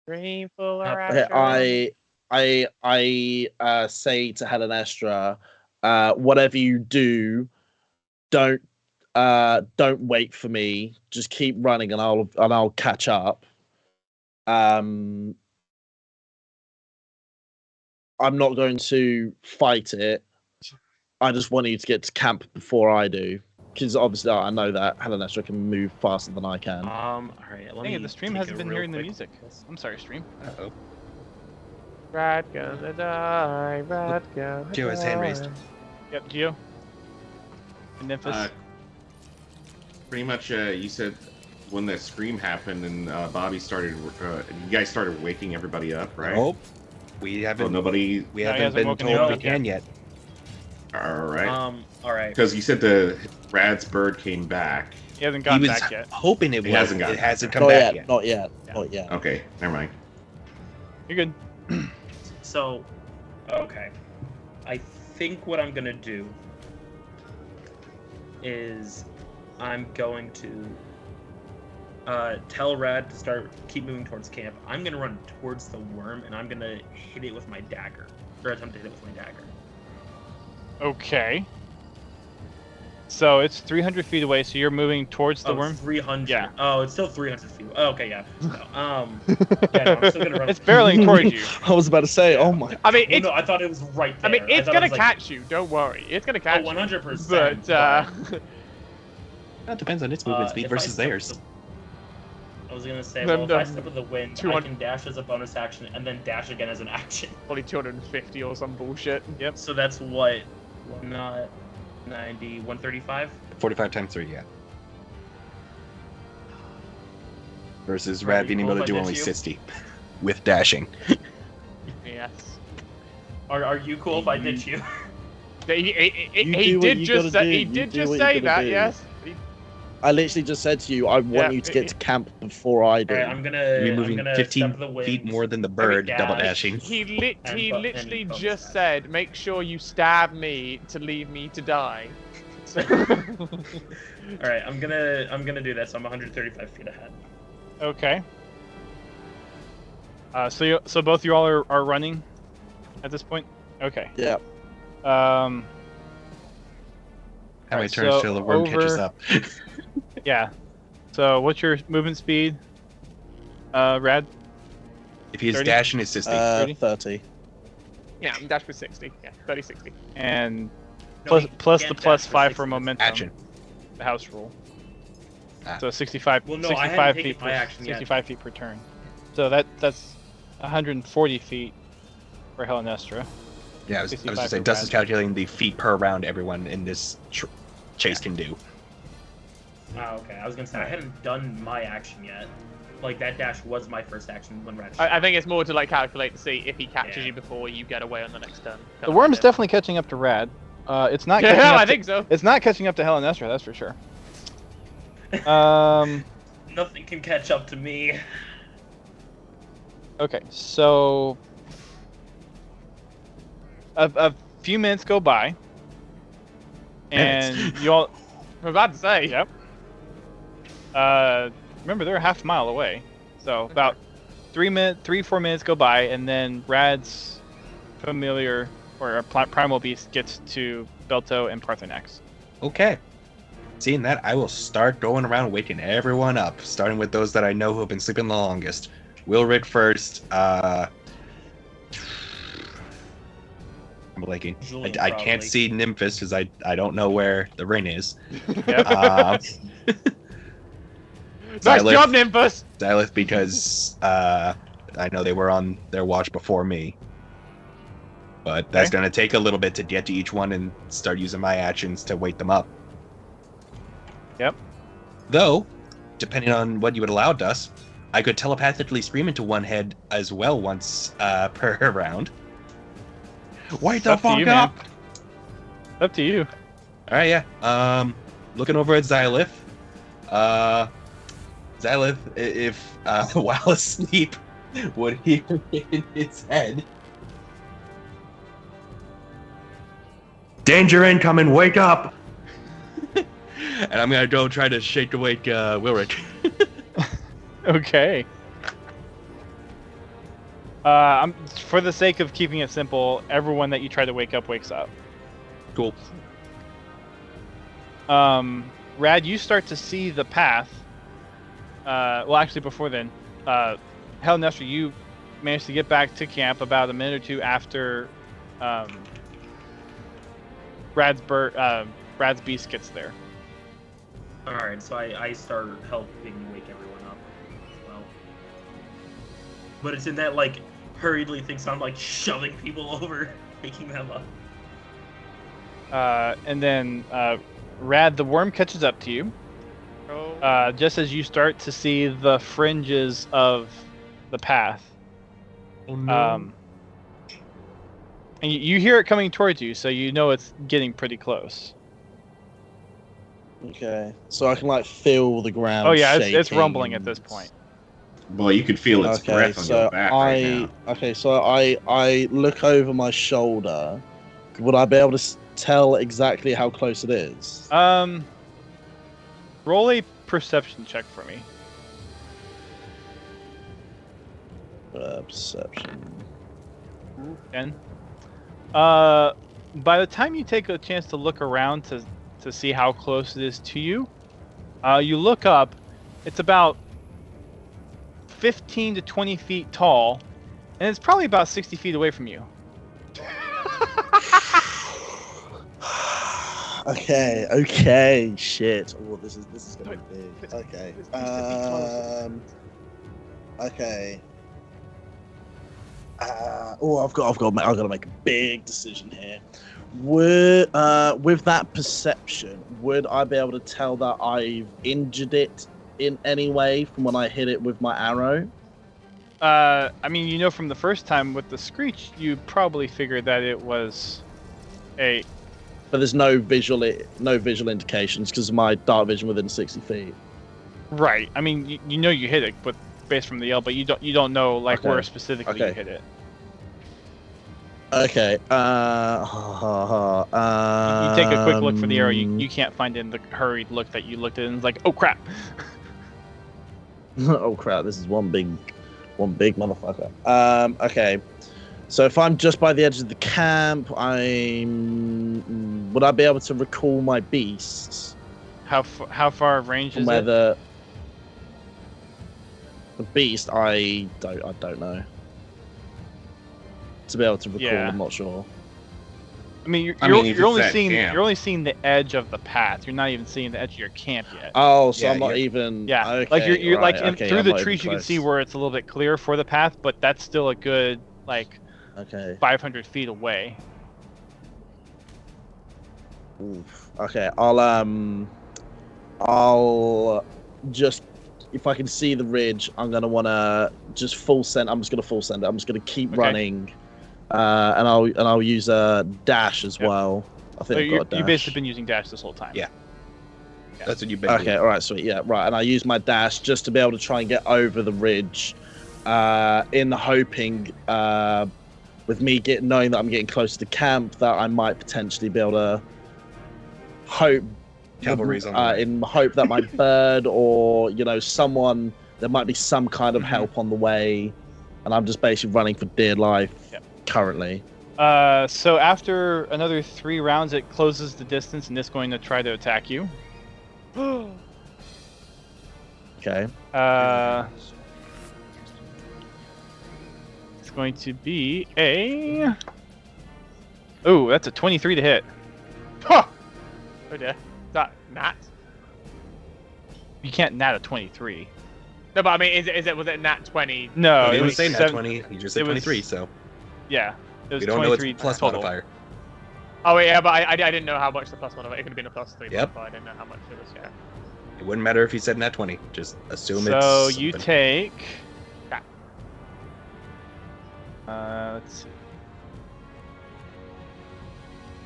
Green fuller Okay, I say to Helenestra, whatever you do, don't wait for me. Just keep running, and I'll catch up. I'm not going to fight it. I just want you to get to camp before I do, because obviously I know that Helenestra can move faster than I can. All right. Let Hey, me the stream take hasn't a been real hearing the quick- music. I'm sorry, stream. uh-oh. Brad gonna die. Brad gonna Geo has hand raised. Yep, Geo. And Nymphus. Pretty much, you said when that scream happened and Bobby started, you guys started waking everybody up, right? Nope. We Oh, haven't. nobody. We No, he haven't hasn't been woken told anyone we up can yet. All right. All right. Because you said the Rad's bird came back. He hasn't He gotten was back yet. hoping it He was. hasn't gotten It hasn't back come Not back yet, yet. not yet. Okay, never mind. You're good. So, okay. I think what I'm gonna do is I'm going to tell Rad to keep moving towards camp. I'm gonna run towards the worm and I'm gonna hit it with my dagger, or attempt to hit it with my dagger. Okay. So it's 300 feet away, so you're moving towards the worm? 300. Yeah. Oh, it's still 300 feet. Oh, okay, yeah. No, yeah, no, I'm still gonna run. It's barreling towards you. I was about to say, oh my. I mean, Well, it's, no, I thought it was right I there. mean, it's thought it gonna was, like, catch you. Don't worry, it's gonna catch Oh, you. 100%. But That depends on its movement speed if I versus step theirs. with I was gonna say, Them well, if I dumb step with the wind, I 200 can dash as a bonus action and then dash again as an action. probably 250 or some bullshit. Yep. So that's what, not 90, 135. 45 times 3, yeah. Versus Right, Rad being you able cool to if I do ditch only you? 60 with dashing. Yes. Are you cool if I ditch you? He do what did you just gotta say. do. He You did do just what you say gotta that. do. Yes. I literally just said to you, I want Yeah, you to get to camp before I do. Alright, I'm gonna. You're I'm moving gonna 15 step with the wind. feet more than the bird, dash. double dashing. He And literally bonus just action. said, "Make sure you stab me to leave me to die." So- All right, I'm gonna do that. So I'm 135 feet ahead. Okay. So both you all are running at this point? Okay. Yeah. How many Alright, turns so till the worm catches over- up? Yeah. So what's your movement speed? Rad? If he's 30? dashing, it's 60. 30. Yeah, I'm dash for 60. Yeah, 30, 60. And No, plus you the can't plus dash 5 for 60. momentum. Action. The house rule. Ah. So 65. Well, no, I 65 hadn't feet taken per my action yet. 65 feet per turn. So that's 140 feet for Helenestra. Yeah, I was 65 gonna say for Dust is Rad. calculating the feet per round everyone in this chase can do. Oh, okay. I was gonna say I hadn't done my action yet. Like that dash was my first action when Rad. I think it's more to like calculate to see if he catches Yeah. you before you get away on the next turn. The worm is definitely catching up to Rad. It's not. catching Yeah, up I to- think so. It's not catching up to Helenestra, that's for sure. Nothing can catch up to me. Okay, so a few minutes go by, and you all. I'm about to say. Yep. Remember they're a half mile away, so about 4 minutes go by, and then Rad's familiar or primal beast gets to Belto and Parthenax. Okay. Seeing that, I will start going around waking everyone up, starting with those that I know who have been sleeping the longest. Wilrit first. I'm blanking. Julian, I can't probably. see Nymphis because I don't know where the ring is. Yep. Nice Xylith- job, Nimbus! Xylith because I know they were on their watch before me. But that's Okay. going to take a little bit to get to each one and start using my actions to wake them up. Yep. Though, depending on what you would allow, Dust, I could telepathically scream into one head as well once per round. Wake the Up to fuck you, man. up! Up to you. All right, yeah. Looking over at Xylith. Xylith, if while asleep, would hear in his head. Danger incoming! Wake up! And I'm gonna go try to shake awake Wilrick. Okay. For the sake of keeping it simple, everyone that you try to wake up wakes up. Cool. Rad, you start to see the path. Well, actually, before then, Helenestra, you managed to get back to camp about a minute or two after Rad's beast gets there. Alright, so I start helping wake everyone up. Well. But it's in that, like, hurriedly thing, so I'm, like, shoving people over, waking them up. And then Rad, the worm catches up to you. Just as you start to see the fringes of the path. Oh no. And you hear it coming towards you, so you know it's getting pretty close. Okay, so I can like feel the ground. Oh yeah, it's shaking rumbling at and- this point. Well, you could feel its Okay, breath on so your back right now. I look over my shoulder. Would I be able to tell exactly how close it is? Roll a perception check for me. Perception. 10. By the time you take a chance to look around to see how close it is to you, you look up. It's about 15 to 20 feet tall, and it's probably about 60 feet away from you. Okay, shit. Oh, this is gonna be big. Okay. Okay. I've got to make a big decision here. With that perception, would I be able to tell that I've injured it in any way from when I hit it with my arrow? I mean, you know, from the first time with the screech, you probably figured that it was a. But there's no visual indications because of my dark vision within 60 feet. Right. I mean, you know you hit it, but based from the yell, but you don't know like Okay. where specifically you Okay. hit it. Okay. You take a quick look for the arrow. You can't find it in the hurried look that you looked at, and it's like, oh crap. Oh crap! This is one big motherfucker. Okay. So if I'm just by the edge of the camp, would I be able to recall my beasts? How far of range From is where it? the beast, I don't know. to be able to recall. Yeah. I'm not sure. I mean, I you're, mean, if you're it's only that seeing camp. you're only seeing the edge of the path. You're not even seeing the edge of your camp yet. Oh, so Yeah, I'm not you're- even. Yeah, okay, like you're like right, okay, through I'm the not even trees you can see close. where it's a little bit clear for the path, but that's still a good like Okay. 500 feet away. Oof. Okay, I'll just, if I can see the ridge, I'm gonna wanna just full send. I'm just gonna full send it. I'm just gonna keep Okay. running, and I'll use a dash as Yep. well. I think So I've got a dash. you've basically been using dash this whole time. Yeah. That's what you've been Okay, doing. all right, sweet, yeah, right. And I use my dash just to be able to try and get over the ridge, in the hoping, with me knowing that I'm getting close to camp, that I might potentially be able to hope. Cavalry's on the way. In hope that my bird or someone, there might be some kind of help on the way, and I'm just basically running for dear life currently. So after another 3 rounds, it closes the distance and it's going to try to attack you. Okay. It's going to be a. Oh, that's a 23 to hit. Oh dear. Is that nat? You can't nat a 23. No, but I mean, was it nat 20? No, he it didn't was say nat 7 20. He just said it was- 23. So Yeah, it was we don't know 23 its plus total. modifier. Oh wait, yeah, but I didn't know how much the plus one. It could have been a plus 3. Yep. But I didn't know how much it was. Yeah. It wouldn't matter if he said nat 20. Just assume it's. So you something. take. Yeah. Let's see.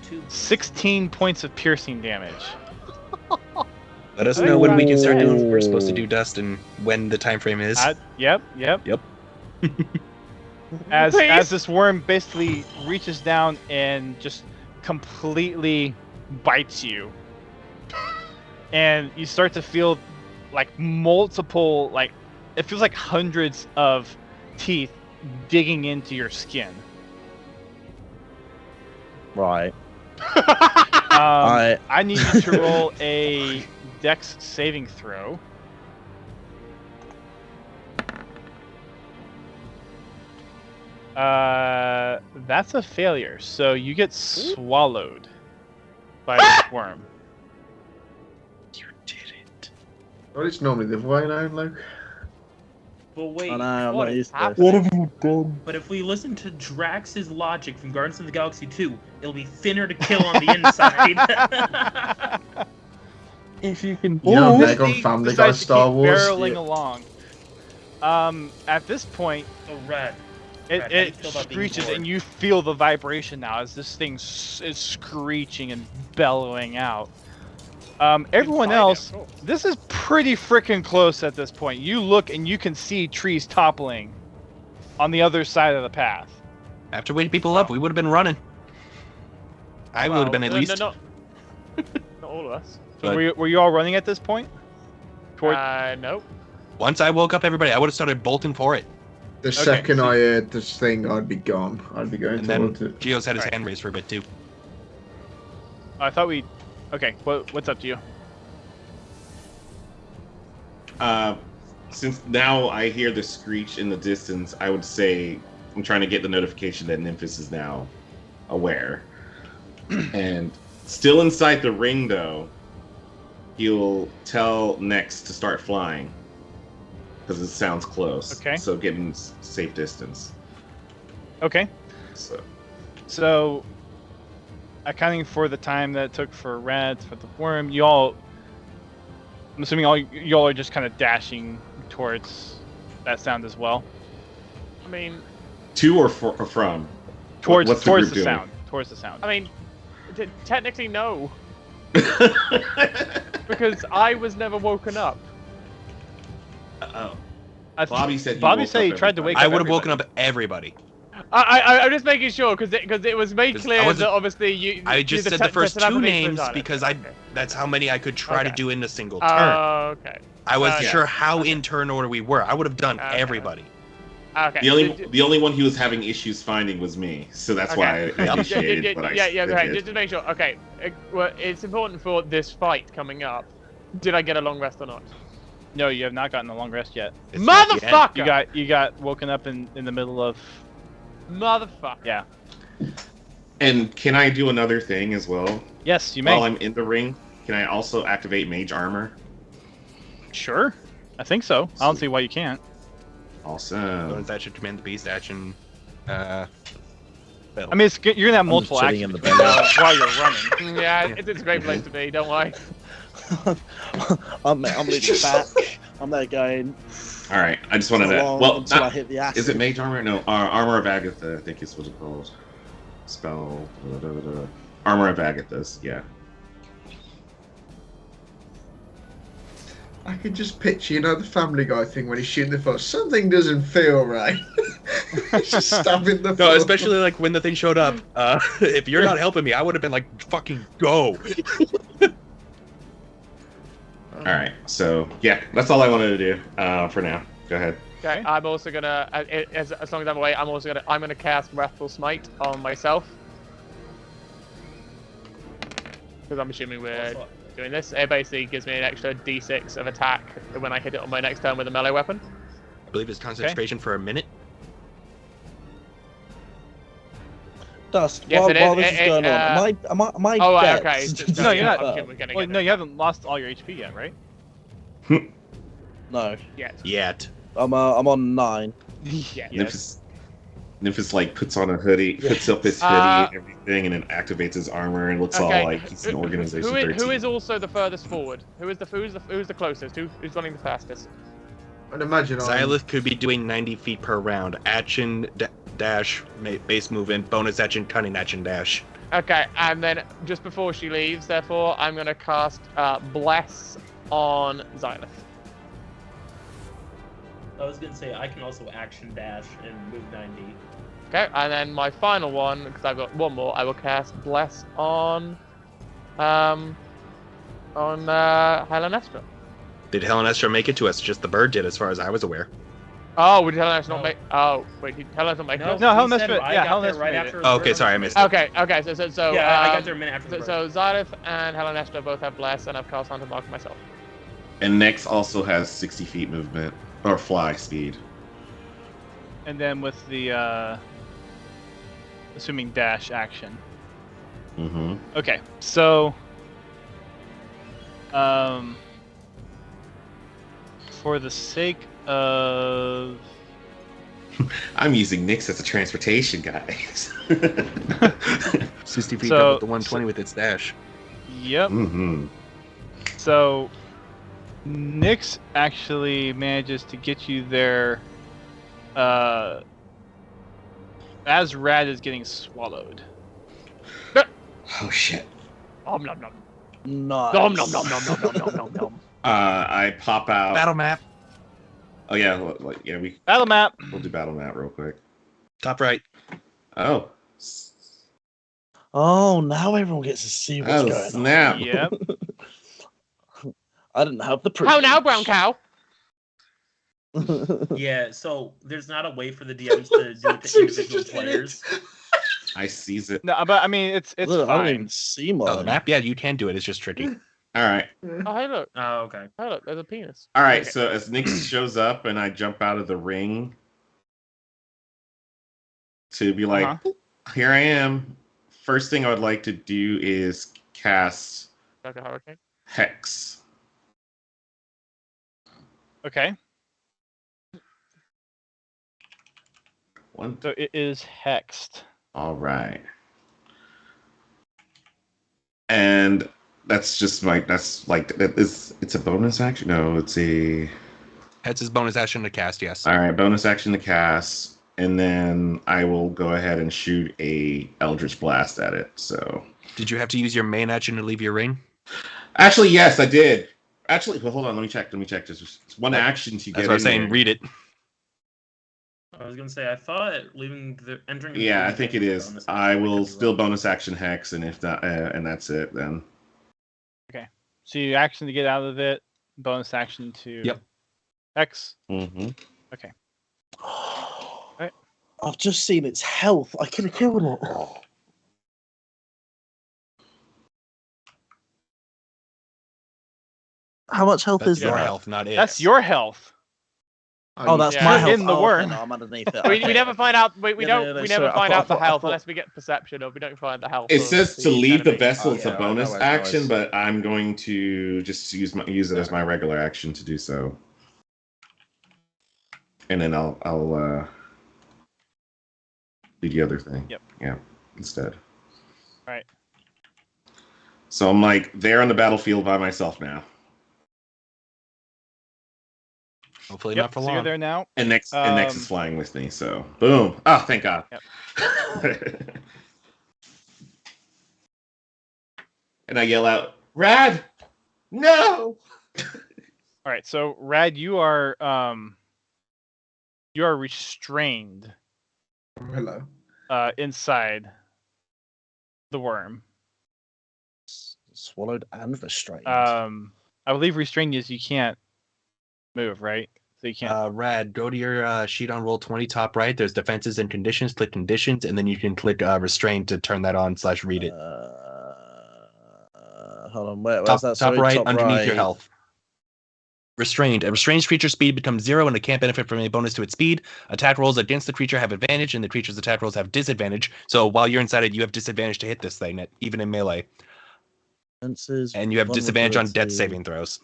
2. 16 points of piercing damage. Let us know when we can start doing what we're supposed to Ooh. do, Dustin. When the time frame is. Yep. As Please? this worm basically reaches down and just completely bites you, and you start to feel like multiple, like it feels like hundreds of teeth digging into your skin. Right. I need you to roll a Dex saving throw. That's a failure. So you get swallowed by this worm. You did it. Well, it's normally the other way around, Luke. But wait, I know, I'm what not is used to this. happening? What have you done? but if we listen to Drax's logic from Guardians of the Galaxy 2, it'll be thinner to kill on the inside. If you can, You know, This Meg on thing Family Guy decides to Star keep Wars. barreling Yeah. along. At this point, Oh, Rad. it, Right, how do you it feel about being screeches, bored? and you feel the vibration now as this thing is screeching and bellowing out. Everyone find it, else, of course. this is pretty freaking close at this point. You look and you can see trees toppling on the other side of the path. After waiting people up, we would have been running. I would have been at least. No, not all of us. But- Were you all running at this point? Toward, No. Once I woke up everybody, I would have started bolting for it. The second so- I heard this thing, I'd be gone. I'd be going And then towards it. Geo's had his Right. hand raised for a bit too. I thought we. Okay, what's up to you? Since now I hear the screech in the distance, I would say I'm trying to get the notification that Nymphis is now aware. And still inside the ring, though, he'll tell Nex to start flying because it sounds close. Okay. So getting safe distance. Okay, So so accounting for the time that it took for Rad, for the worm, you all. I'm assuming y'all are just kind of dashing towards that sound as well. I mean, to or from? Towards What's the towards group the doing? sound. Towards the sound. I mean, technically no, because I was never woken up. Oh. I th- Bobby said he Bobby woke said he up tried to wake everybody. I up would have woken everybody. up everybody. I'm just making sure because it was made 'Cause I clear wasn't- that obviously you. I just said the first two names because that's how many I could try to Okay. do in a single turn. Okay. I wasn't yeah. sure how in turn order we were. I would have done Okay. everybody. Okay. The only one he was having issues finding was me, so that's why I initiated. But I okay. did. Just to make sure. Okay. Well, it's important for this fight coming up. Did I get a long rest or not? No, you have not gotten a long rest yet. It's not the end. Motherfucker! You got woken up in the middle of Motherfucker. Yeah. And can I do another thing as well? Yes, you may. While I'm in the ring, can I also activate mage armor? Sure. I think so. I don't see why you can't. Awesome. Bonus action, command the beast action. I mean, you're gonna have multiple chilling actions in the between belly. now while you're running. Yeah, it's a great place to be. Don't worry. I'm leading back. I'm there going. All right, I just wanted to. so long Well, until I not, hit the acid. is it mage armor? No, armor of Agatha. I think is what it's called. Spell. Armor of Agatha's. Yeah. I could just picture, the Family Guy thing when he's shooting the foot. Something doesn't feel right. Just stabbing the No, foot. especially like when the thing showed up. If you're not helping me, I would have been like, "Fucking go!" All right. So yeah, that's all I wanted to do for now. Go ahead. Okay. I'm also gonna, as long as I'm away, I'm gonna cast Wrathful Smite on myself. Because I'm assuming we're doing this. It basically gives me an extra d6 of attack when I hit it on my next turn with a melee weapon. I believe it's concentration for a minute. Dust. Yes, While this is going on, am I Oh, dead? okay. No, you're not. I'm assuming we're gonna Well, get no, it. you haven't lost all your HP yet, right? No, Yes. Yet. I'm on 9. Yes. Nymphis like puts on a hoodie, puts up his hoodie and everything, and then activates his armor and looks all like he's an organization. 13. Who is also the furthest forward? Who's the closest? Who's running the fastest? I'd imagine Xylith could be doing 90 feet per round. Action, dash, base movement, bonus action, cunning action, dash. Okay, and then just before she leaves, therefore, I'm gonna cast Bless on Xylith. I was gonna say I can also action dash and move 90. Okay, and then my final one, because I've got one more, I will cast Bless on Helenestra. Did Helenestra make it to us? Just the bird did, as far as I was aware. Oh, did Helenestra not make? Oh, wait, did Helenestra not make No, it? No, he said Helenestra- I yeah, got there Helenestra right made after it. the Oh, okay, bird. sorry, I missed it. Okay, so Yeah, I got um, there a minute after the bird. So Xylith and Helenestra both have Bless, and I've cast Hunter Mark myself. And Nyx also has 60 feet movement or fly speed. And then with the assuming dash action. Mm-hmm. Okay, so for the sake of I'm using Nyx as a transportation guy. 60 feet So- up with the 120 with its dash. yep. Mm-hmm. So Nyx actually manages to get you there as Rad is getting swallowed. Oh shit. Nom nom nom. Nice. Nom nom nom nom nom nom nom nom nom. I pop out. Battle map, Oh yeah, Battle map. we'll do battle map real quick. top right. Oh. Oh, now everyone gets to see what's Oh going snap. Yep. on. I didn't have the How privilege. now, brown cow? Yeah, so there's not a way for the DMs to do it to individual players. I seize it. No, but I mean it's Look, I don't fine. even see Oh, the mine. map? Yeah, you can do it. It's just tricky. All right. Oh, hey look, Oh, okay. hey look, there's a penis. All right, Okay. so as Nyx shows up and I jump out of the ring to be like, here I am. First thing I would like to do is cast Like a hurricane. Hex. Okay. One. So it is hexed. All right. And that's just it's a bonus action? No, it's a... That's his bonus action to cast, yes. All right, bonus action to cast. And then I will go ahead and shoot a Eldritch Blast at it, so... Did you have to use your main action to leave your ring? Actually, yes, I did. Actually, well, hold on. Let me check. There's one action to get That's what I'm in saying. there. Read it. I was gonna say I thought entering. the Yeah, I ring think was it a is. bonus I action, will could be still wrong. bonus action Hex, and if not, and that's it then. So you action to get out of it, bonus action to Yep. X. Mm-hmm. I've just seen its health. I could have killed it. How much health That's is your that? health, not it. That's your health. Oh, that's Yeah. my You're health. in the Oh, worm. Okay, no, I'm underneath it. We Okay. never find out. We Yeah, don't. no, We sorry, never I find out the thought- I health thought- unless we get perception, or we don't find the health. It of says the to leave the enemy. vessel. Oh, It's yeah, a alright, bonus no worries, no action, worries. but I'm going to just use it as my regular action to do so. And then I'll do the other thing. Yep. Yeah. Instead. Right. So I'm like there on the battlefield by myself now. Hopefully Yep, not for so long. you're there now. And Nex Um, is flying with me, so boom. Oh, thank God. And I yell out, Rad! No! All right, so Rad, you are restrained Hello. inside the worm. Swallowed and restrained. I believe restrained is you can't move, right? So you can't. Rad, go to your sheet on roll 20 top right. There's defenses and conditions. Click conditions, and then you can click restrain to turn that on / read it. Hold on, where's Top, that? top Sorry, right, top underneath your right. health. Restrained. A restrained creature's speed becomes 0 and it can't benefit from any bonus to its speed. Attack rolls against the creature have advantage, and the creature's attack rolls have disadvantage. So while you're inside it, you have disadvantage to hit this thing, even in melee. Defenses, And you have disadvantage on death vulnerability. saving throws.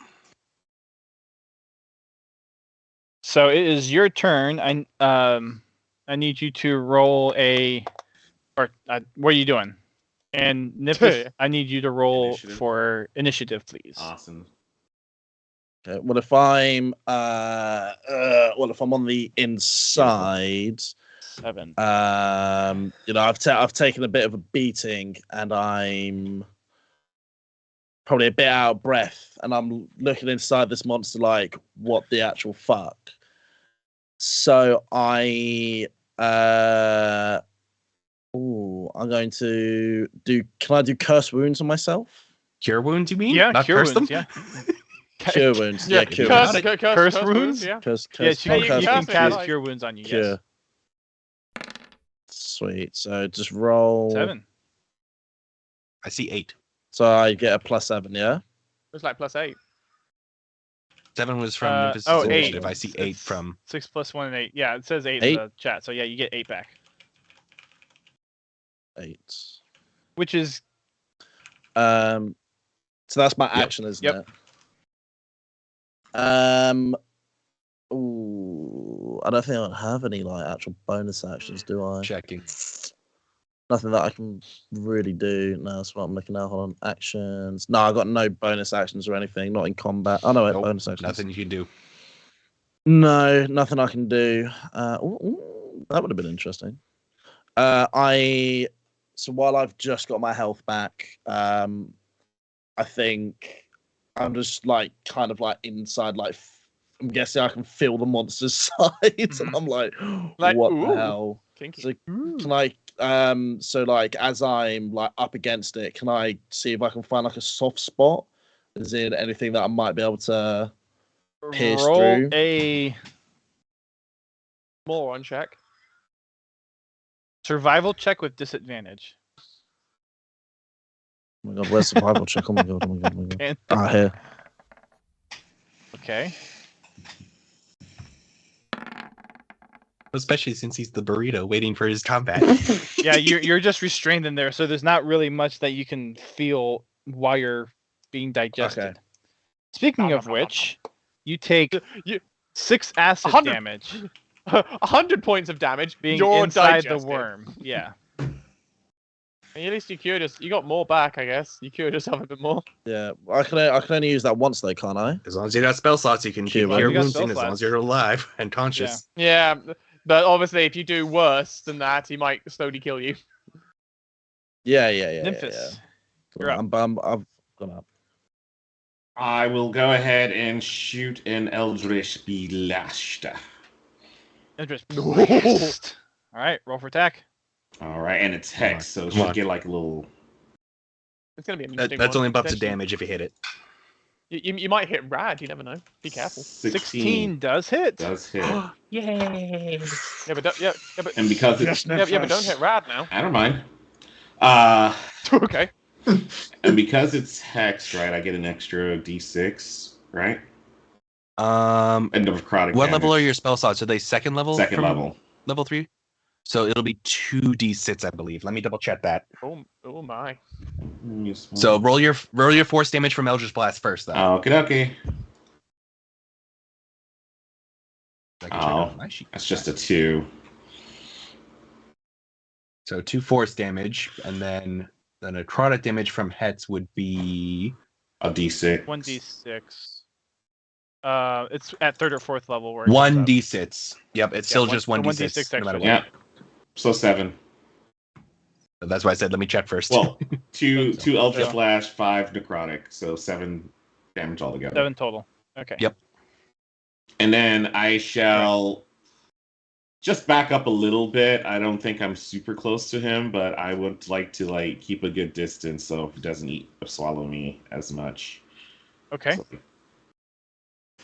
So it is your turn. I need you to roll what are you doing? And Nippus, I need you to roll Initiative. for initiative, please. Awesome. Okay, well, if I'm on the inside, 7. I've taken a bit of a beating and I'm probably a bit out of breath, and I'm looking inside this monster like, what the actual fuck? So I'm going to do. Can I do curse wounds on myself? Cure wounds, you mean? Yeah, Not cure curse wounds. them? Yeah. Cure wounds. Yeah, cure curse, wounds. curse Curse wounds. wounds? Yeah. Curse, Yeah, curse, you you can cast cast it, cure wounds on you. Yes. cure. Sweet. So just roll 7. I see 8. So I get a +7. Yeah. It's like +8. 7 was from Nimbus' 8. initiative. I see 8 It's from 6 + 1 and 8. Yeah, it says 8 8? in the chat. So yeah, you get 8 back, 8. which is So that's my action, isn't Yep. it? Ooh, I don't think I have any like actual bonus actions, do I? checking. Nothing that I can really do. No, that's what I'm looking at. Hold on, actions. No, I got no bonus actions or anything. Not in combat. Oh no, wait, Nope, bonus actions. Nothing you can do. No, nothing I can do. That would have been interesting. So while I've just got my health back, I think I'm just like kind of like inside, like I'm guessing I can feel the monster's sides, and I'm like, what ooh, the hell? Kinky. So can I? So like as I'm like up against it, can I see if I can find like a soft spot? Is it anything that I might be able to pierce roll through? a Moron check. survival check with disadvantage. Oh my god, where's survival check? Oh my god, oh my god, oh my god. And- Ah, here. Okay. Especially since he's the burrito waiting for his combat. Yeah, you're just restrained in there, so there's not really much that you can feel while you're being digested. Okay. Speaking of which, you take 6 acid 100 damage 100 points of damage. being You're inside digested. the worm. Yeah. And at least you cured us. You got more back, I guess. You cured yourself a bit more. Yeah, I can only use that once though, can't I? As long as you got spell slots, you can keep Cure your wounds. wounds in You got as spell long as slots. you're alive and conscious. Yeah, but obviously, if you do worse than that, he might slowly kill you. Yeah. Nymphus. Cool. You're up. I've gone up. I will go ahead and shoot an Eldritch Blast. Interest. All right, roll for attack. All right, and it's hex, so it Come on. should get like a little. It's gonna be an That, interesting that's one, only buffs to potentially. damage if you hit it. You might hit Rad. You never know. Be careful. 16 does hit. Does hit. Yay! Yeah, but but And because it's. yeah, but don't hit Rad now. I don't mind. Okay. And because it's hex, right, I get an extra d6, right? And necrotic What level are damage. your spell slots? Are they second level? Second from level. Level 3? So it'll be 2d6, I believe. Let me double check that. Oh my. So roll your force damage from Eldritch Blast first, though. Okay. I can check it on my sheet. That's just a 2. So 2 force damage, and then the necrotic damage from Hetz would be a d6. 1d6. It's at third or fourth level where it goes up. 1d6. Yep, it's still just 1d6 no matter what. Yep. So 7. So that's why I said let me check first. Well, 2 Eldritch Blast, 5 necrotic, so 7 damage altogether. 7 total. Okay. Yep. And then I shall just back up a little bit. I don't think I'm super close to him, but I would like to keep a good distance so he doesn't eat or swallow me as much. Okay. So,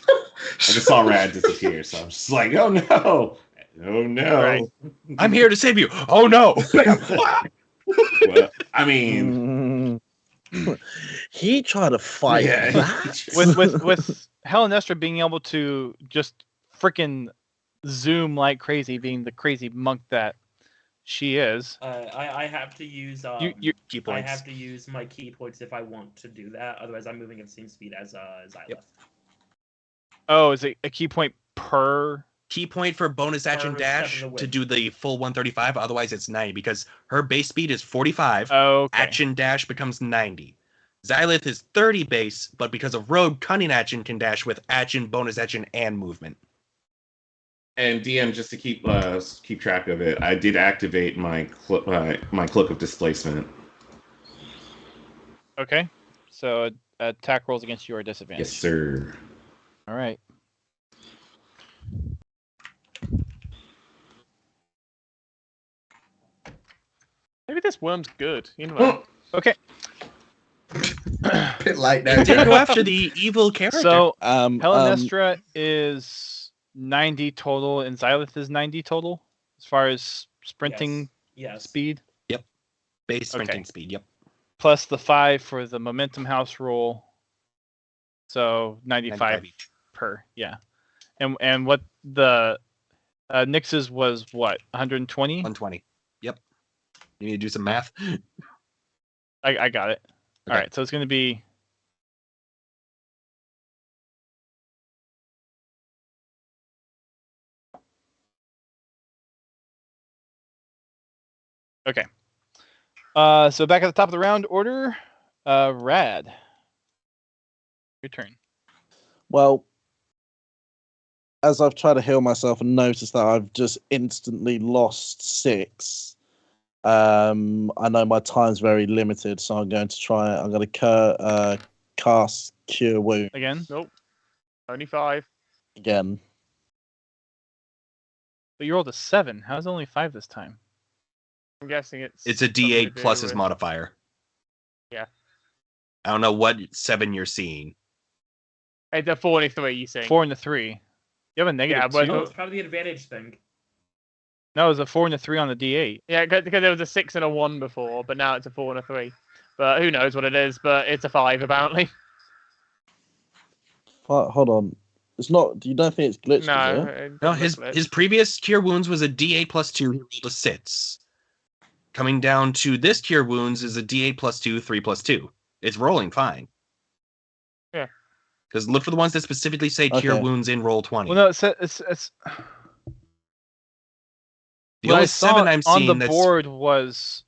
I just saw Rad disappear, so I'm just like, oh no! Oh no! Right. I'm here to save you! Oh no! Well, I mean... he tried to fight that. with Helenestra being able to just freaking zoom like crazy, being the crazy monk that she is. I have to use your key points. I have to use my key points if I want to do that. Otherwise, I'm moving at the same speed as Xylith. Yep. Oh, is it a key point per? Key point for bonus action dash to do the full 135. Otherwise, it's 90 because her base speed is 45. Okay. Action dash becomes 90. Xylith is 30 base, but because of Rogue, Cunning Action can dash with action, bonus action, and movement. And DM, just to keep track of it, I did activate my Cloak of Displacement. Okay. So attack rolls against you are disadvantage. Yes, sir. All right. Maybe this worm's good. You know. Okay. Bit light It now. did go after the evil character. So Helenestra is 90 total, and Xylith is 90 total as far as sprinting speed. Yep. Base sprinting speed. Yep. Plus the 5 for the momentum house roll. So 95 per. Yeah. And what the Nyx's was what? 120? 120. Yep. You need to do some math. I got it. Okay. All right. So it's going to be. Okay. So back at the top of the round order, Rad. Your turn. Well, as I've tried to heal myself and noticed that I've just instantly lost 6, I know my time's very limited, so I'm going to cast Cure Wound Again? Nope. Only 5. again. But you rolled a 7. How's it only 5 this time? I'm guessing it's a something to D8 do plus his with- modifier. Yeah. I don't know what 7 you're seeing. It's a 4 and a 3, you see. 4 and a 3. You have a negative Yeah, but 2. No, it's probably the advantage thing. No, it was a 4 and a 3 on the D8. Yeah, because there was a 6 and a 1 before, but now it's a 4 and a 3. But who knows what it is, but it's a 5 apparently. Hold on. It's not. You don't think it's glitched? No. Is it? it No, doesn't look his glitched. previous cure wounds was a D8 plus 2. He rolled a 6. Coming down to this cure wounds is a D8 plus 2, 3 plus 2. It's rolling fine. Yeah. Because look for the ones that specifically say cure Okay. wounds in roll 20. Well, no, it's the what I only saw 7 I'm on seeing the that's board was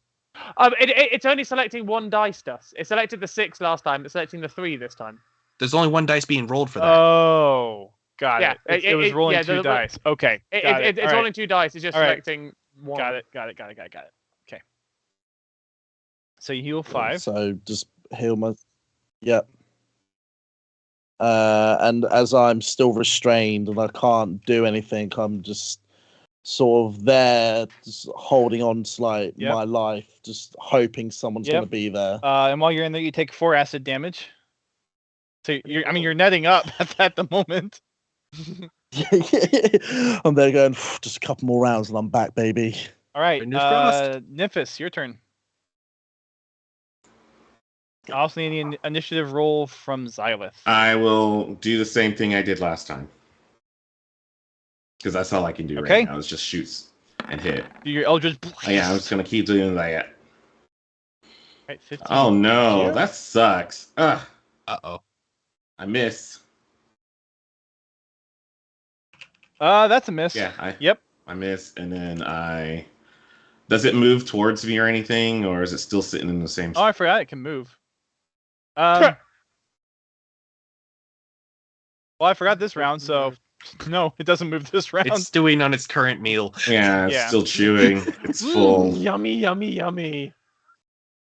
It's only selecting one dice dust. It selected the 6 last time. It's selecting the 3 this time. there's only 1 dice being rolled for that. Oh, got Yeah, it. It was rolling 2 dice. Okay, got it. It's All right. rolling 2 dice. It's just All right. selecting one. Got it. Okay. So you heal 5. So just heal my. Yep. And as I'm still restrained and I can't do anything, I'm just sort of there, just holding on to my life, just hoping someone's going to be there. And while you're in there, you take 4 acid damage. So you're netting up at the moment. I'm there going, just a couple more rounds and I'm back, baby. All right, Fingers crossed. Nymphis, your turn. I also need an initiative roll from Xylith. I will do the same thing I did last time. Because that's all I can do Okay. right now is just shoots and hit. Do your Eldritch Blast. Oh, yeah, I'm just going to keep doing that. Right, 15. Oh, no. Yeah. That sucks. Ugh. Uh-oh. I miss. That's a miss. Yeah, Yep. I miss, and then I... Does it move towards me or anything, or is it still sitting in the same... Oh, I forgot it can move. Well, I forgot this round, so no, it doesn't move this round. It's stewing on its current meal. Yeah, it's Yeah. still chewing. It's full. Yummy, yummy, yummy.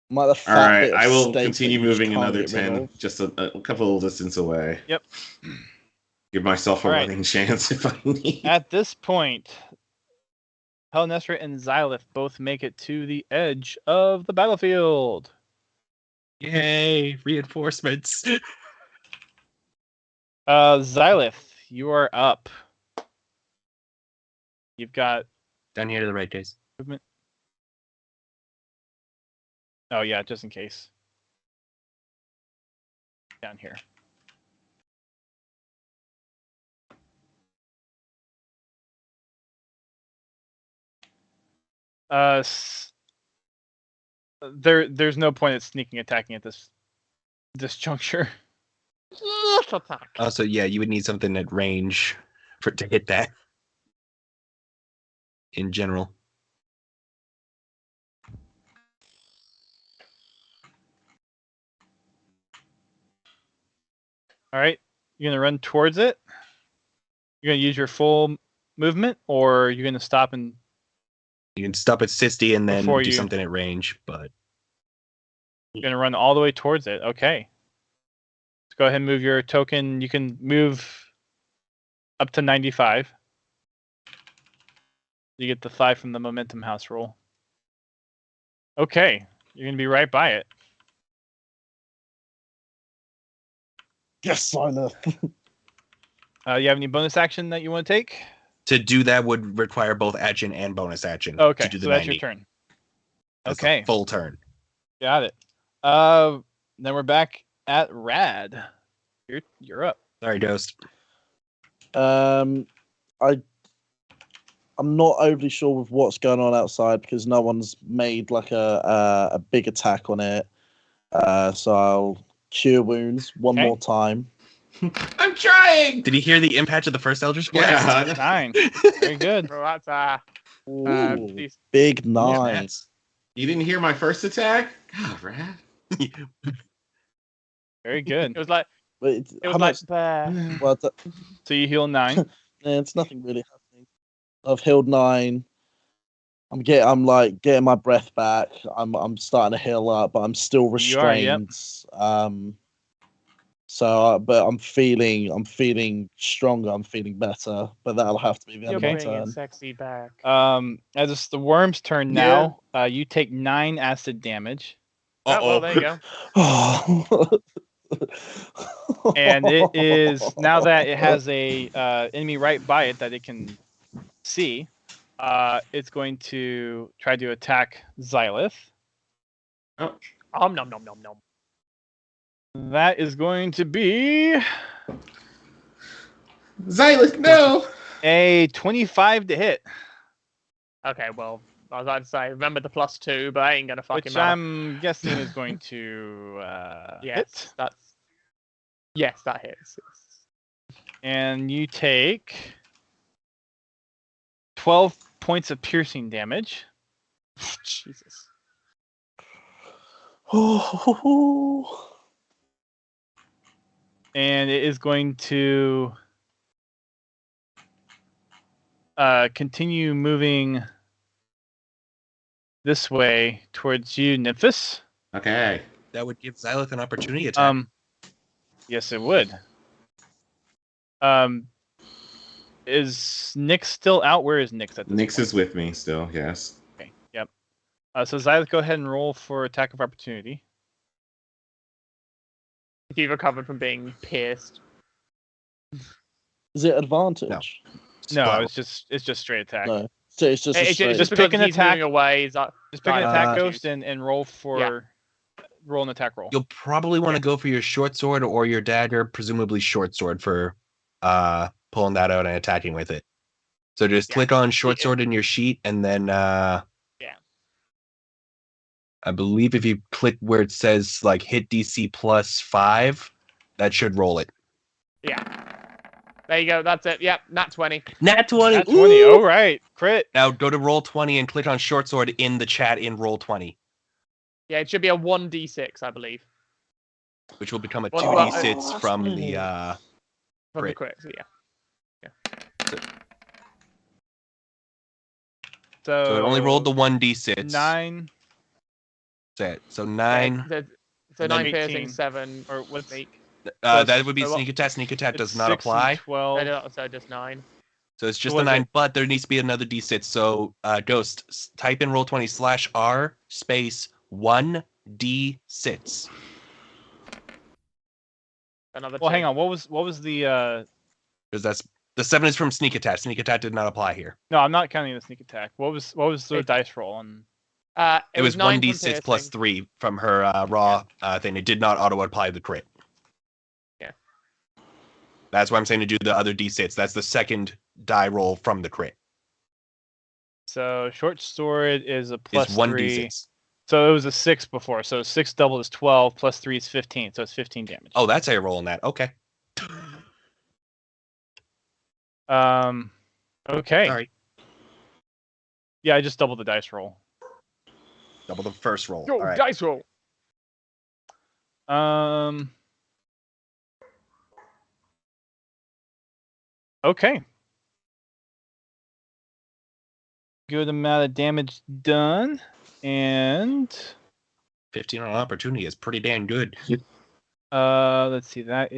Like the All fat right, bit of I will steak continue that you just moving can't another get rid 10, of. just a couple of distance away. Yep. Give myself a All right. running chance if I need. At this point, Helnestra and Xylith both make it to the edge of the battlefield. Yay, reinforcements. Xylith, you are up. You've got Down here to the right, Jace. movement. Oh yeah, just in case. Down here. There's no point at sneaking attacking at this juncture. Let's attack. Oh, so yeah, you would need something at range to hit that. In general. All right, you're gonna run towards it. You're gonna use your full movement, or you're gonna stop and You can stop at 60 and then Before do you- something at range, but you're gonna run all the way towards it. Okay. Let's go ahead and move your token. You can move up to 95. You get the 5 from the momentum house roll. Okay, you're gonna be right by it. Yes, Xylith. You have any bonus action that you want to take? to do that would require both action and bonus action. Okay, to do the so that's 90. your turn. That's the Okay. full turn. Got it. Then we're back at Rad. You're up. Sorry, Ghost. I'm not overly sure with what's going on outside because no one's made like a big attack on it. So I'll cure wounds one Okay. more time. I'm trying. Did you hear the impact of the first Eldritch Blast? Yeah. 9. Very good. Bro, that's Ooh, decent. big Yeah, 9. that's- You didn't hear my first attack? God, Rad. Very good. It was like Wait, it how was like much? there. Well, So you heal 9. it's nothing really happening. I've healed 9. I'm like getting my breath back. I'm starting to heal up, but I'm still You are, yep. restrained. But I'm feeling stronger. I'm feeling better. But that'll have to be the end You're of my bringing turn. sexy back. As it's the worm's turn now, you take 9 acid damage, Oh, well, there you go. and it is now that it has a enemy right by it that it can see. It's going to try to attack Xylith. Nom nom nom nom nom. That is going to be Xylith, no. a 25 to hit, Okay, well, I was about to say, remember the +2, but I ain't gonna fucking which matter. I'm guessing is going to hit. Yes, that hits. And you take 12 points of piercing damage. Jesus. And it is going to continue moving this way towards you, Nymphis. Okay. That would give Xylith an opportunity attack. Yes, it would. Is Nyx still out? Where is Nyx at this Nyx point? is with me still, yes. Okay, yep. So Xylith, go ahead and roll for attack of opportunity. If you've recovered from being pierced. Is it advantage? No, Well, it's just straight attack. No. So it's just a It's straight- just because pick an he's attack. moving away. Just pick an attack Ah. ghost and roll for roll an attack roll? You'll probably want to go for your short sword or your dagger, presumably short sword for pulling that out and attacking with it. So just Yeah. click on short sword in your sheet, and then I believe if you click where it says like hit DC +5, that should roll it. Yeah. There you go. That's it. Yep. Nat 20. Nat 20. Nat 20. All right. Crit. Now go to roll 20 and click on short sword in the chat in roll 20, Yeah, it should be a 1d6, I believe. which will become a Well, 2d6 from the From the crit. crit, yeah. So So it only rolled the 1d6. 9 So 9. So and 9 then piercing, 18. 7 Or what's sneak. That would be so what- sneak attack. Sneak attack does it's not 6 and apply. 12. So just 9. So it's just what the is 9, it? but there needs to be another d6. So Ghost, type in roll 20 /r space 1d6. Another Well, 2. hang on. What was the Because that's the 7 is from sneak attack. Sneak attack did not apply here. No, I'm not counting the sneak attack. What was the It- dice roll on? It was 9 from 1d6 plus piercing. 3 from her raw thing. It did not auto apply the crit. Yeah. That's why I'm saying to do the other d6. That's the second die roll from the crit. So short sword is a plus Is 3. 1d6. So it was a 6 before. So 6 doubled is 12 plus 3 is 15. So it's 15 damage. Oh, that's how you're rolling that. Okay. Okay. Sorry. Yeah, I just doubled the dice roll. Double the first roll. Go, All right. dice roll. Okay. Good amount of damage done. And 15 on opportunity is pretty damn good. let's see, that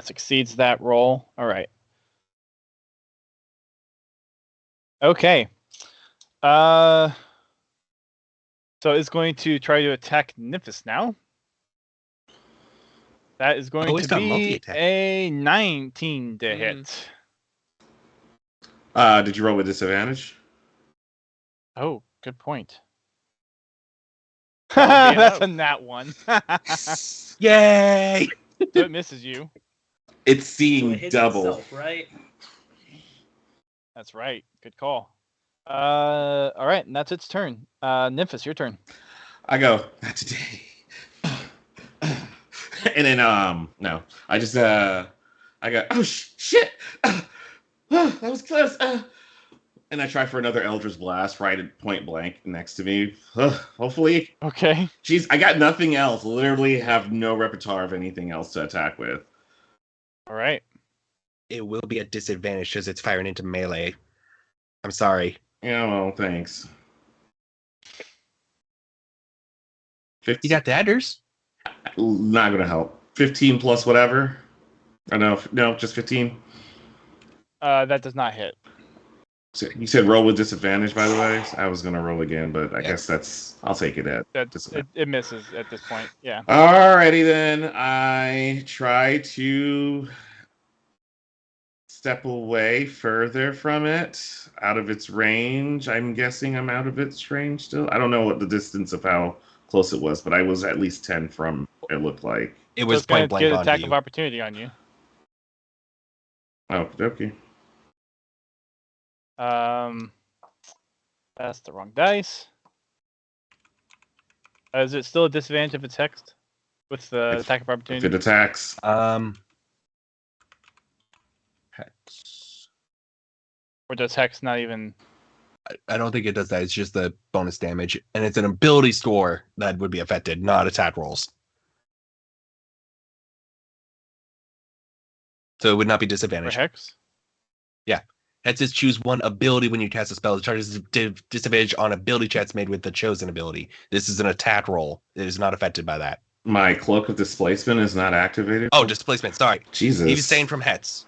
exceeds that roll. All right. Okay. So it's going to try to attack Nymphis now. That is going it's to got be multi-attack. a 19 to hit. Did you roll with disadvantage? Oh, good point. That would be a That's no. a nat 1. Yay! So it misses you. It's So seeing it hits double. itself, right? That's right. Good call. All right, and that's its turn. Nymphis, your turn. I go, not today. And then no, I just I go, oh shit, that was close. And I try for another Eldritch Blast right at point blank next to me. Hopefully, Okay. jeez, I got nothing else. Literally have no repertoire of anything else to attack with. All right. It will be at disadvantage because it's firing into melee. I'm sorry. Yeah, well, thanks. 15, You got daggers? not gonna help. 15 plus whatever. I know, no, just 15. That does not hit. So you said roll with disadvantage, by the way. So I was gonna roll again, but I Yeah. guess I'll take it at That disadvantage. it misses at this point. Yeah. Alrighty then. I try to step away further from it, out of its range. I'm guessing I'm out of its range still. I don't know what the distance of how close it was, but I was at least 10 from it looked like. It So was it's going point to blank get onto attack you. of opportunity on you. Oh, okay. That's the wrong dice. Is it still a disadvantage if it's hexed with the If- attack of If opportunity? it attacks, Hex. Or does hex not even? I don't think it does that. It's just the bonus damage, and it's an ability score that would be affected, not attack rolls. So it would not be For disadvantage. hex? Hex is choose one ability when you cast a spell. It charges disadvantage on ability checks made with the chosen ability. This is an attack roll. It is not affected by that. my cloak of displacement is not activated. Oh, displacement. Sorry. Jesus. He was saying from Hex.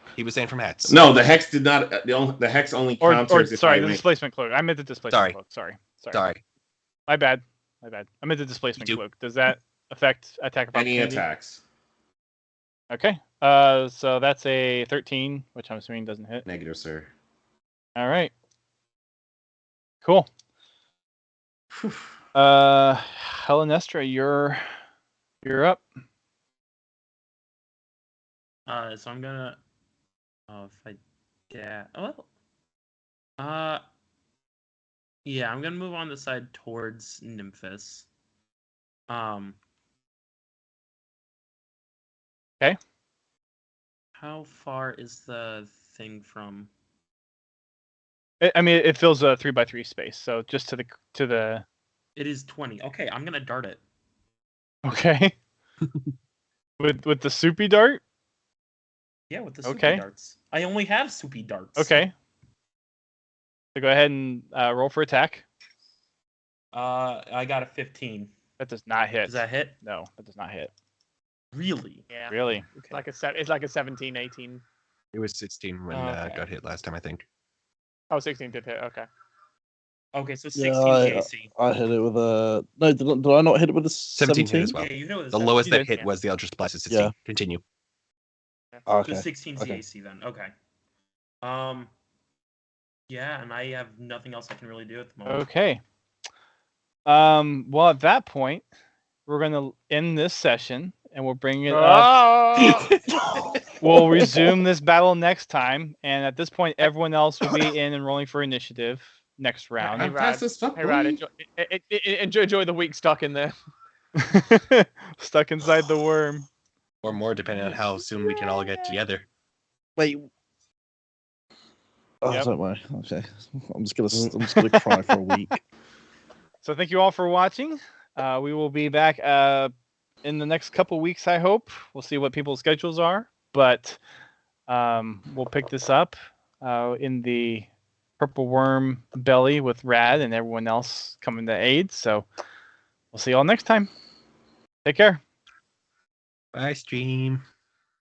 No, the hex did not. The hex only Or counters if sorry, I the make. displacement cloak. I meant the displacement Sorry. cloak. Sorry. Sorry. My bad. I meant the displacement You do. cloak. Does that affect attack of Any opportunity? attacks. Okay. So that's a 13, which I'm assuming doesn't hit. Negative, sir. All right. Cool. Helenestra, you're up. So I'm gonna. Oh, if I. Yeah. Well. Yeah, I'm gonna move on the side towards Nymphis. Okay. How far is the thing from? I mean, it fills a 3x3 space, so just to the. It is 20. Okay, I'm gonna dart it. Okay. with the soupy dart. Yeah, with the soupy Okay. darts. I only have soupy darts. Okay. So go ahead and roll for attack. I got a 15. That does not hit. Does that hit? No, that does not hit. Really? Yeah. Really? It's like a 17, 18. It was 16 when Okay. got hit last time, I think. Oh, 16 did hit. Okay. Okay, so 16 Yeah, AC. I hit it with a. No, did I not hit it with a 17 17? hit as well. Yeah, you hit it with a The 17. lowest You that did, hit yeah. was the Eldritch Blast at 16. Yeah. Continue. Okay. So 16 okay. AC then. Okay. Yeah, and I have nothing else I can really do at the moment. Okay. Well, at that point, we're gonna end this session, and we'll bring it up. We'll resume this battle next time, and at this point, everyone else will be in and rolling for initiative next round. I'm fast as fuck, Hey, Rad, boy. enjoy the week stuck in there. Stuck inside the worm. Or more, depending on how soon we can all get together. Wait. Oh, Yep. don't worry. Okay. I'm just gonna cry for a week. So thank you all for watching. We will be back in the next couple weeks, I hope. We'll see what people's schedules are, but we'll pick this up in the Purple Worm belly with Rad and everyone else coming to aid. So we'll see you all next time. Take care. Bye, stream.